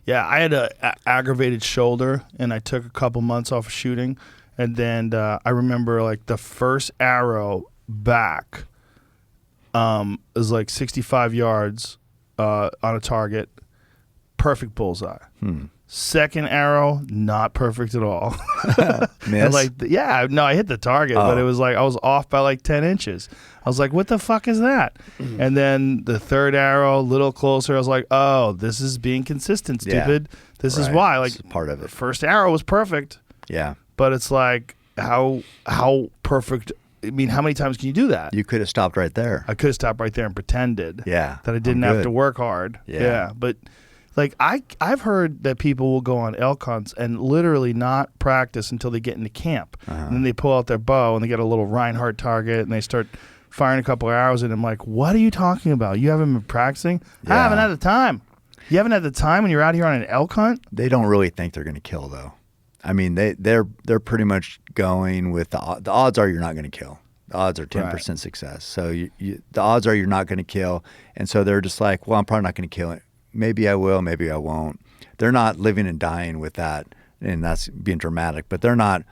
Yeah, I had an aggravated shoulder, and I took a couple months off of shooting. And then I remember like the first arrow back was like 65 yards on a target, perfect bullseye. Second arrow, not perfect at all. Miss? I hit the target, but it was like I was off by like 10 inches. I was like, what the fuck is that? And then the third arrow, a little closer, I was like, oh, this is being consistent, stupid. This is why. Like, this is part of it. The first arrow was perfect. Yeah. But it's like, how perfect? I mean, how many times can you do that? You could have stopped right there. I could have stopped right there and pretended that I didn't have to work hard. Yeah. But like I've heard that people will go on elk hunts and literally not practice until they get into camp. And then they pull out their bow and they get a little Reinhardt target and they start firing a couple of arrows and I'm like, what are you talking about? You haven't been practicing? I haven't had the time. You haven't had the time when you're out here on an elk hunt? They don't really think they're going to kill, though. I mean, they're pretty much going with the odds are you're not going to kill. The odds are 10% success. So the odds are you're not going to kill. And so they're just like, well, I'm probably not going to kill it. Maybe I will, maybe I won't. They're not living and dying with that, and that's being dramatic. But they're not.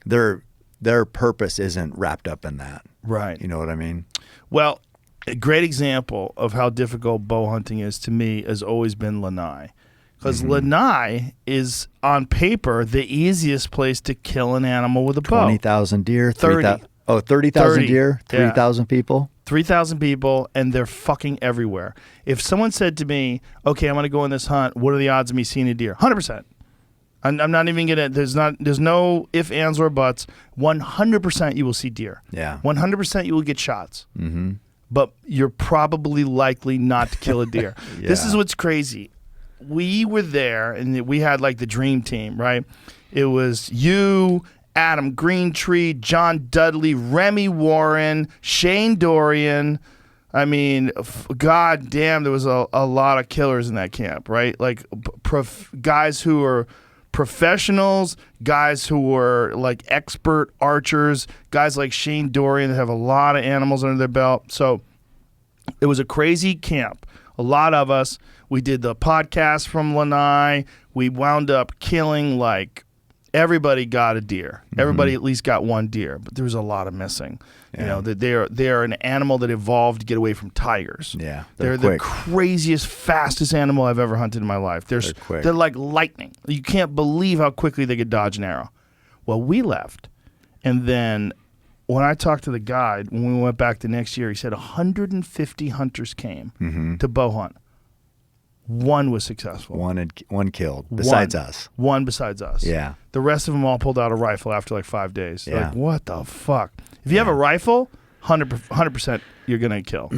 Their purpose isn't wrapped up in that. Right. You know what I mean? Well, a great example of how difficult bow hunting is to me has always been Lanai. Because Lanai is, on paper, the easiest place to kill an animal with a bow. 20,000 deer? 30. 30,000 deer? Yeah. 3,000 people? 3,000 people, and they're fucking everywhere. If someone said to me, okay, I'm going to go on this hunt, what are the odds of me seeing a deer? 100%. I'm not even going to, there's no ifs, ands, or buts. 100% you will see deer. Yeah. 100% you will get shots. Mm-hmm. But you're probably likely not to kill a deer. Yeah. This is what's crazy. We were there, and we had like the dream team, right? It was you, Adam Greentree, John Dudley, Remy Warren, Shane Dorian. I mean, god damn, there was a lot of killers in that camp, right? Like guys who are professionals, guys who were like expert archers, guys like Shane Dorian that have a lot of animals under their belt. So it was a crazy camp. A lot of us. We did the podcast from Lanai. We wound up killing like everybody got a deer. Everybody at least got one deer, but there was a lot of missing. Yeah. You know, they are an animal that evolved to get away from tigers. Yeah, they're the craziest, fastest animal I've ever hunted in my life. They're quick. They're like lightning. You can't believe how quickly they could dodge an arrow. Well, we left, and then when I talked to the guide, when we went back the next year, he said 150 hunters came to bow hunt. One was successful. One killed, besides us. One besides us. Yeah. The rest of them all pulled out a rifle after like 5 days. They're Yeah. like, what the fuck? If you have a rifle, 100% you're going to kill.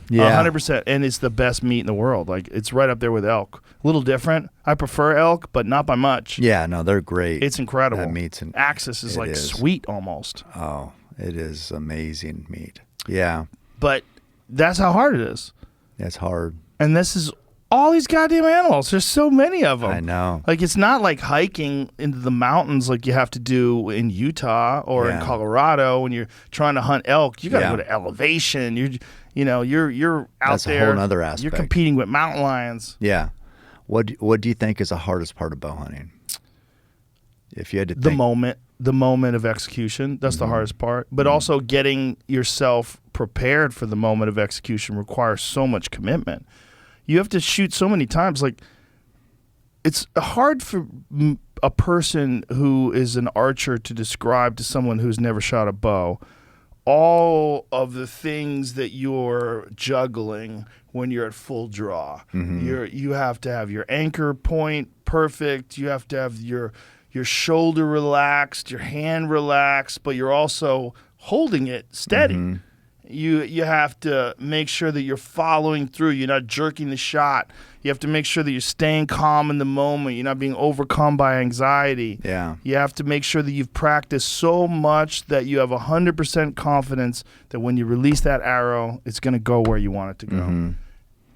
Yeah. 100%. And it's the best meat in the world. Like, it's right up there with elk. A little different. I prefer elk, but not by much. Yeah, no, they're great. It's incredible. That meat's Axis is like sweet almost. Oh, it is amazing meat. Yeah. But that's how hard it is. It's hard. And this is all these goddamn animals. There's so many of them. I know. Like, it's not like hiking into the mountains like you have to do in Utah or in Colorado when you're trying to hunt elk. You got to go to elevation. You're out That's there. a whole nother aspect. You're competing with mountain lions. Yeah. What do you think is the hardest part of bow hunting? If you had to The think. the moment of execution, that's the hardest part. But also getting yourself prepared for the moment of execution requires so much commitment. You have to shoot so many times. Like, it's hard for a person who is an archer to describe to someone who's never shot a bow all of the things that you're juggling when you're at full draw. You have to have your anchor point perfect. You have to have your shoulder relaxed, your hand relaxed, but you're also holding it steady. You have to make sure that you're following through. You're not jerking the shot. You have to make sure that you're staying calm in the moment. You're not being overcome by anxiety. Yeah. You have to make sure that you've practiced so much that you have 100% confidence that when you release that arrow, it's going to go where you want it to go. And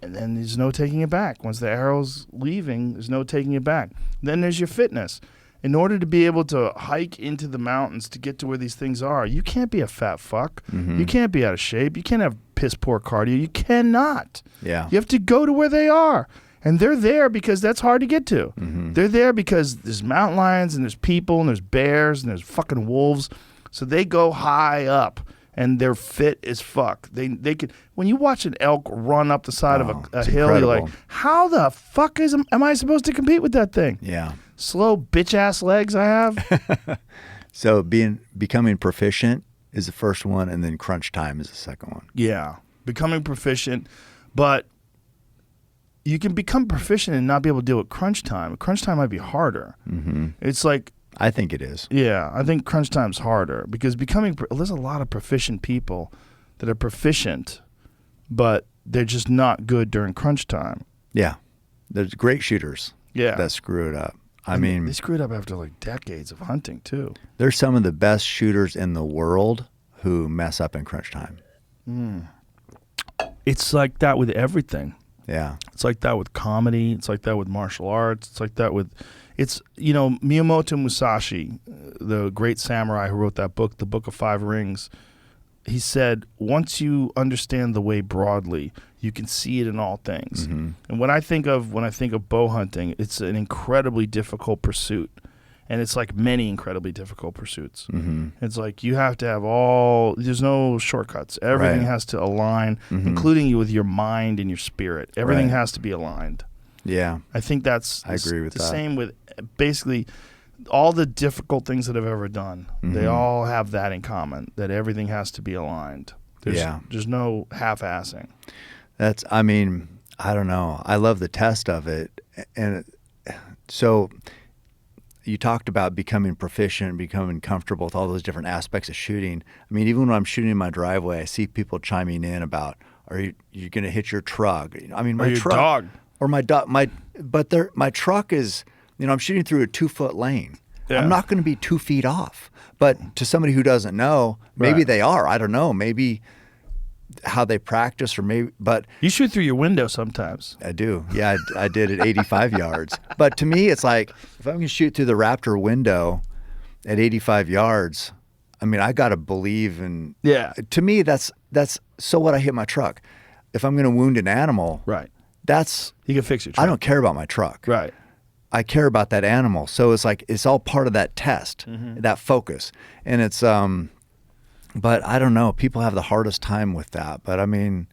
then there's no taking it back. Once the arrow's leaving, there's no taking it back. Then there's your fitness. In order to be able to hike into the mountains to get to where these things are, you can't be a fat fuck. You can't be out of shape. You can't have piss poor cardio. You cannot. Yeah. You have to go to where they are. And they're there because that's hard to get to. They're there because there's mountain lions and there's people and there's bears and there's fucking wolves. So they go high up and they're fit as fuck. They could, when you watch an elk run up the side of a hill, incredible. you're like, how the fuck am I supposed to compete with that thing? Yeah. Slow bitch ass legs I have. So becoming proficient is the first one, and then crunch time is the second one. Yeah, becoming proficient, but you can become proficient and not be able to deal with crunch time. Crunch time might be harder. It's like, I think it is. yeah, I think crunch time's harder because there's a lot of proficient people that are proficient, but they're just not good during crunch time. Yeah. There's great shooters Yeah, that screw it up. I And mean, they screwed up after like decades of hunting too. there's some of the best shooters in the world who mess up in crunch time. It's like that with everything. Yeah. It's like that with comedy. It's like that with martial arts. It's like that with, Miyamoto Musashi, the great samurai who wrote that book, The Book of Five Rings. he said, once you understand the way broadly, you can see it in all things. And when I think of bow hunting, it's an incredibly difficult pursuit. And it's like many incredibly difficult pursuits. It's like you have to have there's no shortcuts. Everything Right. has to align, including you with your mind and your spirit. Everything Right. has to be aligned. Yeah. I think that's I agree with the that. same with basically all the difficult things that I've ever done. They all have that in common, that everything has to be aligned. There's no half-assing. I don't know. I love the test of it. And so you talked about becoming proficient, becoming comfortable with all those different aspects of shooting. I mean, even when I'm shooting in my driveway, I see people chiming in about, are you going to hit your truck? I mean, my Or your truck. dog. Or my dog. My truck is, I'm shooting through a 2-foot lane. Yeah. I'm not going to be 2 feet off. But to somebody who doesn't know, maybe Right. they are. I don't know. Maybe how they practice, or maybe, but You shoot through your window sometimes. I do. Yeah, I did at 85 yards. But to me, it's like, if I'm going to shoot through the Raptor window at 85 yards, I mean, I got to believe in. Yeah. To me, that's so what I hit my truck. If I'm going to wound an animal, Right. that's, You can fix your truck. I don't care about my truck. Right. I care about that animal. So it's like, it's all part of that test, that focus. And it's, but I don't know. People have the hardest time with that. But I mean,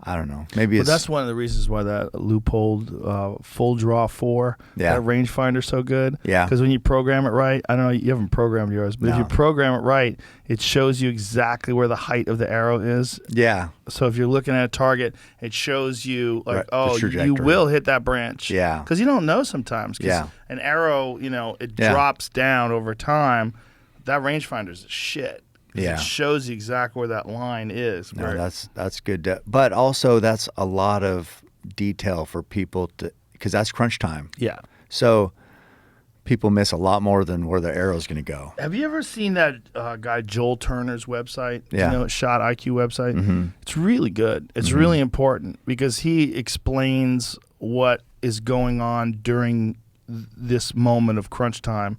I don't know. Maybe But it's. that's one of the reasons why that loophole full draw 4, Yeah. that rangefinder's so good. Yeah. Because when you program it right, I don't know, you haven't programmed yours, but if No. you program it right, it shows you exactly where the height of the arrow is. Yeah. So if you're looking at a target, it shows you like, Right, the oh, you trajectory. will hit that branch. Yeah. Because you don't know sometimes. 'Cause Yeah. an arrow, it Yeah. drops down over time. That rangefinder's shit. 'Cause Yeah. It shows you exactly where that line is. No, where- that's good. But also, that's a lot of detail for people because that's crunch time. yeah. So people miss a lot more than where their arrow's going to go. Have you ever seen that guy Joel Turner's website? Yeah. Shot IQ website. It's really good. It's really important because he explains what is going on during this moment of crunch time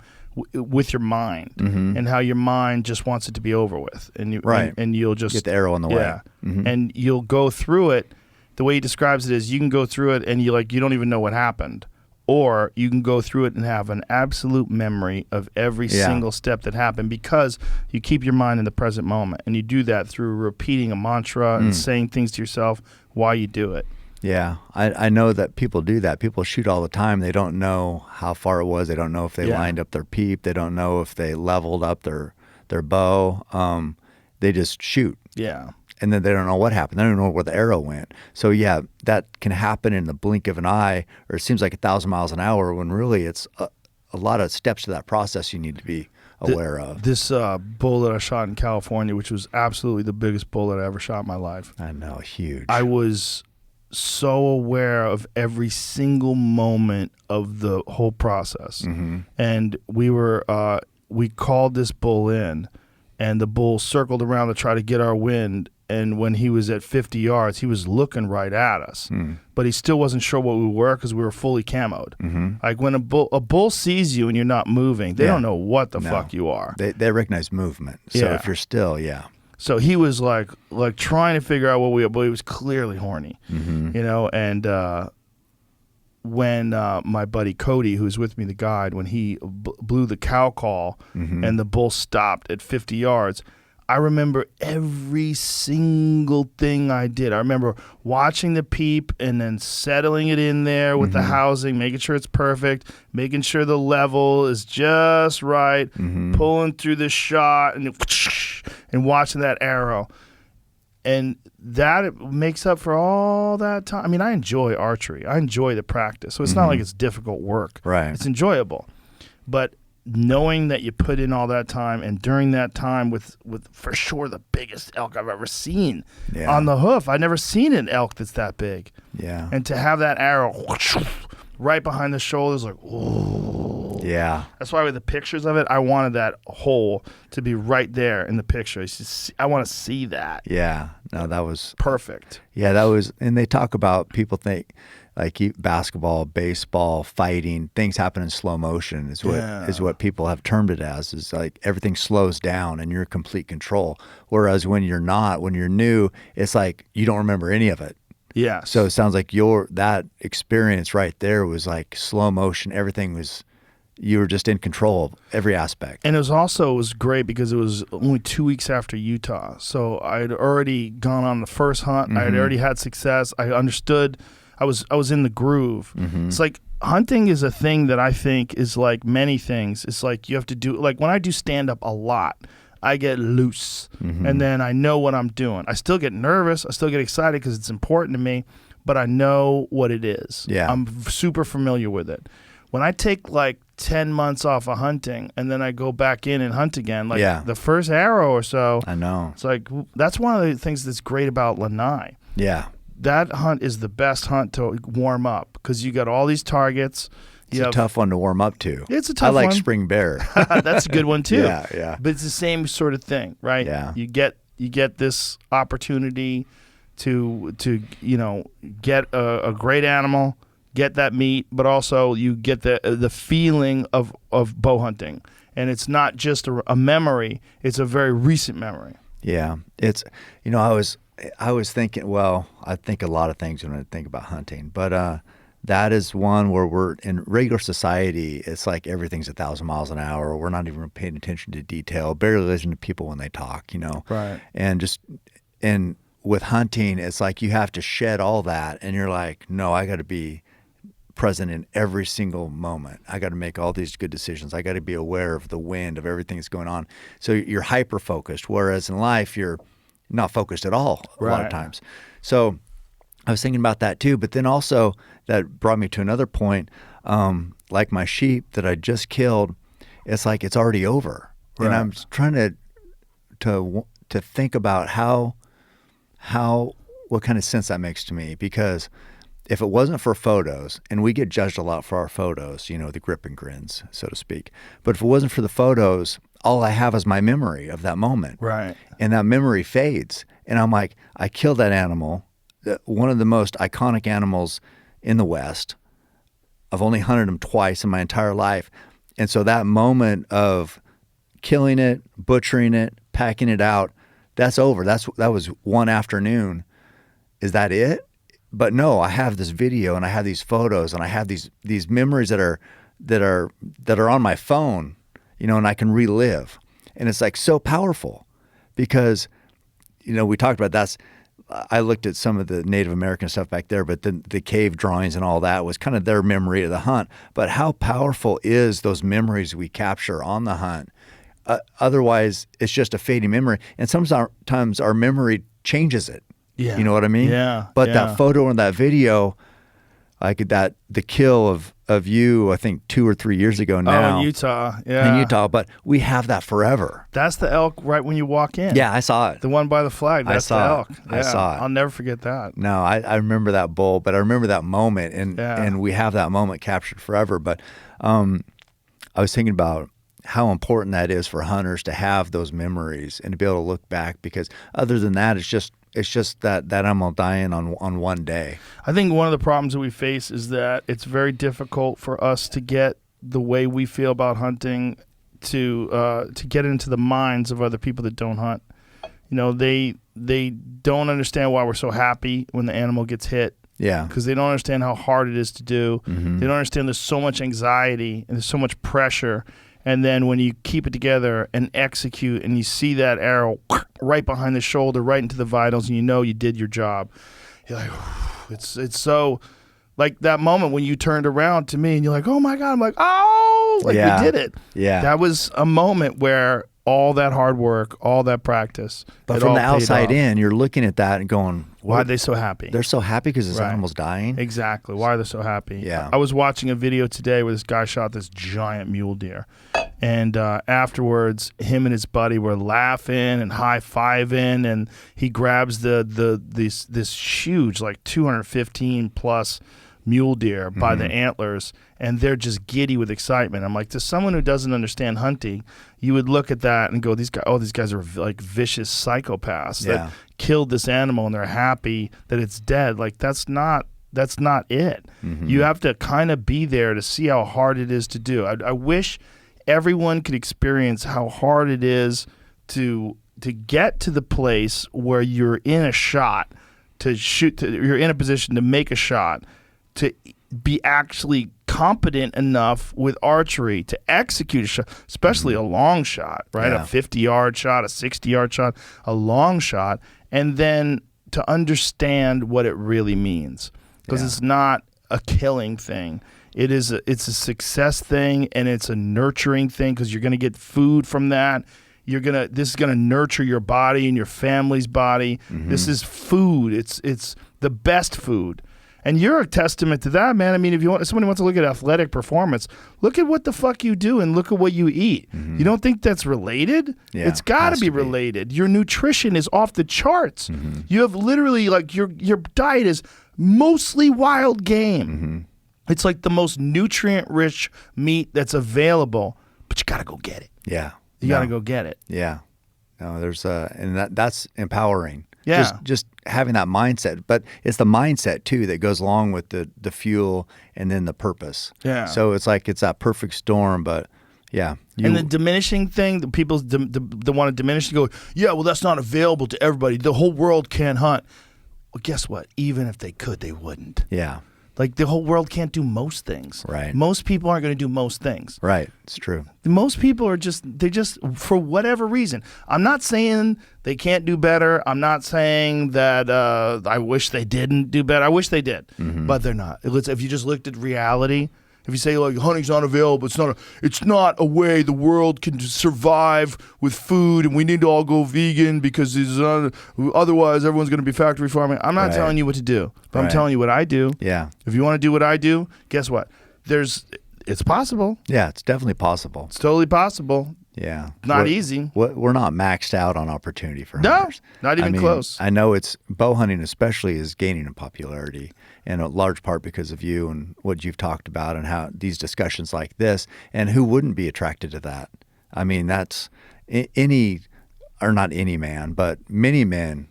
with your mind and how your mind just wants it to be over with, and Right. and you'll just Get the arrow in the way. yeah, and you'll go through it. The way he describes it is you can go through it and you don't even know what happened. Or you can go through it and have an absolute memory of every Yeah. single step that happened because you keep your mind in the present moment. And you do that through repeating a mantra and saying things to yourself while you do it. Yeah, I know that people do that. People shoot all the time. They don't know how far it was. They don't know if they Yeah. lined up their peep. They don't know if they leveled up their bow. They just shoot. Yeah. And then they don't know what happened. They don't know where the arrow went. So yeah, that can happen in the blink of an eye, or it seems like 1,000 miles an hour when really it's a lot of steps to that process you need to be aware of. This bull that I shot in California, which was absolutely the biggest bull that I ever shot in my life. I know, huge. I was so aware of every single moment of the whole process. And we called this bull in, and the bull circled around to try to get our wind. And when he was at 50 yards, he was looking right at us, but he still wasn't sure what we were because we were fully camoed. Like when a bull sees you and you're not moving, they Yeah. don't know what the No. fuck you are. They recognize movement. So Yeah. if you're still, yeah. So he was like trying to figure out what we were, but he was clearly horny, and when my buddy Cody, who was with me, the guide, when he blew the cow call and the bull stopped at 50 yards, I remember every single thing I did. I remember watching the peep and then settling it in there with the housing, making sure it's perfect, making sure the level is just right, pulling through the shot and watching that arrow. And that makes up for all that time. I mean, I enjoy archery. I enjoy the practice. So it's not like it's difficult work. Right. It's enjoyable. But knowing that you put in all that time, and during that time with for sure the biggest elk I've ever seen Yeah. on the hoof. I've never seen an elk that's that big. Yeah. And to have that arrow right behind the shoulders, like, ooh. Yeah. That's why with the pictures of it, I wanted that hole to be right there in the picture. It's just, I want to see that. Yeah. No, that was Perfect. Yeah, that was, and they talk about people think like basketball, baseball, fighting, things happen in slow motion is what people have termed it as. Is like everything slows down and you're in complete control. Whereas when you're not, when you're new, it's like you don't remember any of it. Yeah. So it sounds like that experience right there was like slow motion. Everything was, you were just in control of every aspect. And it was great because it was only 2 weeks after Utah. So I had already gone on the first hunt. I had already had success. I understood. I was in the groove. It's like hunting is a thing that I think is like many things. It's like you have to do, like when I do stand up a lot, I get loose and then I know what I'm doing. I still get nervous. I still get excited because it's important to me, but I know what it is. Yeah. I'm super familiar with it. When I take like 10 months off of hunting and then I go back in and hunt again, like the first arrow or so, I know. It's like, that's one of the things that's great about Lanai. Yeah. That hunt is the best hunt to warm up because you got all these targets. It's a tough one to warm up to. It's a tough one. I like spring bear. That's a good one too. Yeah. But it's the same sort of thing, right? Yeah. You get this opportunity to get a great animal, get that meat, but also you get the feeling of bow hunting, and it's not just a memory; it's a very recent memory. Yeah, it's I was thinking. Well, I think a lot of things when I think about hunting, but that is one where we're in regular society. It's like everything's 1,000 miles an hour. We're not even paying attention to detail. Barely listen to people when they talk. Right. And with hunting, it's like you have to shed all that, and you're like, no, I got to be present in every single moment. I got to make all these good decisions. I got to be aware of the wind, of everything that's going on. So you're hyper focused. Whereas in life, you're not focused at all a lot of times. So I was thinking about that too, but then also that brought me to another point. Like my sheep that I just killed, it's like it's already over, and I'm trying to think about what kind of sense that makes to me. Because if it wasn't for photos, and we get judged a lot for our photos, the grip and grins, so to speak. But if it wasn't for the photos, all I have is my memory of that moment, right? And that memory fades, and I'm like, I killed that animal. One of the most iconic animals in the West. I've only hunted them twice in my entire life. And so that moment of killing it, butchering it, packing it out, that's over. That was one afternoon. Is that it? But no, I have this video and I have these photos and I have these memories that are on my phone, and I can relive. And it's like so powerful because, we talked about I looked at some of the Native American stuff back there, but the cave drawings and all that was kind of their memory of the hunt. But how powerful is those memories we capture on the hunt? Otherwise, it's just a fading memory. And sometimes our memory changes it. Yeah. You know what I mean? Yeah. But that photo and that video, like the kill of you, I think 2 or 3 years ago now. Oh, in Utah. Yeah. In Utah, but we have that forever. That's the elk right when you walk in. Yeah, I saw it. The one by the flag. That's the elk. I saw it. I'll never forget that. No, I remember that bull, but I remember that moment, and we have that moment captured forever. But I was thinking about how important that is for hunters to have those memories and to be able to look back, because other than that, it's just that animal dying on one day. I think one of the problems that we face is that it's very difficult for us to get the way we feel about hunting to get into the minds of other people that don't hunt. They don't understand why we're so happy when the animal gets hit. Yeah. Because they don't understand how hard it is to do. Mm-hmm. They don't understand there's so much anxiety and there's so much pressure. And then when you keep it together and execute and you see that arrow right behind the shoulder, right into the vitals, and you did your job, you're like, it's so, like that moment when you turned around to me and you're like, oh my God, I'm like, oh, like we did it. Yeah. That was a moment where all that hard work, all that practice. But from the outside in, you're looking at that and going, why are they so happy? They're so happy because this animal's dying? Exactly. Why are they so happy? Yeah. I was watching a video today where this guy shot this giant mule deer. And afterwards, him and his buddy were laughing and high-fiving, and he grabs this huge, like 215 plus mule deer by the antlers, and they're just giddy with excitement. I'm like, to someone who doesn't understand hunting, you would look at that and go, these guys are like vicious psychopaths that killed this animal and they're happy that it's dead. Like, that's not That's not it. You have to kind of be there to see how hard it is to do. I wish everyone could experience how hard it is to get to the place where you're in a shot to shoot. You're in a position to make a shot, to be actually competent enough with archery to execute a shot, especially a long shot, right? Yeah. A 50-yard shot, a 60-yard shot, a long shot, and then to understand what it really means, because it's not a killing thing. It's a success thing, and it's a nurturing thing, because you're going to get food from that. This is gonna nurture your body and your family's body. This is food. It's the best food. And you're a testament to that, man. I mean, if somebody wants to look at athletic performance, look at what the fuck you do and look at what you eat. You don't think that's related? Yeah, it's got has to be to be. related. Your nutrition is off the charts. You have literally, like, your diet is mostly wild game. It's like the most nutrient-rich meat that's available, but you got to go get it. Yeah. You got to go get it. Yeah. No, there's and that's empowering. Yeah. Just having that mindset, but it's the mindset too that goes along with the fuel and then the purpose. Yeah. So it's like it's that perfect storm, but yeah. And the diminishing thing, the people the want to diminish and go, yeah, well, that's not available to everybody. The whole world can't hunt. Well, guess what? Even if they could, they wouldn't. Yeah. Like, the whole world can't do most things. Right. Most people aren't going to do most things. Right. It's true. Most people are they're just, for whatever reason. I'm not saying they can't do better. I'm not saying that I wish they didn't do better. I wish they did, but they're not. If you just looked at reality, if you say, like, hunting's not available, it's not a way the world can survive with food, and we need to all go vegan because otherwise everyone's going to be factory farming. I'm not Right. telling you what to do, but I'm Right. telling you what I do. Yeah. If you want to do what I do, guess what? It's possible. Yeah. It's definitely possible. It's totally possible. Yeah. Not We're- easy. We're not maxed out on opportunity for No, hunters. not even I mean, close. I know bow hunting especially is gaining in popularity, in a large part because of you and what you've talked about and how these discussions like this, and who wouldn't be attracted to that? I mean, that's not any man, but many men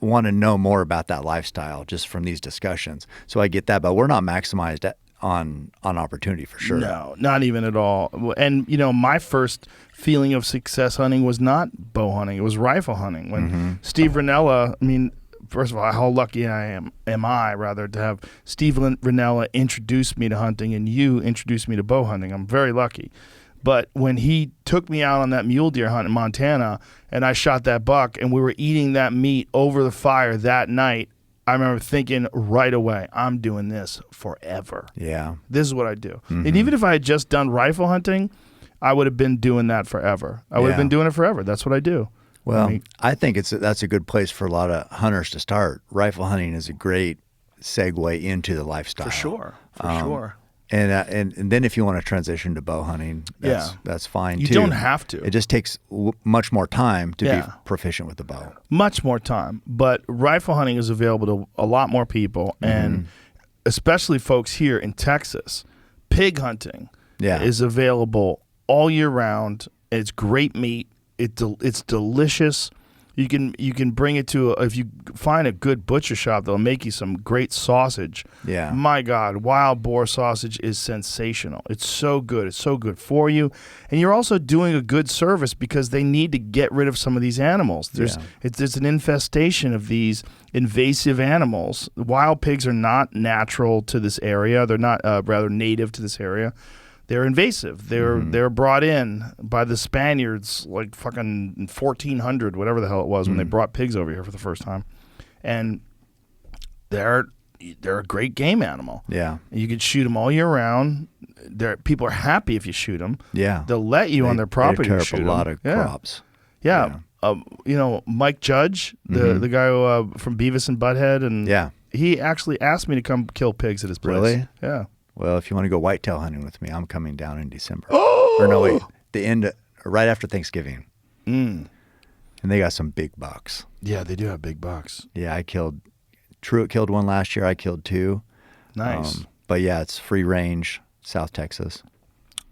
want to know more about that lifestyle just from these discussions. So I get that, but we're not maximized on opportunity for sure. No, not even at all. And, my first feeling of success hunting was not bow hunting. It was rifle hunting. When Steve Ranella, I mean, first of all, how lucky am I, to have Steve Ranella introduce me to hunting and you introduced me to bow hunting. I'm very lucky. But when he took me out on that mule deer hunt in Montana and I shot that buck and we were eating that meat over the fire that night, I remember thinking right away, I'm doing this forever. Yeah. This is what I do. And even if I had just done rifle hunting, I would have been doing that forever. I would have Yeah. been doing it forever. That's what I do. Well, I think that's a good place for a lot of hunters to start. Rifle hunting is a great segue into the lifestyle. For sure. And then if you want to transition to bow hunting, that's fine You too. don't have to. It just takes much more time to Yeah. be proficient with the bow. Much more time. But rifle hunting is available to a lot more people, and especially folks here in Texas. Pig hunting is available all year round. It's great meat. It's delicious. You can bring it to if you find a good butcher shop, they'll make you some great sausage. Yeah. My God, wild boar sausage is sensational. It's so good. It's so good for you, and you're also doing a good service because they need to get rid of some of these animals. There's an infestation of these invasive animals. Wild pigs are not natural to this area. They're not rather native to this area. They're invasive. They're brought in by the Spaniards like fucking 1400, whatever the hell it was, when they brought pigs over here for the first time. And they're a great game animal. Yeah. You can shoot them all year round. People are happy if you shoot them. Yeah. They'll let you on their property They tear to up shoot a lot 'em. of crops. Yeah. Mike Judge, the guy who, from Beavis and Butthead, and he actually asked me to come kill pigs at his place. Really? Yeah. Well, if you want to go whitetail hunting with me, I'm coming down in December. Or no, wait, right after Thanksgiving. And they got some big bucks. Yeah, they do have big bucks. Yeah, Truett killed one last year. I killed two. Nice. But yeah, it's free range, South Texas.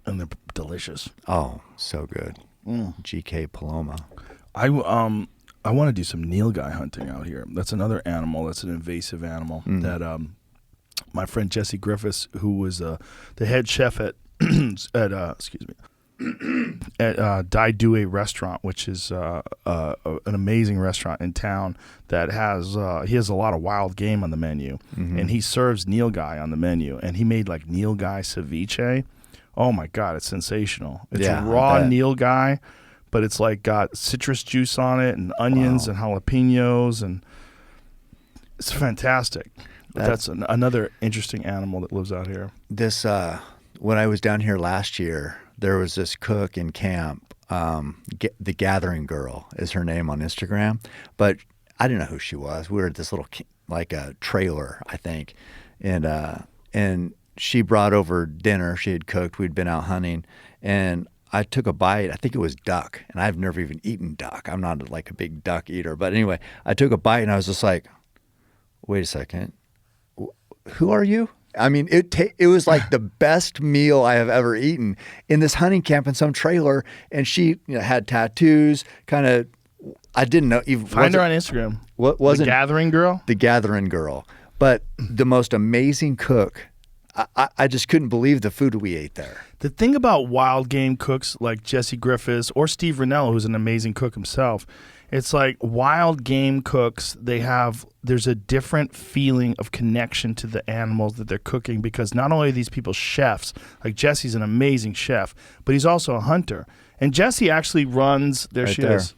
And they're delicious. Oh, so good. GK Paloma. I I want to do some nilgai hunting out here. That's another animal. That's an invasive animal that my friend Jesse Griffiths, who was the head chef at at Dai Due restaurant, which is an amazing restaurant in town that has he has a lot of wild game on the menu, and he serves nilgai on the menu, and he made like nilgai ceviche. Oh my God, it's sensational! It's raw nilgai, but it's like got citrus juice on it and onions and jalapenos, and it's fantastic. That's another interesting animal that lives out here. This when I was down here last year, there was this cook in camp. The Gathering Girl is her name on Instagram, but I didn't know who she was. We were at this little like a trailer, I think, and she brought over dinner. She had cooked. We'd been out hunting, and I took a bite. I think it was duck, and I've never even eaten duck. I'm not like a big duck eater, but anyway, I took a bite, and I was just like, "Wait a second, who are you?" I mean, it was like the best meal I have ever eaten in this hunting camp in some trailer, and she had tattoos. Kind of, I didn't know. Even Find her on Instagram. What was the Gathering Girl? The Gathering Girl, but the most amazing cook. I just couldn't believe the food we ate there. The thing about wild game cooks like Jesse Griffiths or Steve Rinella, who's an amazing cook himself, it's like wild game cooks, there's a different feeling of connection to the animals that they're cooking, because not only are these people chefs, like Jesse's an amazing chef, but he's also a hunter. And Jesse actually runs, there Right she there. is.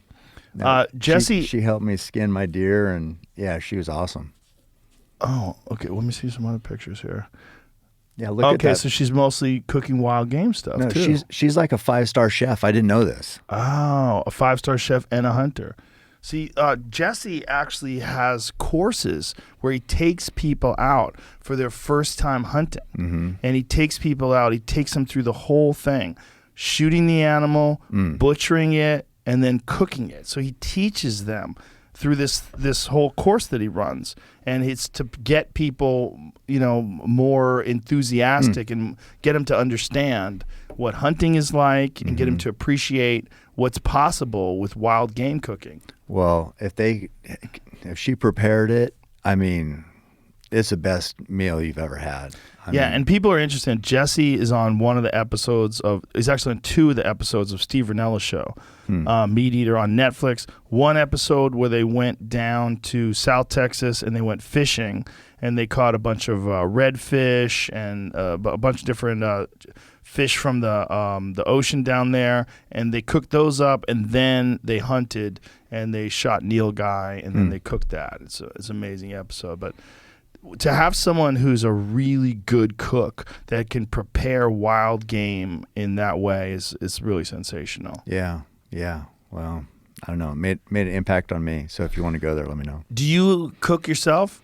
No, Jesse. She helped me skin my deer, and yeah, she was awesome. Oh, okay. Let me see some other pictures here. Yeah, look at that. Okay, so she's mostly cooking wild game stuff No, too. she's like a 5-star chef. I didn't know this. Oh, a 5-star chef and a hunter. See, Jesse actually has courses where he takes people out for their first time hunting. And he takes people out, he takes them through the whole thing, shooting the animal, butchering it, and then cooking it. So he teaches them through this whole course that he runs, and it's to get people, more enthusiastic and get them to understand what hunting is like, and get them to appreciate what's possible with wild game cooking. Well, if she prepared it, I mean, it's the best meal you've ever had. I mean, And people are interested. Jesse is on one of the episodes he's actually on 2 of the episodes of Steve Rinella's show, Meat Eater on Netflix. One episode where they went down to South Texas and they went fishing, and they caught a bunch of redfish and a bunch of different fish from the ocean down there, and they cooked those up, and then they hunted and they shot nilgai, and then they cooked that. It's an amazing episode, but to have someone who's a really good cook that can prepare wild game in that way is really sensational. Yeah. Well, I don't know. It made an impact on me. So if you want to go there, let me know. Do you cook yourself?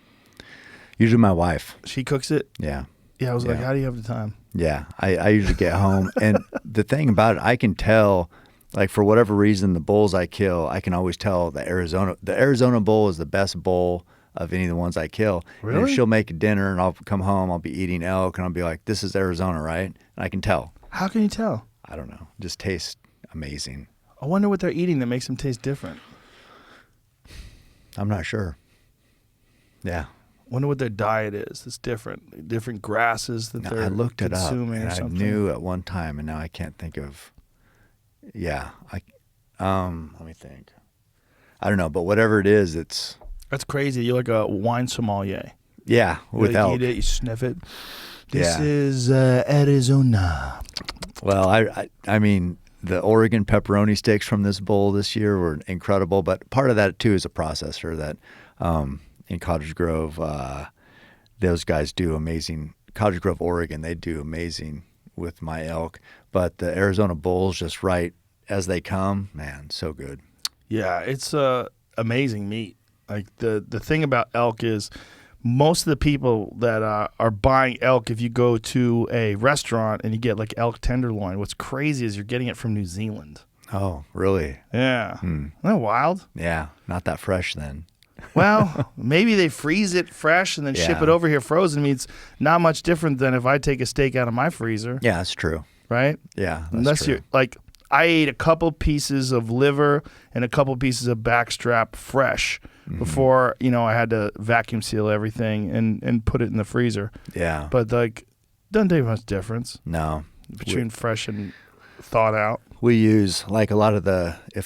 Usually my wife. She cooks it? Yeah. Yeah, I was like, how do you have the time? Yeah. I usually get home. And the thing about it, I can tell, like, for whatever reason, the bulls I kill, I can always tell the Arizona bull is the best bull of any of the ones I kill. Really? And if she'll make a dinner and I'll come home, I'll be eating elk, and I'll be like, this is Arizona, right? And I can tell. How can you tell? I don't know. Just tastes amazing. I wonder what they're eating that makes them taste different. I'm not sure. Yeah. Wonder what their diet is. It's different. Different grasses that they're I looked it up, consuming and or something. I knew at one time, and now I can't think of. Yeah. Let me think. I don't know, but whatever it is, it's. That's crazy. You're like a wine sommelier. Yeah, with you elk. eat it, you sniff it. This Yeah. is Arizona. Well, I mean, the Oregon pepperoni sticks from this bowl this year were incredible, but part of that too is a processor that in Cottage Grove, those guys do amazing. Cottage Grove, Oregon, they do amazing with my elk, but the Arizona bulls, just right as they come, man, so good. Yeah, it's amazing meat. Like the thing about elk is most of the people that are buying elk, if you go to a restaurant and you get like elk tenderloin, what's crazy is you're getting it from New Zealand. Oh, really? Yeah. Isn't that wild? Yeah, not that fresh then. Well, maybe they freeze it fresh and then ship Yeah. it over here frozen. I mean, it's not much different than if I take a steak out of my freezer, Yeah, that's true. right? Yeah, that's Unless true. you're like, I ate a couple pieces of liver and a couple pieces of backstrap fresh before, I had to vacuum seal everything and put it in the freezer. Yeah. But like, doesn't take much difference No. between fresh and thawed out. We use like a lot of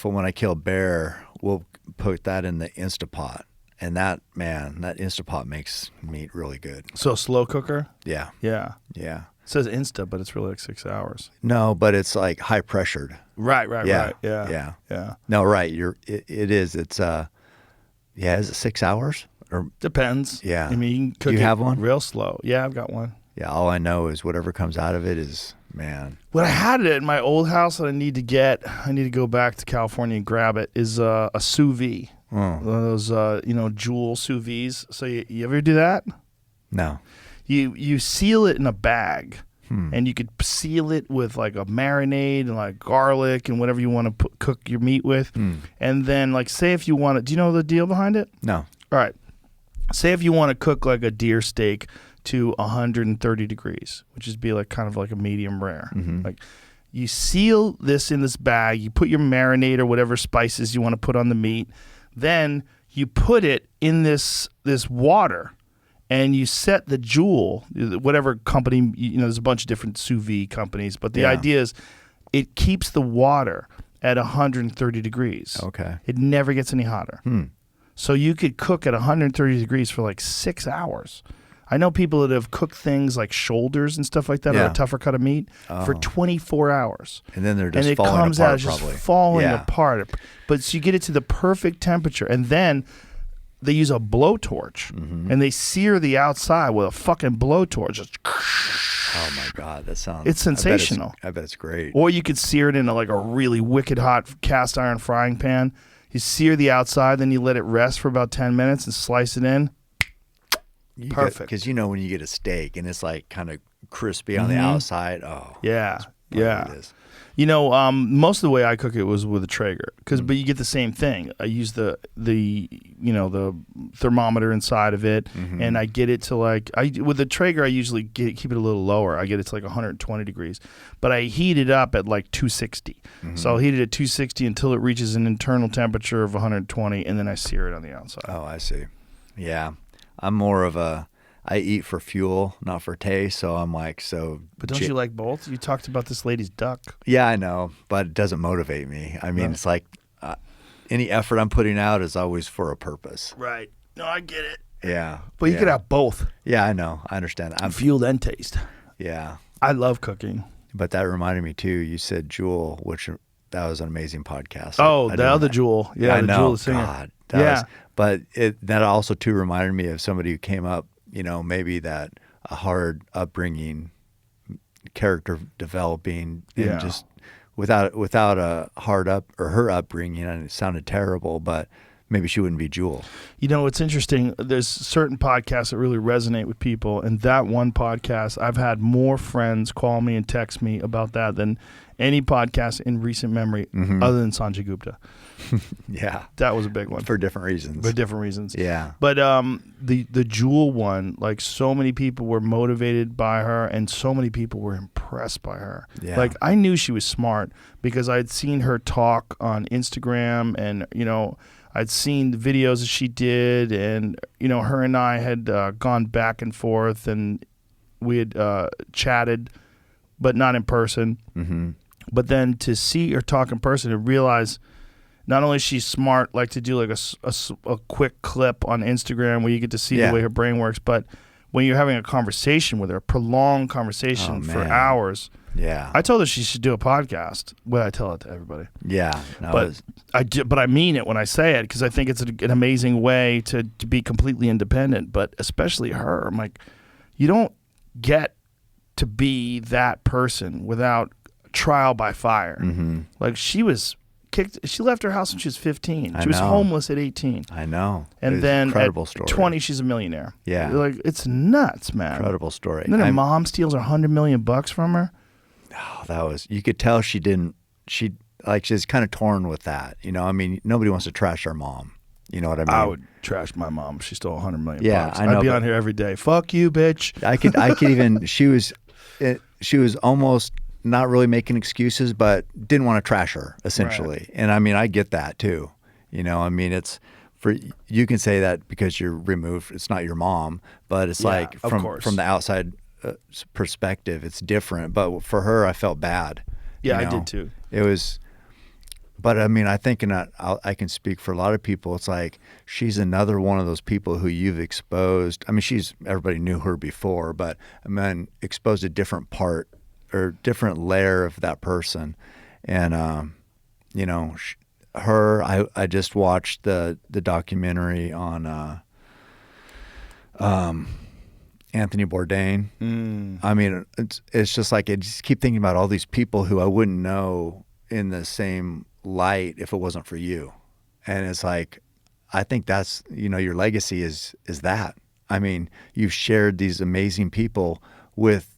when I kill bear, we'll put that in the Instapot. And that Instapot makes meat really good. So slow cooker? Yeah. Yeah. Yeah. It says Insta, but it's really like 6 hours. No, but it's like high pressured. Right. Yeah. Yeah. Yeah. No, right. It is. It's is it 6 hours? Or Depends. Yeah. I mean, you can cook you it have one? real slow. Yeah, I've got one. Yeah, all I know is whatever comes out of it is, man. What I had it at my old house that I need to go back to California and grab it, is a sous vide. One of those, Jewel sous vides. So you ever do that? No. You seal it in a bag, and you could seal it with like a marinade and like garlic and whatever you want to cook your meat with. And then like, say if you want to, do you know the deal behind it? No. All right. Say if you want to cook like a deer steak to 130 degrees, which is be like kind of like a medium rare. Like, you seal this in this bag, you put your marinade or whatever spices you want to put on the meat, then you put it in this water, and you set the Jewel, whatever company, there's a bunch of different sous vide companies, but the idea is it keeps the water at 130 degrees. Okay. It never gets any hotter. So you could cook at 130 degrees for like 6 hours. I know people that have cooked things like shoulders and stuff like that, or a tougher cut of meat, for 24 hours. And then they're just and it falling comes apart, out, it's just probably. falling apart. But so you get it to the perfect temperature, and then they use a blowtorch, and they sear the outside with a fucking blowtorch. Just Oh my God, that sounds... It's sensational. I bet it's great. Or you could sear it in like a really wicked hot cast iron frying pan. You sear the outside, then you let it rest for about 10 minutes and slice it in. Perfect. Because when you get a steak and it's like kind of crispy on the outside, Yeah. It is. Most of the way I cook it was with a Traeger, but you get the same thing. I use the thermometer inside of it, and I get it to with the Traeger I usually keep it a little lower. I get it to like 120 degrees, but I heat it up at like 260. So I'll heat it at 260 until it reaches an internal temperature of 120, and then I sear it on the outside. Oh, I see. Yeah, I'm more of I eat for fuel, not for taste, so I'm like, But don't you like both? You talked about this lady's duck. Yeah, I know, but it doesn't motivate me. I mean, It's like any effort I'm putting out is always for a purpose. Right. No, I get it. Yeah. But you could have both. Yeah, I know. I understand. Fuel and taste. Yeah. I love cooking. But that reminded me, too, you said Jewel, that was an amazing podcast. The other Jewel. Yeah, I the know. Jewel singer. God. But that also, too, reminded me of somebody who came up, maybe that a hard upbringing, character developing, and just without a hard her upbringing, and it sounded terrible, but maybe she wouldn't be Jewel. It's interesting. There's certain podcasts that really resonate with people, and that one podcast, I've had more friends call me and text me about that than any podcast in recent memory, other than Sanjay Gupta. Yeah, that was a big one for different reasons. Yeah, but the Jewel one, like, so many people were motivated by her, and so many people were impressed by her. Yeah. Like, I knew she was smart because I'd seen her talk on Instagram, and I'd seen the videos that she did, and her and I had gone back and forth, and we had chatted, but not in person. But then to see her talk in person and realize not only is she smart, like to do like a quick clip on Instagram where you get to see the way her brain works, but when you're having a conversation with her, a prolonged conversation for hours. Yeah, I told her she should do a podcast. Well, I tell it to everybody. Yeah, but I mean it when I say it, because I think it's an amazing way to be completely independent. But especially her, I'm like, you don't get to be that person without trial by fire. Like, she was kicked. She left her house when she was 15. She was homeless at 18. I know. And then incredible at story. 20, she's a millionaire. Yeah, like, it's nuts, man. Incredible story. And then her mom steals $100 million from her. Oh, you could tell she's kind of torn with that. I mean, nobody wants to trash our mom. You know what I mean? I would trash my mom if she stole $100 million. Yeah, I know. I'd be on here every day. Fuck you, bitch. I could even. She was almost not really making excuses, but didn't want to trash her essentially. Right. And I mean, I get that too. You know, I mean, you can say that because you're removed. It's not your mom, but it's like from the outside perspective, it's different. But for her, I felt bad. Yeah, you know? I did too. It was, but I mean, I think I can speak for a lot of people. It's like she's another one of those people who you've exposed. I mean, everybody knew her before, but I mean, exposed a different part or different layer of that person. And, you know, I just watched the documentary on Anthony Bourdain. I mean, it's just like I just keep thinking about all these people who I wouldn't know in the same light if it wasn't for you. And it's like, I think that's, you know, your legacy is that. I mean, you've shared these amazing people with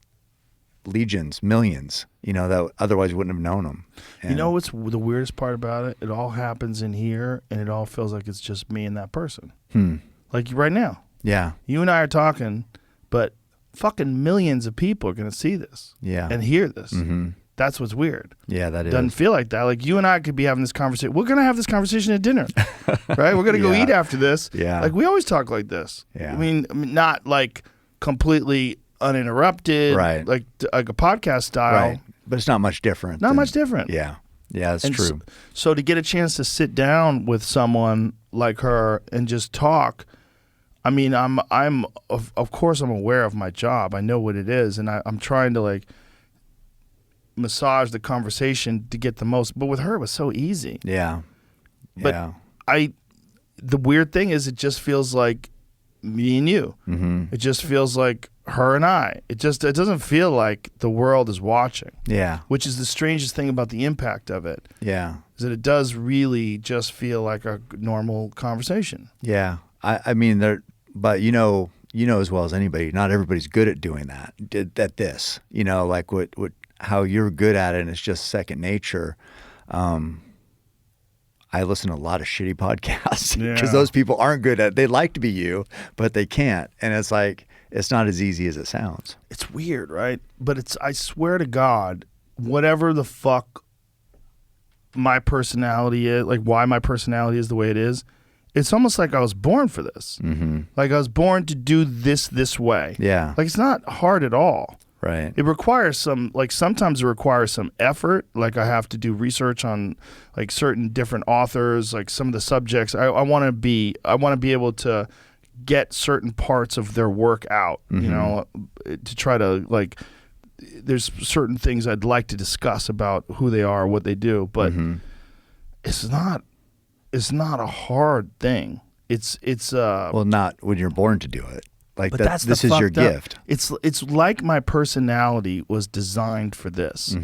legions, millions, you know, that otherwise wouldn't have known them. And you know what's the weirdest part about it? It all happens in here, and it all feels like it's just me and that person. Like right now. Yeah. You and I are talking, but fucking millions of people are going to see this and hear this. That's what's weird. Yeah, that is. Doesn't feel like that. Like you and I could be having this conversation. We're going to have this conversation at dinner, right? We're going to go eat after this. Yeah. Like we always talk like this. Yeah. I mean, not like completely uninterrupted, right? Like a podcast style. Right. But it's not much different. Not much different. Yeah. Yeah, that's And true. So to get a chance to sit down with someone like her and just talk, I mean, I'm of course I'm aware of my job. I know what it is, and I'm trying to like massage the conversation to get the most. But with her, it was so easy. Yeah. But Yeah. The weird thing is, it just feels like me and you. It just feels like her and I. It doesn't feel like the world is watching. Yeah. Which is the strangest thing about the impact of it. Yeah. Is that it does really just feel like a normal conversation. Yeah. I mean, but you know as well as anybody, not everybody's good at doing that. At this, you know, like how you're good at it, and it's just second nature. I listen to a lot of shitty podcasts because those people aren't good at it. They'd like to be you, but they can't. And it's like, it's not as easy as it sounds. It's weird, right? But I swear to God, whatever the fuck my personality is, like why my personality is the way it is, it's almost like I was born for this. Like I was born to do this way. Yeah. Like it's not hard at all. Right. It requires sometimes it requires some effort. Like I have to do research on like certain different authors, like some of the subjects. I want to be able to get certain parts of their work out, you know, to try to like, there's certain things I'd like to discuss about who they are, what they do, but it's not a hard thing. It's well, not when you're born to do it. Like but that's this is your gift. It's like my personality was designed for this.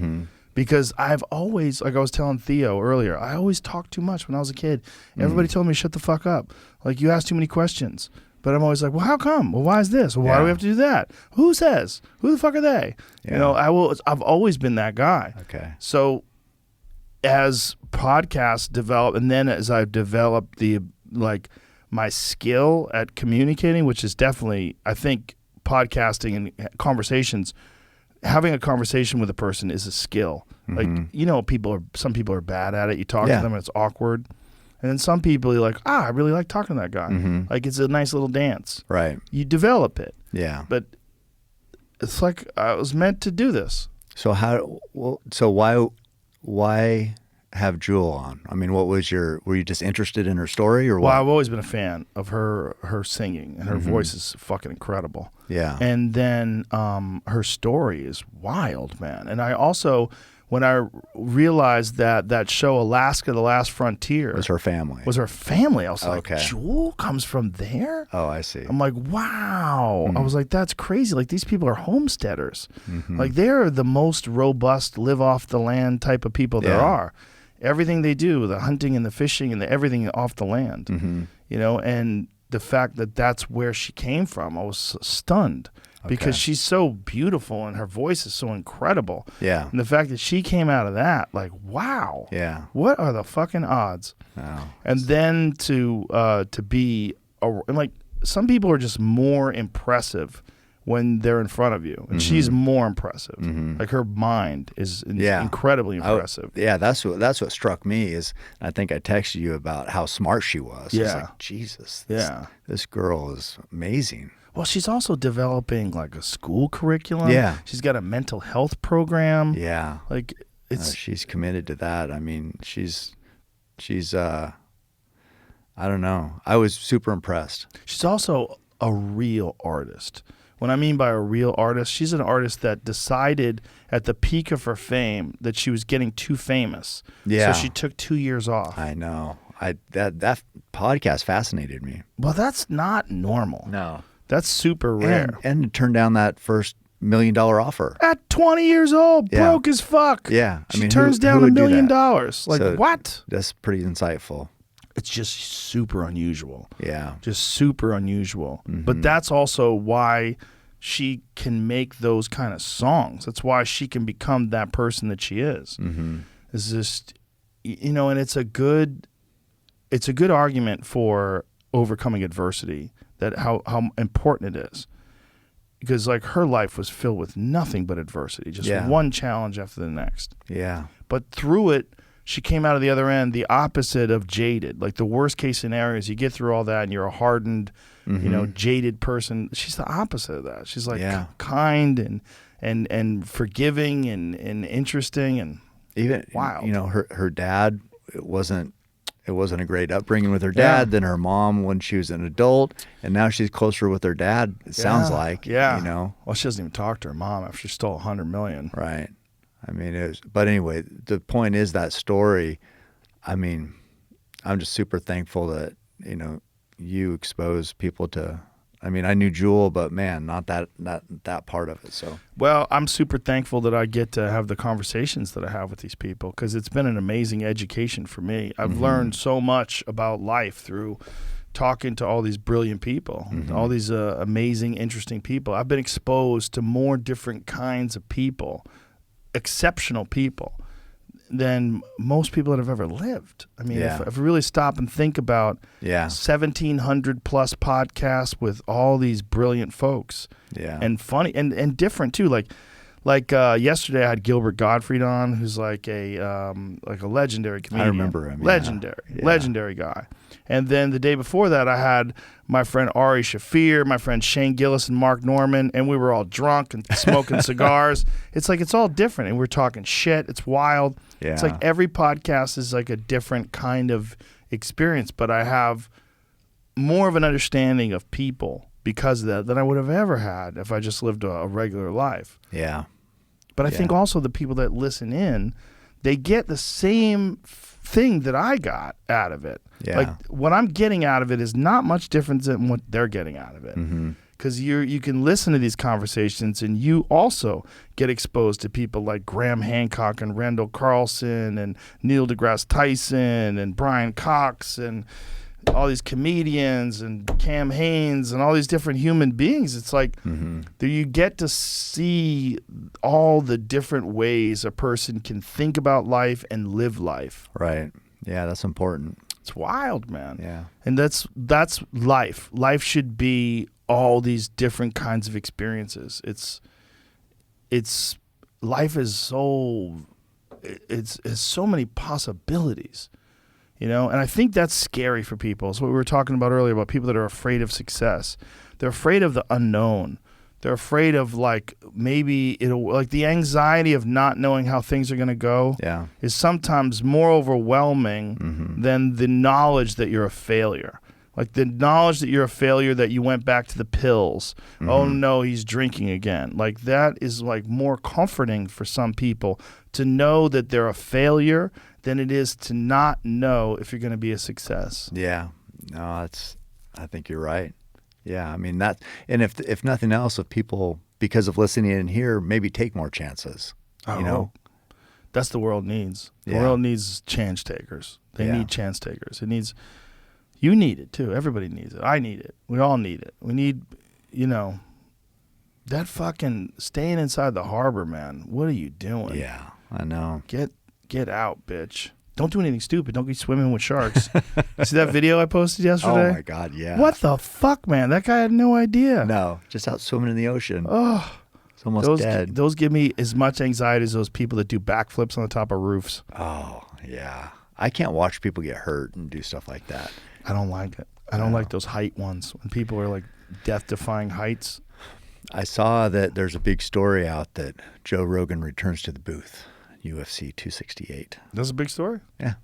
Because I've always, like I was telling Theo earlier, I always talked too much when I was a kid. Everybody told me shut the fuck up. Like you ask too many questions. But I'm always like, well, how come? Well, why is this? Well, why do we have to do that? Who says? Who the fuck are they? Yeah. You know, I've always been that guy. Okay. So as podcasts develop, and then as I've developed my skill at communicating, which is definitely, I think, podcasting and conversations, having a conversation with a person is a skill. Like, you know, some people are bad at it. You talk to them and it's awkward. And then some people you're like, I really like talking to that guy. Like it's a nice little dance. Right. You develop it. Yeah. But it's like I was meant to do this. So why have Jewel on? I mean, were you just interested in her story or what? Well, I've always been a fan of her singing, and her voice is fucking incredible. Yeah. And then her story is wild, man. And I also, when I realized that show Alaska: The Last Frontier was her family. I was Okay. like, Jewel comes from there? Oh, I see. I'm like, wow. I was like, that's crazy. Like these people are homesteaders. Like they're the most robust, live off the land type of people there are. Everything they do, the hunting and the fishing and everything off the land, you know, and the fact that that's where she came from, I was stunned because she's so beautiful and her voice is so incredible. Yeah. And the fact that she came out of that, like, wow. Yeah. What are the fucking odds? Oh. And then to be, and like, some people are just more impressive when they're in front of you, and she's more impressive. Like her mind is incredibly impressive. That's what struck me is I think I texted you about how smart she was. Yeah. It's like, Jesus. This girl is amazing. Well, she's also developing like a school curriculum. Yeah. She's got a mental health program. Yeah. Like it's she's committed to that. I mean, she's I don't know. I was super impressed. she's also a real artist. What I mean by a real artist, she's an artist that decided at the peak of her fame that she was getting too famous. Yeah. So she took 2 years off. I know. That podcast fascinated me. Well, that's not normal. No. That's super rare. And to turn down that first $1 million offer. At 20 years old, Yeah. broke as fuck. Yeah. I She mean, turns who down would $1 do million. that? Like, So- what? That's pretty insightful. It's just super unusual. Yeah. Just super unusual. But that's also why she can make those kind of songs. That's why she can become that person that she is. It's just, you know, and it's a good argument for overcoming adversity, that how important it is. Because like her life was filled with nothing but adversity, just one challenge after the next. Yeah. But through it, she came out of the other end the opposite of jaded. Like the worst case scenario is you get through all that and you're a hardened, you know, jaded person. She's the opposite of that. She's like kind and forgiving and interesting and Even wild. You know, her dad, it wasn't a great upbringing with her dad than her mom when she was an adult, and now she's closer with her dad. It sounds like, you know. Well, she doesn't even talk to her mom after she stole $100 million. Right. I mean, but anyway, the point is that story. I mean, I'm just super thankful that, you know, you expose people to. I mean, I knew Jewel, but man, not that part of it. So, well, I'm super thankful that I get to have the conversations that I have with these people, because it's been an amazing education for me. I've learned so much about life through talking to all these brilliant people, all these amazing, interesting people. I've been exposed to more different kinds of people, exceptional people, than most people that have ever lived. I mean, if I really stop and think about 1,700 plus podcasts with all these brilliant folks, and funny and different too. Like yesterday, I had Gilbert Gottfried on, who's like a legendary comedian. I remember him. Legendary guy. And then the day before that, I had my friend Ari Shafir, my friend Shane Gillis, and Mark Norman, and we were all drunk and smoking cigars. It's like it's all different, and we're talking shit. It's wild. Yeah. It's like every podcast is like a different kind of experience, but I have more of an understanding of people because of that than I would have ever had if I just lived a regular life. Yeah. But I think also the people that listen in, they get the same thing that I got out of it. Yeah. Like what I'm getting out of it is not much different than what they're getting out of it. Because you can listen to these conversations and you also get exposed to people like Graham Hancock and Randall Carlson and Neil deGrasse Tyson and Brian Cox and all these comedians and Cam Haines and all these different human beings. It's like you get to see all the different ways a person can think about life and live life. Right. Yeah, that's important. It's wild, man. Yeah. And that's life. Life should be all these different kinds of experiences. Life is so it's so many possibilities. You know, and I think that's scary for people. It's what we were talking about earlier about people that are afraid of success. They're afraid of the unknown. They're afraid of like the anxiety of not knowing how things are going to go is sometimes more overwhelming than the knowledge that you're a failure. Like the knowledge that you're a failure, that you went back to the pills. Oh no, he's drinking again. Like that is like more comforting for some people to know that they're a failure than it is to not know if you're going to be a success. Yeah. No, I think you're right. Yeah. I mean that, and if nothing else, if people, because of listening in here, maybe take more chances, you know, that's the world needs. The world needs chance takers. They need chance takers. You need it too. Everybody needs it. I need it. We all need it. We need, you know, that fucking staying inside the harbor, man. What are you doing? Yeah, I know. Get out, bitch. don't do anything stupid. Don't be swimming with sharks. See that video I posted yesterday? Oh my God, yeah. What the fuck, man? That guy had no idea. No, just out swimming in the ocean. Oh, It's almost dead. Those give me as much anxiety as those people that do backflips on the top of roofs. Oh, yeah. I can't watch people get hurt and do stuff like that. I don't like it. I don't like those height ones when people are like death-defying heights. I saw that there's a big story out that Joe Rogan returns to the booth, UFC 268. That's a big story. Yeah.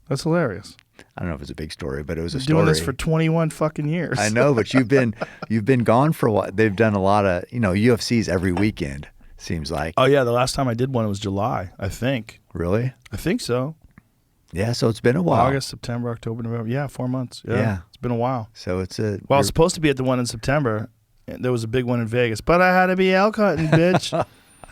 That's hilarious. I don't know if it's a big story, but it was a Been story. doing this for 21 fucking years. I know, but you've been gone for a while. They've done a lot of, UFCs every weekend, seems like. Oh yeah, the last time I did one it was July, I think. Really? I think so. Yeah, so it's been a while. August, September, October, November. Yeah, 4 months. Yeah. It's been a while. So it's Well, I was supposed to be at the one in September. And there was a big one in Vegas, but I had to be elk hunting, bitch.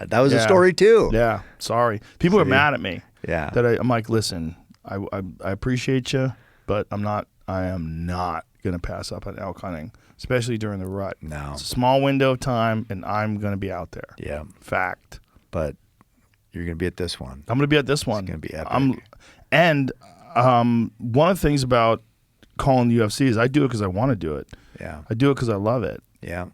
that was a Yeah. story too. Yeah, sorry. People are mad at me. Yeah. That I'm like, listen, I appreciate you, but I am not going to pass up on elk hunting, especially during the rut. No. It's a small window of time, and I'm going to be out there. Yeah. Fact. But you're going to be at this one. I'm going to be at this one. It's going to be epic. One of the things about calling the UFC is I do it because I want to do it. Yeah. I do it because I love it. Yeah.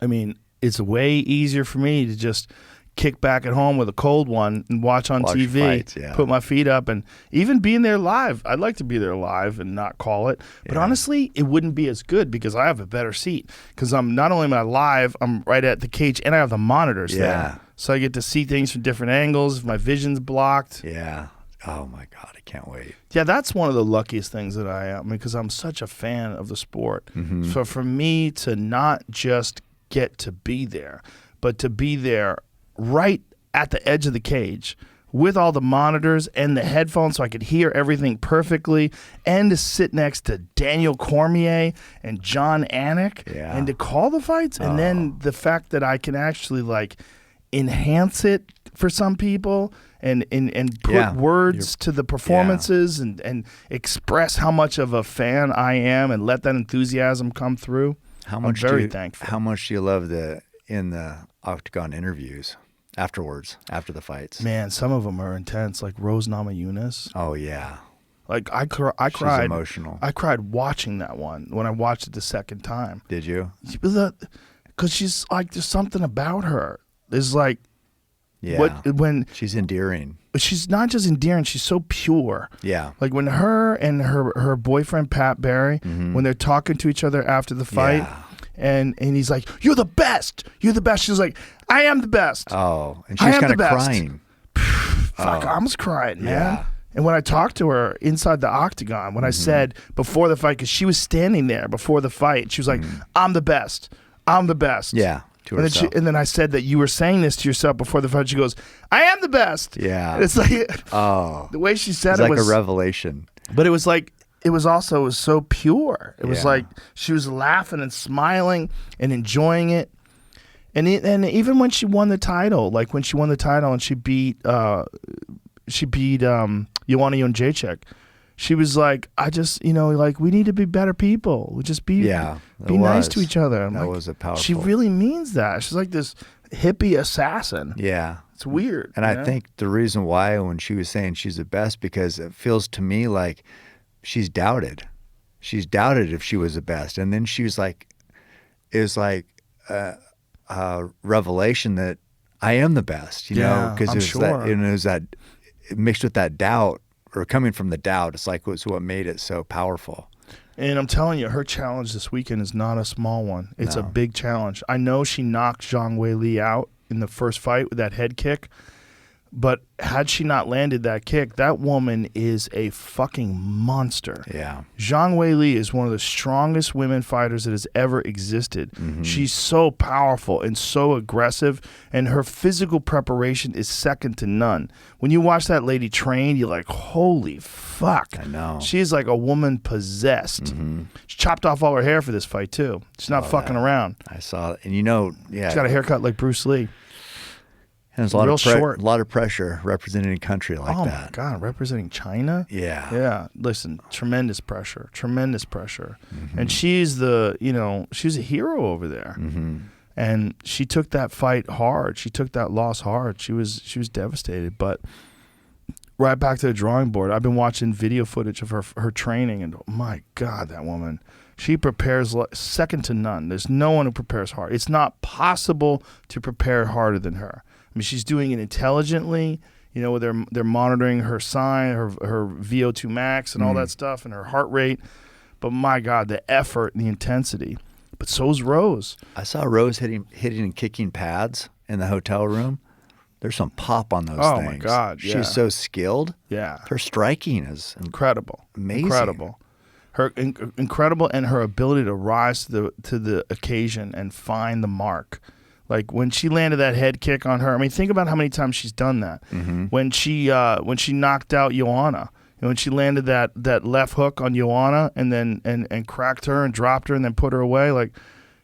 I mean, it's way easier for me to just kick back at home with a cold one and watch on Watch TV, fights, yeah. put my feet up, and even being there live. I'd like to be there live and not call it. But honestly, it wouldn't be as good because I have a better seat. Because I'm not only am I live, I'm right at the cage, and I have the monitors there. So I get to see things from different angles if my vision's blocked. Yeah. Oh, my God. I can't wait. Yeah, that's one of the luckiest things that I am because I'm such a fan of the sport. Mm-hmm. So for me to not just get to be there, but to be there right at the edge of the cage with all the monitors and the headphones so I could hear everything perfectly, and to sit next to Daniel Cormier and John Anik and to call the fights, and then the fact that I can actually like enhance it for some people and put words to the performances and express how much of a fan I am and let that enthusiasm come through. I'm very thankful. How much do you love in the Octagon interviews afterwards, after the fights? Man, some of them are intense, like Rose Namajunas. Oh, yeah. Like I cried. She's emotional. I cried watching that one when I watched it the second time. Did you? Because she's like, there's something about her. There's like, when she's endearing. She's not just endearing, she's so pure. Yeah. Like when her and her boyfriend Pat Barry, when they're talking to each other after the fight, and he's like, "You're the best. You're the best." She's like, "I am the best." Oh, and she's kind of crying. Fuck, I was crying, man. Yeah. And when I talked to her inside the octagon, when I said before the fight, because she was standing there before the fight, she was like, "I'm the best. I'm the best." Yeah. And then I said that you were saying this to yourself before the fight. She goes, "I am the best." Yeah. And it's like, the way she said it was was like a revelation. But it was like, it was so pure. It was like she was laughing and smiling and enjoying it. And even when she won the title, like when she won the title and she beat Joanna Jędrzejczyk, she was like, I just, like, we need to be better people. We just be nice to each other. That was a powerful. She really means that. She's like this hippie assassin. Yeah. It's weird. And I think the reason why when she was saying she's the best, because it feels to me like she's doubted. She's doubted if she was the best. And then she was like, it was like a revelation that I am the best, because it was that, it was that mixed with that doubt, or coming from the doubt. It's like it was what made it so powerful. And I'm telling you, her challenge this weekend is not a small one. It's a big challenge. I know she knocked Zhang Weili out in the first fight with that head kick, but had she not landed that kick, that woman is a fucking monster. Yeah. Zhang Weili is one of the strongest women fighters that has ever existed. She's so powerful and so aggressive, and her physical preparation is second to none. When you watch that lady train, you're like, holy fuck. I know. She's like a woman possessed. She chopped off all her hair for this fight, too. She's not fucking around. I saw it. And she's got a haircut like Bruce Lee. And there's a lot of pressure representing a country like that. Oh my God, representing China? Yeah. Yeah. Listen, tremendous pressure. And she's she's a hero over there. And she took that fight hard. She took that loss hard. She was devastated. But right back to the drawing board. I've been watching video footage of her training, and my God, that woman, she prepares second to none. There's no one who prepares hard. It's not possible to prepare harder than her. I mean, she's doing it intelligently. You know, they're monitoring her sign, her VO2 max, and all that stuff, and her heart rate. But my God, the effort and the intensity. But so's Rose. I saw Rose hitting and kicking pads in the hotel room. There's some pop on those things. Oh my God, yeah. She's so skilled. Yeah, her striking is incredible, amazing, incredible. Her incredible, and her ability to rise to the occasion and find the mark. Like when she landed that head kick on her. I mean, think about how many times she's done that. When she knocked out Joanna. When she landed that left hook on Joanna and then and cracked her and dropped her and then put her away, like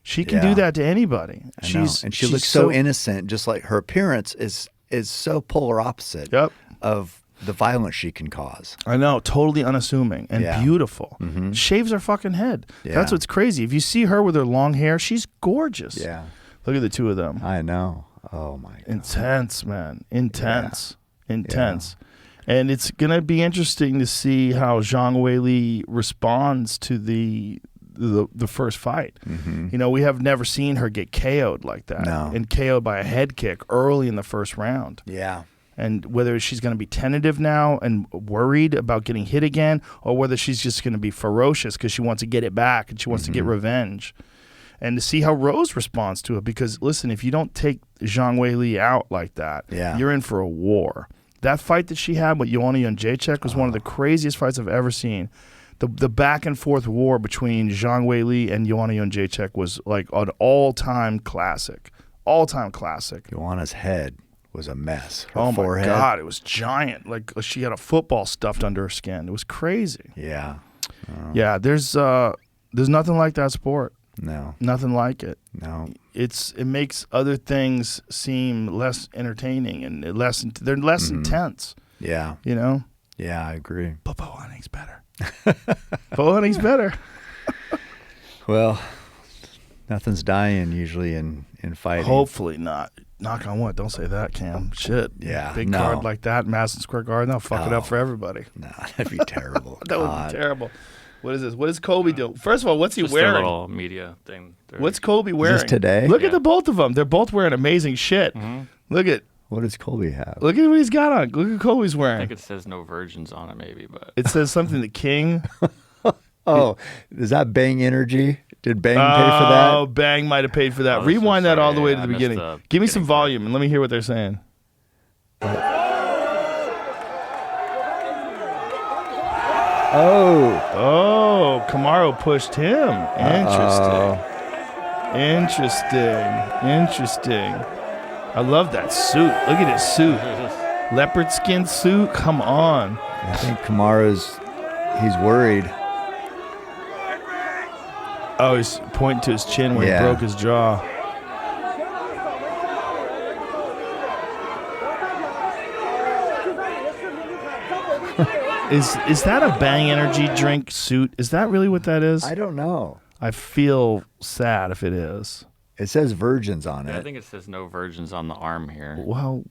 she can do that to anybody. She looks so innocent, just like her appearance is so polar opposite of the violence she can cause. I know, totally unassuming and beautiful. Shaves her fucking head. That's what's crazy. If you see her with her long hair, she's gorgeous. Yeah. Look at the two of them. I know. Oh my God. Intense, man. Intense. And it's going to be interesting to see how Zhang Weili responds to the first fight. You know, we have never seen her get KO'd like that. No. And KO'd by a head kick early in the first round. Yeah. And whether she's going to be tentative now and worried about getting hit again, or whether she's just going to be ferocious because she wants to get it back and she wants to get revenge. And to see how Rose responds to it. Because, listen, if you don't take Zhang Weili out like that, you're in for a war. That fight that she had with Joanna Jędrzejczyk was one of the craziest fights I've ever seen. The back and forth war between Zhang Weili and Joanna Jędrzejczyk was like an all-time classic. All-time classic. Joanna's head was a mess. Her forehead. My God, it was giant. Like she had a football stuffed under her skin. It was crazy. Yeah. Yeah, there's nothing like that sport. No. Nothing like it. No. It makes other things seem less entertaining and they're less intense. Yeah. You know? Yeah, I agree. But bowhunting's better. Bowhunting's better. Well, nothing's dying usually in fighting. Hopefully not. Knock on wood. Don't say that, Cam. Shit. Yeah. Big card like that, Madison Square Garden, that'll fuck it up for everybody. No, that'd be terrible. That would be terrible. What is this? What does Colby do? First of all, what's he Just wearing? their little media thing. What's Colby wearing? Is this today? Look at the both of them. They're both wearing amazing shit. Look at What does Colby have? what he's got on. Look at Colby's I wearing. think it says no virgins on it, maybe, but It says something the king. Oh, is that Bang Energy? Did Bang pay for Oh, that? Bang might have paid for that. Oh, this is- Rewind that all the way sorry, to I the missed beginning. the Give me some beginning part. volume and let me hear what they're saying. Oh, Camaro pushed him. Interesting. I love that suit. Look at his suit. Leopard skin suit. Come on. I think he's worried. Oh, he's pointing to his chin where he broke his jaw. Is that a Bang Energy drink suit? Is that really what that is? I don't know. I feel sad if it is. It says virgins on it. I think it says no virgins on the arm here. Well,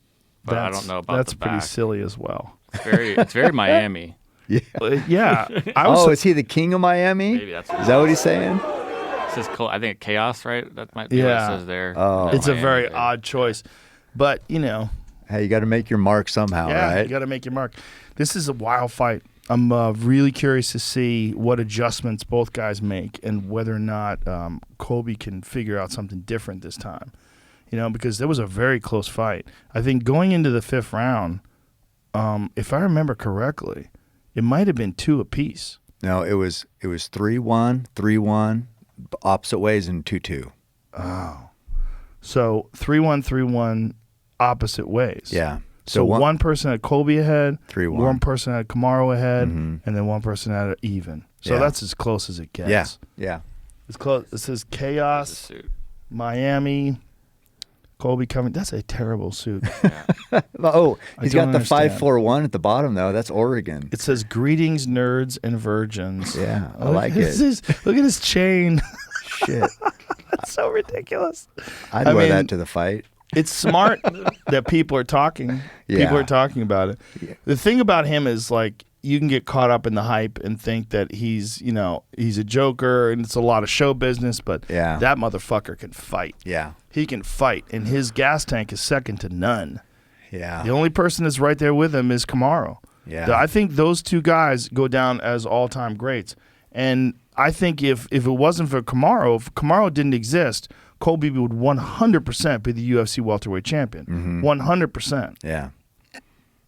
But I don't know about that's the pretty back. silly as well. It's very Miami. Yeah. Yeah. I was Is he the king of Miami? Maybe that's what Is that what he's saying? It says I think chaos, right? That might be what it says there. Oh. No, it's a Miami very there. odd choice. But, you know, Hey, you got to make your mark somehow, yeah, right? you got to make your mark. This is a wild fight. I'm really curious to see what adjustments both guys make and whether or not Colby can figure out something different this time. You know, because there was a very close fight. I think going into the fifth round, if I remember correctly, it might have been 2 apiece. No, it was 3-1, 3-1, opposite ways, and 2-2. Oh. So 3-1, 3-1, opposite ways. Yeah. So one person had Colby ahead, 3-1. one person had Camaro ahead, and then one person had it even. So that's as close as it gets. Yeah. Yeah. It's close. It says It's a Chaos, suit. Miami, Colby coming. That's a terrible suit. Oh, he's don't got the understand. 541 at the bottom, though. That's Oregon. It says Greetings, Nerds and Virgins. Yeah, I Look like at it. Look at his chain. Shit. That's so ridiculous. I'd I wear mean- that to the fight. It's smart that people are talking. Yeah. People are talking about it. Yeah. The thing about him is like you can get caught up in the hype and think that he's a joker and it's a lot of show business, but Yeah. that motherfucker can fight. Yeah. He can fight, and his gas tank is second to none. Yeah. The only person that's right there with him is Camaro. Yeah. I think those two guys go down as all-time greats. And I think if it wasn't for Camaro, if Camaro didn't exist, Colby would 100% be the UFC welterweight champion. 100%. Yeah.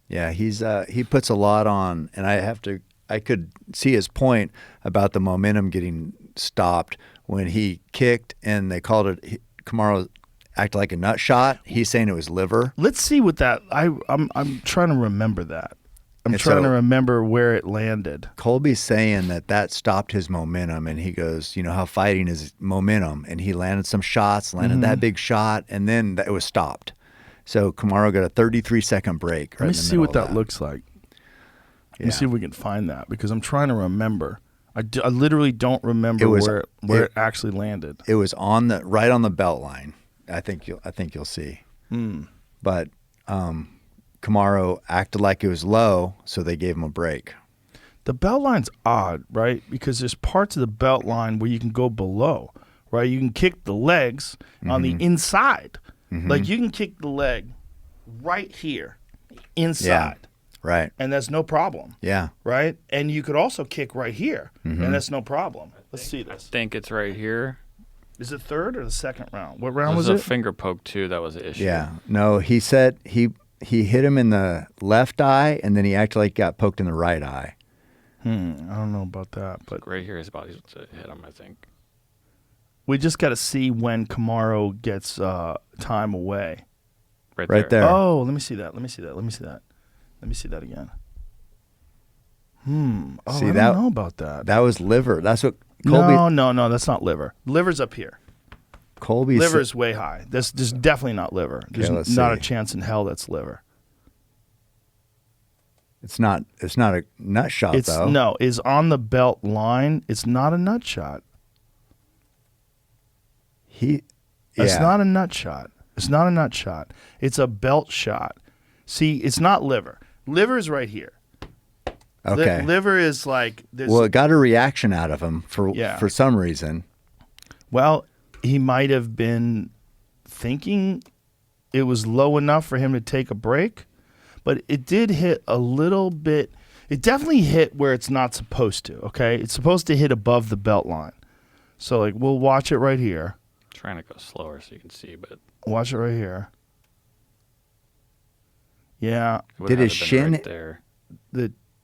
Yeah, he puts a lot on, and I could see his point about the momentum getting stopped when he kicked and they called it Camaro acted like a nut shot. He's saying it was liver. Let's see what that I'm trying to remember that. I'm And trying so- to remember where it landed. Colby's saying that stopped his momentum, and he goes, you know how fighting is momentum, and he landed some shots, landed that big shot, and then it was stopped. So Camaro got a 33-second break. Let me see what that looks like. Let me see if we can find that because I'm trying to remember. I literally don't remember where it actually landed. It was right on the belt line. I think you'll see. But Camaro acted like it was low, so they gave him a break. The belt line's odd, right? Because there's parts of the belt line where you can go below, right? You can kick the legs on the inside. Like you can kick the leg right here inside. Right. And that's no problem. Yeah. Right? And you could also kick right here, and that's no problem. Let's see I this. think it's right here. Is it third or the second round? What It round was was a it? finger poke too. That was the issue. Yeah. No, he said he hit him in the left eye, and then he acted like he got poked in the right eye. I don't know about that, but Right here is about to hit him, I think. we just got to see when Camaro gets time away. Right there. Oh, let me see that. Let me see that. Let me see that. Let me see that again. Oh, See, I that- don't know about that. That was liver. That's what Colby. No, that's not liver. Liver's up here. Colby. Liver's way high. This is definitely not liver. There's let's not a see. chance in hell that's liver. It's not a nut shot It's though. no, is on the belt line. It's not a nut shot. It's not a nut shot. It's not a nut shot. It's a belt shot. See, it's not liver. Liver is right here. Okay. Liver is like this. Well, it got a reaction out of him for some reason. Well, he might have been thinking it was low enough for him to take a break, but it did hit a little bit. It definitely hit where it's not supposed to, okay? It's supposed to hit above the belt line. So, like, we'll watch it right here. Trying to go slower so you can see, but Watch it right here. Yeah, it would Did have his been shin- right there?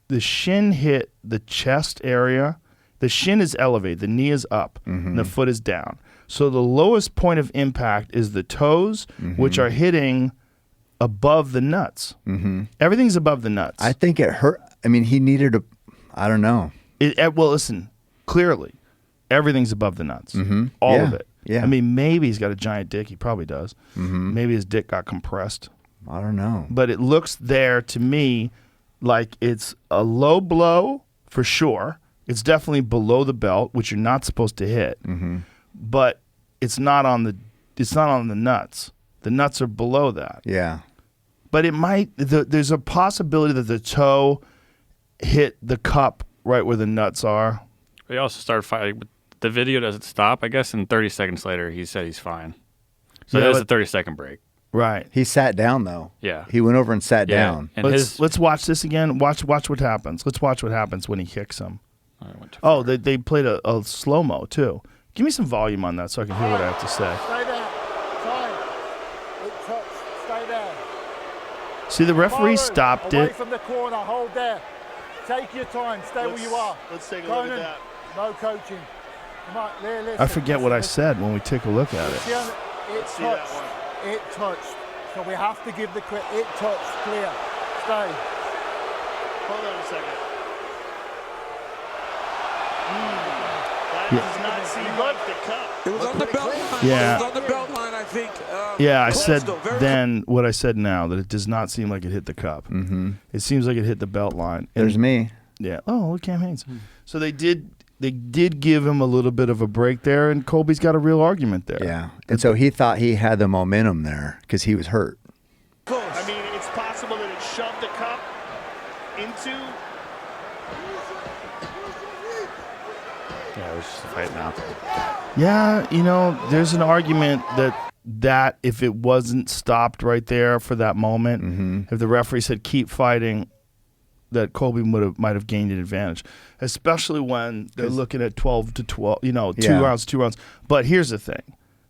the shin hit the chest area. The shin is elevated. The knee is up. And the foot is down. So the lowest point of impact is the toes, which are hitting above the nuts. Everything's above the nuts. I think it hurt. I mean, he needed a. I don't know. Well, listen, clearly, everything's above the nuts. All Yeah. of it. Yeah. I mean, maybe he's got a giant dick. He probably does. Maybe his dick got compressed. I don't know. But it looks there to me like it's a low blow for sure. It's definitely below the belt, which you're not supposed to hit. But it's not on the nuts. The nuts are below that. Yeah. But it might. There's a possibility that the toe hit the cup right where the nuts are. He also started fighting. But the video doesn't stop, I guess, and 30 seconds later, he said he's fine. So Yeah, there's but- a 30-second break. Right. He sat down though. Yeah. He went over and sat down. And Let's watch this again. Watch what happens. Let's watch what happens when he kicks him. I went too Oh, far. they played a slow mo too. Give me some volume on that so I can hear what I have to say. Stay there. Time. It touched. Stay there. See, the referee Tomorrow, stopped away it. from the corner. Hold there. Take your time. Stay where you are. Let's take Conan, no coaching. Come on, listen, I forget what I listen. said when we take a look at it. See, it touched. It touched. So we have to give the credit. It touched. Clear. Stay. Hold on a second. That does not seem like the cup. It was on the belt line. Yeah. It was on the belt line, I think. Yeah, I close, said though, very then what I said now, that it does not seem like it hit the cup. It seems like it hit the belt line. And- There's me. Yeah. Oh, look, Cam Haynes. So they did. they did give him a little bit of a break there, and Colby's got a real argument there. Yeah. And so he thought he had the momentum there because he was hurt. I mean, it's possible that it shoved the cup into. Yeah, it was just a fight now. Yeah, you know, there's an argument that if it wasn't stopped right there for that moment, if the referee said keep fighting, that Colby might have gained an advantage, especially when they're looking at 12 to 12, you know, two rounds. But here's the thing.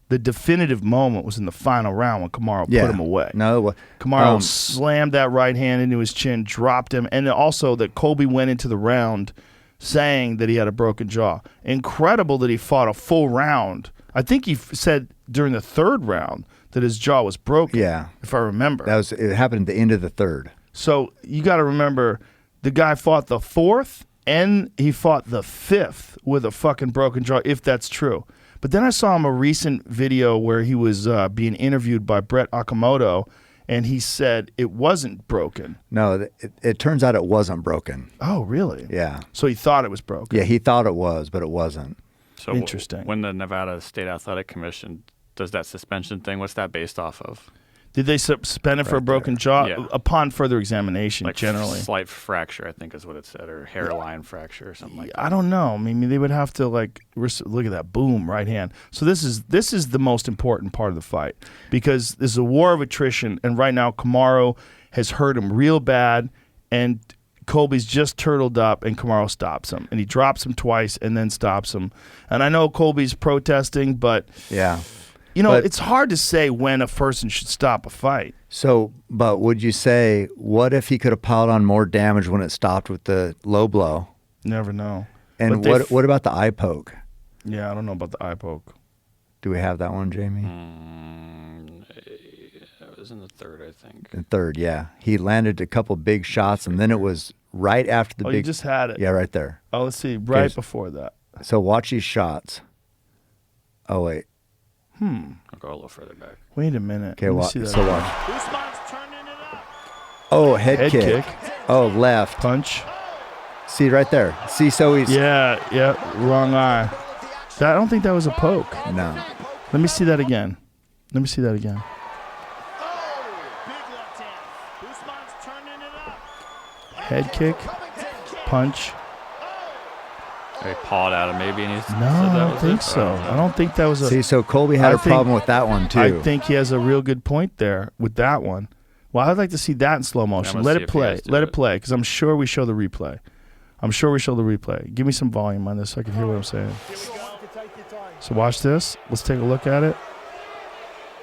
The definitive moment was in the final round when Kamaru put him away. No, Kamaru slammed that right hand into his chin, dropped him, and also that Colby went into the round saying that he had a broken jaw. Incredible that he fought a full round. I think he said during the third round that his jaw was broken. Yeah, if I remember. It happened at the end of the third. So you got to remember, the guy fought the fourth and he fought the fifth with a fucking broken jaw, if that's true. But then I saw him a recent video where he was being interviewed by Brett Okamoto, and he said it wasn't broken. No, it turns out it wasn't broken. Oh, really? Yeah. So he thought it was broken. Yeah, he thought it was, but it wasn't. So interesting. When the Nevada State Athletic Commission does that suspension thing, what's that based off of? Did they suspend it for a broken jaw? Yeah. Upon further examination, Like generally. slight fracture, I think is what it said, or hairline fracture or something like that. I don't know. I mean, they would have to look at that boom right hand. So this is the most important part of the fight, because this is a war of attrition, and right now Kamaru has hurt him real bad, and Colby's just turtled up, and Kamaru stops him, and he drops him twice and then stops him. And I know Colby's protesting, but yeah. You know, it's hard to say when a person should stop a fight. So, but would you say, what if he could have piled on more damage when it stopped with the low blow? Never know. And what about the eye poke? Yeah, I don't know about the eye poke. Do we have that one, Jamie? It was in the third, I think. In third, yeah. He landed a couple big shots, and then it was right after the big. You just had it. Yeah, right there. Oh, let's see. Right before that. So watch these shots. Oh, wait. I'll go a little further back. Wait a minute. Okay, so watch. Usman's turning it up. Oh, head kick. Oh, left. Punch. See, right there. See, so he's... Yeah, wrong eye. I don't think that was a poke. No. Let me see that again. Oh, big left hand. Usman's turning it up. Head kick. Punch. He pawed at him maybe, and he said No, I that don't was think it. so. I don't think that was a... See, so Colby had a problem with that one, too. I think he has a real good point there with that one. Well, I'd like to see that in slow motion. Let it play. Let it play, because I'm sure we show the replay. Give me some volume on this so I can hear what I'm saying. So watch this. Let's take a look at it.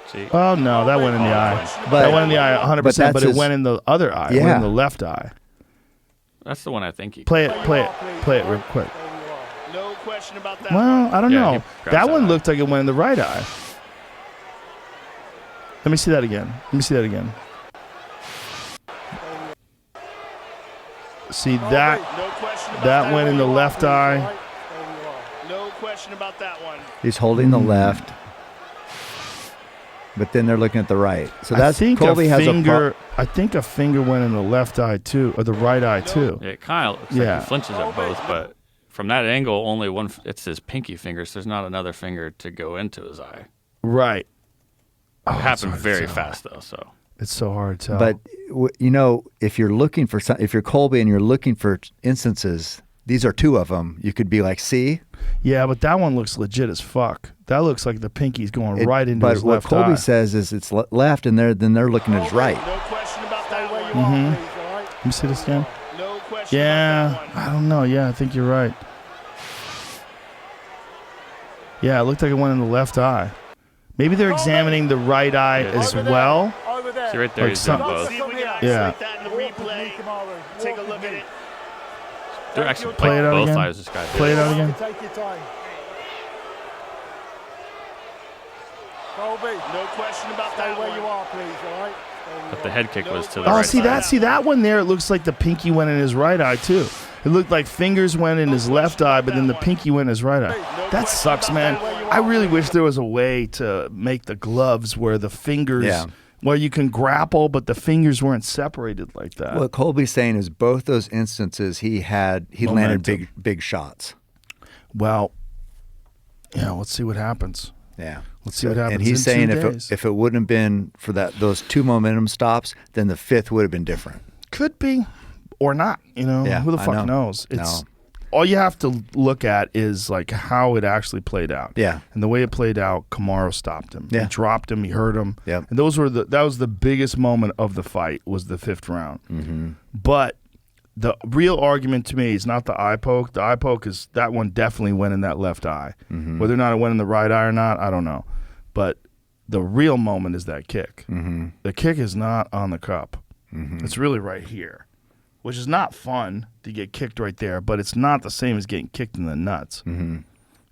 See? Oh, no, that went in the eye. That went in the eye 100%, but it went in the other eye. It went in the left eye. That's the one I think he... Play it real quick. No question about that. Well, I don't know. That That one looked like it went in the right eye. Let me see that again. See that? No question about That went in the left eye. No question about that one. He's holding the left, but then they're looking at the right. So that's Colby has I think a finger went in the left eye too, or the right eye too. It kind of looks like he flinches at both, but from that angle, only one. It's his pinky finger, so there's not another finger to go into his eye. Right. It happened very fast though, so it's so hard to tell. But you know, if you're looking for if you're Colby and you're looking for instances, these are two of them. You could be like, see. Yeah, but that one looks legit as fuck. That looks like the pinky's going right into his left eye. But what Colby says is it's left, and then they're looking at his right. No question about that one. Let me see this again. No question. Yeah, I don't know. Yeah, I think you're right. Yeah, it looked like it went in the left eye. Maybe they're examining the right eye as well. see right there, he's doing both. Yeah. Take a look at it. They're actually Play playing it out both again. sides. This guy did. Play it out again. Take your time. Colby, No question about stay that where one. you are, please, all right? But the head kick was to the Oh, right see side. that one there. It looks like the pinky went in his right eye too. It looked like fingers went in his left eye, but then the pinky went in his right eye. That sucks, man. I really wish there was a way to make the gloves where the fingers, where you can grapple, but the fingers weren't separated like that. What Colby's saying is both those instances he landed big shots. Well, let's see what happens. Yeah. Let's see what happens. And he's in saying 2 days. if it wouldn't have been for those 2 momentum stops, then the 5th would have been different. Could be or not. Yeah, who the I fuck know. knows? It's all you have to look at is like how it actually played out. Yeah. And the way it played out, Kamaru stopped him. Yeah. He dropped him. He hurt him. Yep. And that was the biggest moment of the fight was the 5th round. Mm-hmm. But the real argument to me is not the eye poke. The eye poke is that one definitely went in that left eye. Mm-hmm. Whether or not it went in the right eye or not, I don't know. But the real moment is that kick. Mm-hmm. The kick is not on the cup. Mm-hmm. It's really right here, which is not fun to get kicked right there, but it's not the same as getting kicked in the nuts. Mm-hmm.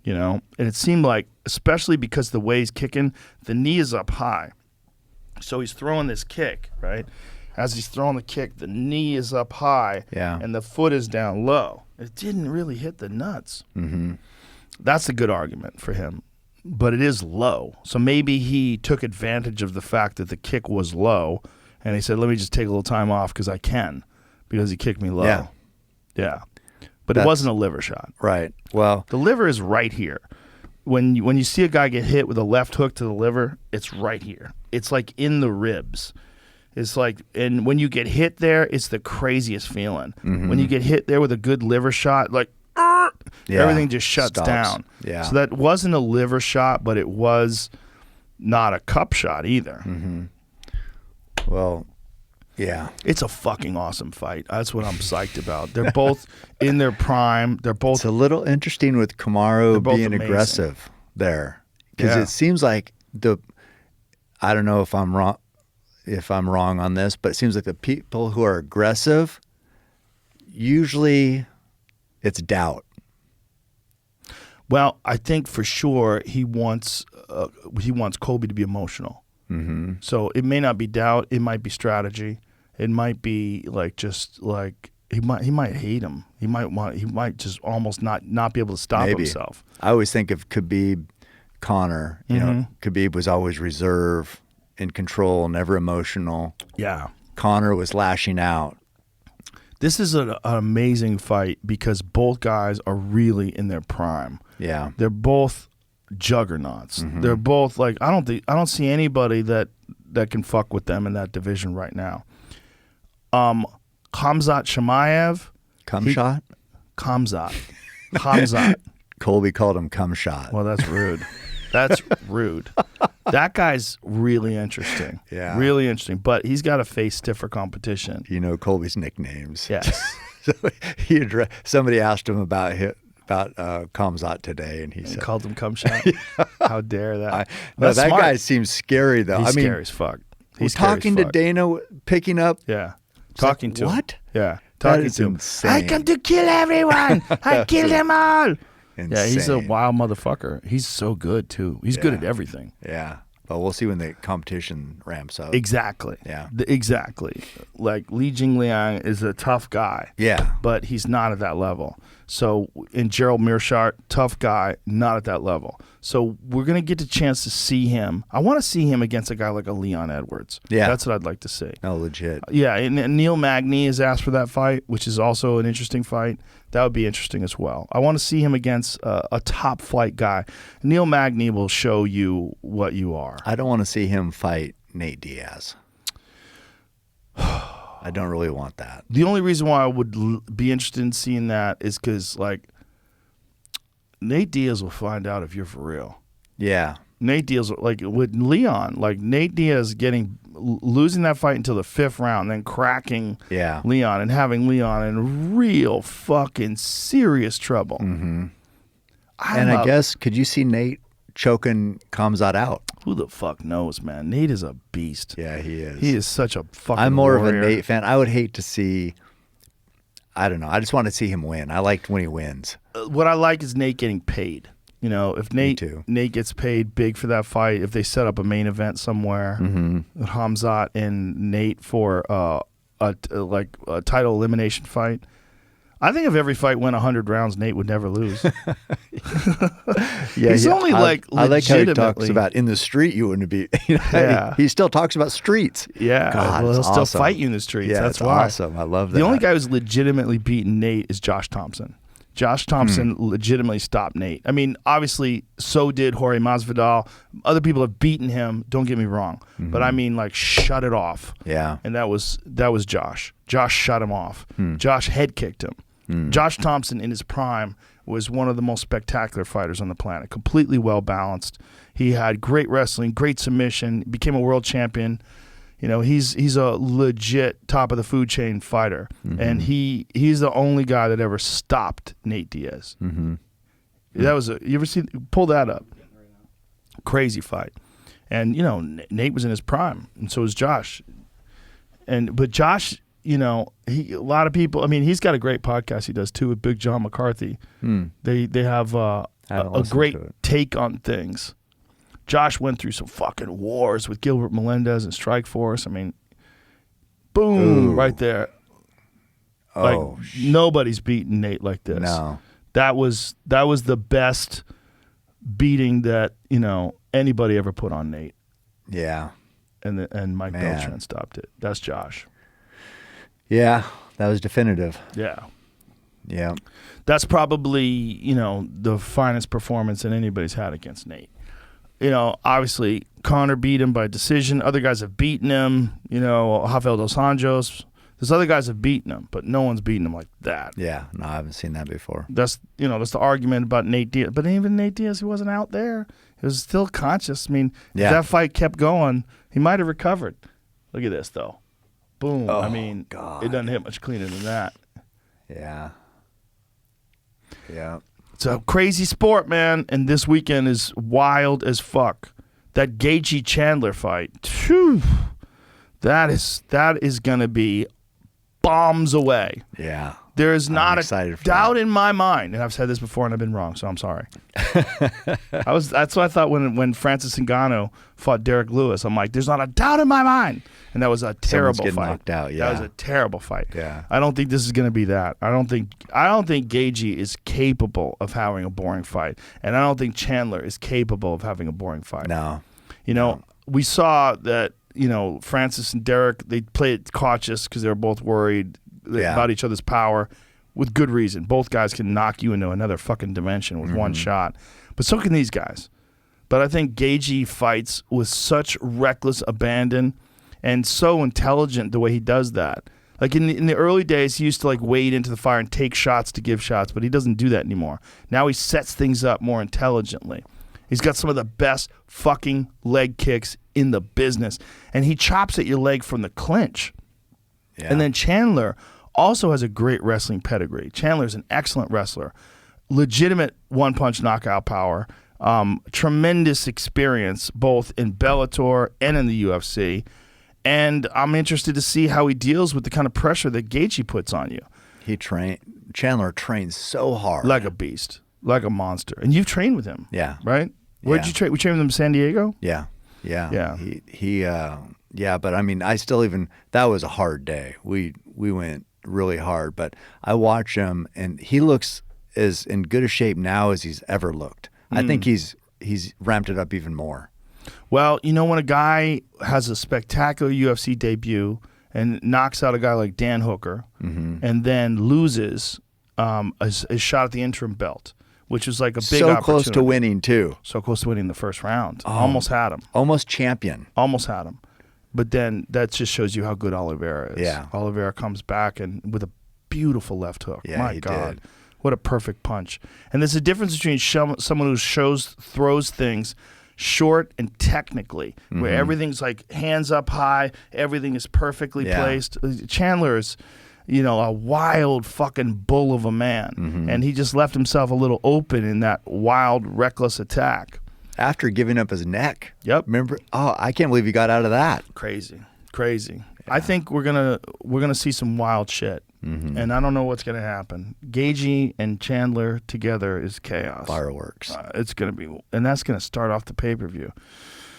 And it seemed like, especially because the way he's kicking, the knee is up high. So he's throwing this kick, right? As he's throwing the kick, the knee is up high, Yeah. and the foot is down low. It didn't really hit the nuts. Mm-hmm. That's a good argument for him. But it is low. So maybe he took advantage of the fact that the kick was low, and he said, let me just take a little time off because I can, because he kicked me low. Yeah. Yeah. But it wasn't a liver shot. Right. Well, The liver is right here. When you see a guy get hit with a left hook to the liver, it's right here. It's like in the ribs. It's like, and when you get hit there, it's the craziest feeling. Mm-hmm. When you get hit there with a good liver shot, like, yeah, everything just shuts stops. down. Yeah. So that wasn't a liver shot, but it was not a cup shot either. Mm-hmm. Well, yeah. It's a fucking awesome fight. That's what I'm psyched about. They're both in their prime. They're both. It's a little interesting with Kamaru both being amazing. aggressive there, because Yeah. it seems like I don't know if I'm wrong on this, but it seems like the people who are aggressive, usually it's doubt. Well, I think for sure he wants Colby to be emotional. Mm-hmm. So it may not be doubt. It might be strategy. It might be like just like he might hate him. He might just almost not be able to stop Maybe. himself. I always think of Khabib, Conor. You know, Khabib was always reserved, in control, never emotional. Yeah. Conor was lashing out. This is an amazing fight because both guys are really in their prime. Yeah. They're both juggernauts. Mm-hmm. They're both like I don't see anybody that can fuck with them in that division right now. Khamzat Chimaev. Cumshot? Khamzat. Colby called him Cumshot. Well, that's rude. That's rude. That guy's really interesting. Yeah. Really interesting. But he's got to face stiffer competition. You know Colby's nicknames. Yes. So somebody asked him about Khamzat today, and he He said, called him cum shot. How dare that? No, That's that smart. guy seems scary, though. He's I mean, scary as fuck. we're He's scary as talking to fuck. Dana, picking up. Yeah. It's Talking like, to him. what? Yeah. That Talking is to him. insane. I come to kill everyone. I kill them all. Yeah, he's a Insane. wild motherfucker. He's so good, too. He's good at everything. Yeah. But we'll see when the competition ramps up. Exactly. Yeah. Exactly. Like Li Jingliang is a tough guy. Yeah. But he's not at that level. So in Gerald Mearshart, tough guy, not at that level. So we're gonna get the chance to see him. I want to see him against a guy like a Leon Edwards. Yeah. That's what I'd like to see. No, legit. Yeah, and Neil Magny has asked for that fight, which is also an interesting fight. That would be interesting as well. I want to see him against a top flight guy. Neil Magny will show you what you are. I don't want to see him fight Nate Diaz. I don't really want that. The only reason why I would be interested in seeing that is because, like, Nate Diaz will find out if you're for real. Yeah. Nate Diaz, like with Leon, like Nate Diaz losing that fight until the 5th round, then cracking Yeah. Leon and having Leon in real fucking serious trouble. Mm-hmm. I guess, could you see Nate choking Khamzat out? Who the fuck knows, man? Nate is a beast. Yeah, he is. He is such a fucking I'm more warrior. of a Nate fan. I would hate to see, I don't know. I just want to see him win. I liked when he wins. What I like is Nate getting paid. You know, if Nate gets paid big for that fight, if they set up a main event somewhere, Khamzat and Nate for a title elimination fight, I think if every fight went 100 rounds, Nate would never lose. Yeah, He's only like I like how he talks legitimately- about in the street you wouldn't be. You know, Yeah. he still talks about streets. Yeah, God, well, he'll it's still awesome. fight you in the streets. Yeah, That's it's why. awesome. I love that. The only guy who's legitimately beaten Nate is Josh Thompson. Josh Thompson legitimately stopped Nate. I mean, obviously, so did Jorge Masvidal. Other people have beaten him. Don't get me wrong, but I mean, like, shut it off. Yeah. And that was Josh. Josh shut him off. Josh head kicked him. Josh Thompson, in his prime, was one of the most spectacular fighters on the planet. Completely well balanced. He had great wrestling, great submission. Became a world champion. You know, he's a legit top of the food chain fighter, and he's the only guy that ever stopped Nate Diaz. That was you ever see? Pull that up. Crazy fight, and you know Nate was in his prime, and so was Josh. But Josh, you know, a lot of people. I mean, he's got a great podcast he does too with Big John McCarthy. They have a great take on things. Josh went through some fucking wars with Gilbert Melendez and Strikeforce. I mean, boom, right there. Like nobody's beaten Nate like this. No. That was the best beating that, you know, anybody ever put on Nate. Yeah. And Mike Beltran stopped it. That's Josh. Yeah, that was definitive. Yeah. Yeah. That's probably, you know, the finest performance that anybody's had against Nate. You know, obviously, Conor beat him by decision. Other guys have beaten him. You know, Rafael dos Anjos. There's other guys have beaten him, but no one's beaten him like that. Yeah, no, I haven't seen that before. That's the argument about Nate Diaz. But even Nate Diaz, he wasn't out there. He was still conscious. I mean, if that fight kept going, he might have recovered. Look at this, though. Boom. Oh, I mean, God. It doesn't hit much cleaner than that. Yeah. Yeah. It's a crazy sport, man, and this weekend is wild as fuck. That Gaethje Chandler fight, phew, that is going to be bombs away. Yeah. There is not a doubt in my mind, and I've said this before and I've been wrong, so I'm sorry. That's what I thought when Francis Ngannou fought Derek Lewis. I'm like, there's not a doubt in my mind. And that was a terrible Someone's getting fight. knocked out, That was a terrible fight. Yeah. I don't think this is going to be that. I don't think Gaethje is capable of having a boring fight, and I don't think Chandler is capable of having a boring fight. No. You know, we saw that, you know, Francis and Derek, they played cautious because they were both worried about each other's power with good reason. Both guys can knock you into another fucking dimension with one shot. But so can these guys. But I think Gaethje fights with such reckless abandon and so intelligent the way he does that. Like in the early days, he used to like wade into the fire and take shots to give shots, but he doesn't do that anymore. Now he sets things up more intelligently. He's got some of the best fucking leg kicks in the business. And he chops at your leg from the clinch. Yeah. And then Chandler also has a great wrestling pedigree. Chandler's an excellent wrestler. Legitimate one-punch knockout power. Tremendous experience both in Bellator and in the UFC. And I'm interested to see how he deals with the kind of pressure that Gaethje puts on you. Chandler trains so hard. Like a beast. Like a monster. And you've trained with him. Yeah. Right? Where'd you train? We trained with him in San Diego? Yeah. But I mean, that was a hard day. We went really hard, but I watch him and he looks as in good a shape now as he's ever looked. I think he's ramped it up even more. Well, you know, when a guy has a spectacular UFC debut and knocks out a guy like Dan Hooker and then loses a shot at the interim belt, which was like a big opportunity. So close to winning, too. So close to winning the first round. Almost had him. Almost champion. Almost had him. But then that just shows you how good Oliveira is. Yeah. Oliveira comes back and with a beautiful left hook. Yeah, My he God. did. What a perfect punch. And there's a difference between someone who throws things short and technically, where everything's like hands up high, everything is perfectly placed. Chandler is, you know, a wild fucking bull of a man. And he just left himself a little open in that wild, reckless attack. After giving up his neck. Yep. Remember? Oh, I can't believe he got out of that. Crazy. Yeah. I think we're gonna see some wild shit. And I don't know what's going to happen. Gaethje and Chandler together is chaos. Fireworks. It's going to be, and that's going to start off the pay-per-view.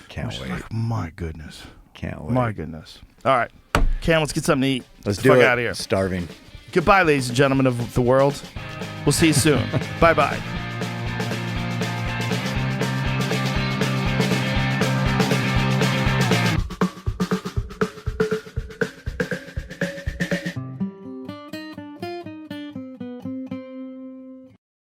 Can't wait. Like, my goodness. Can't wait. My goodness. All right. Cam, let's get something to eat. Let's do it. Fuck out of here. Starving. Goodbye, ladies and gentlemen of the world. We'll see you soon. Bye-bye.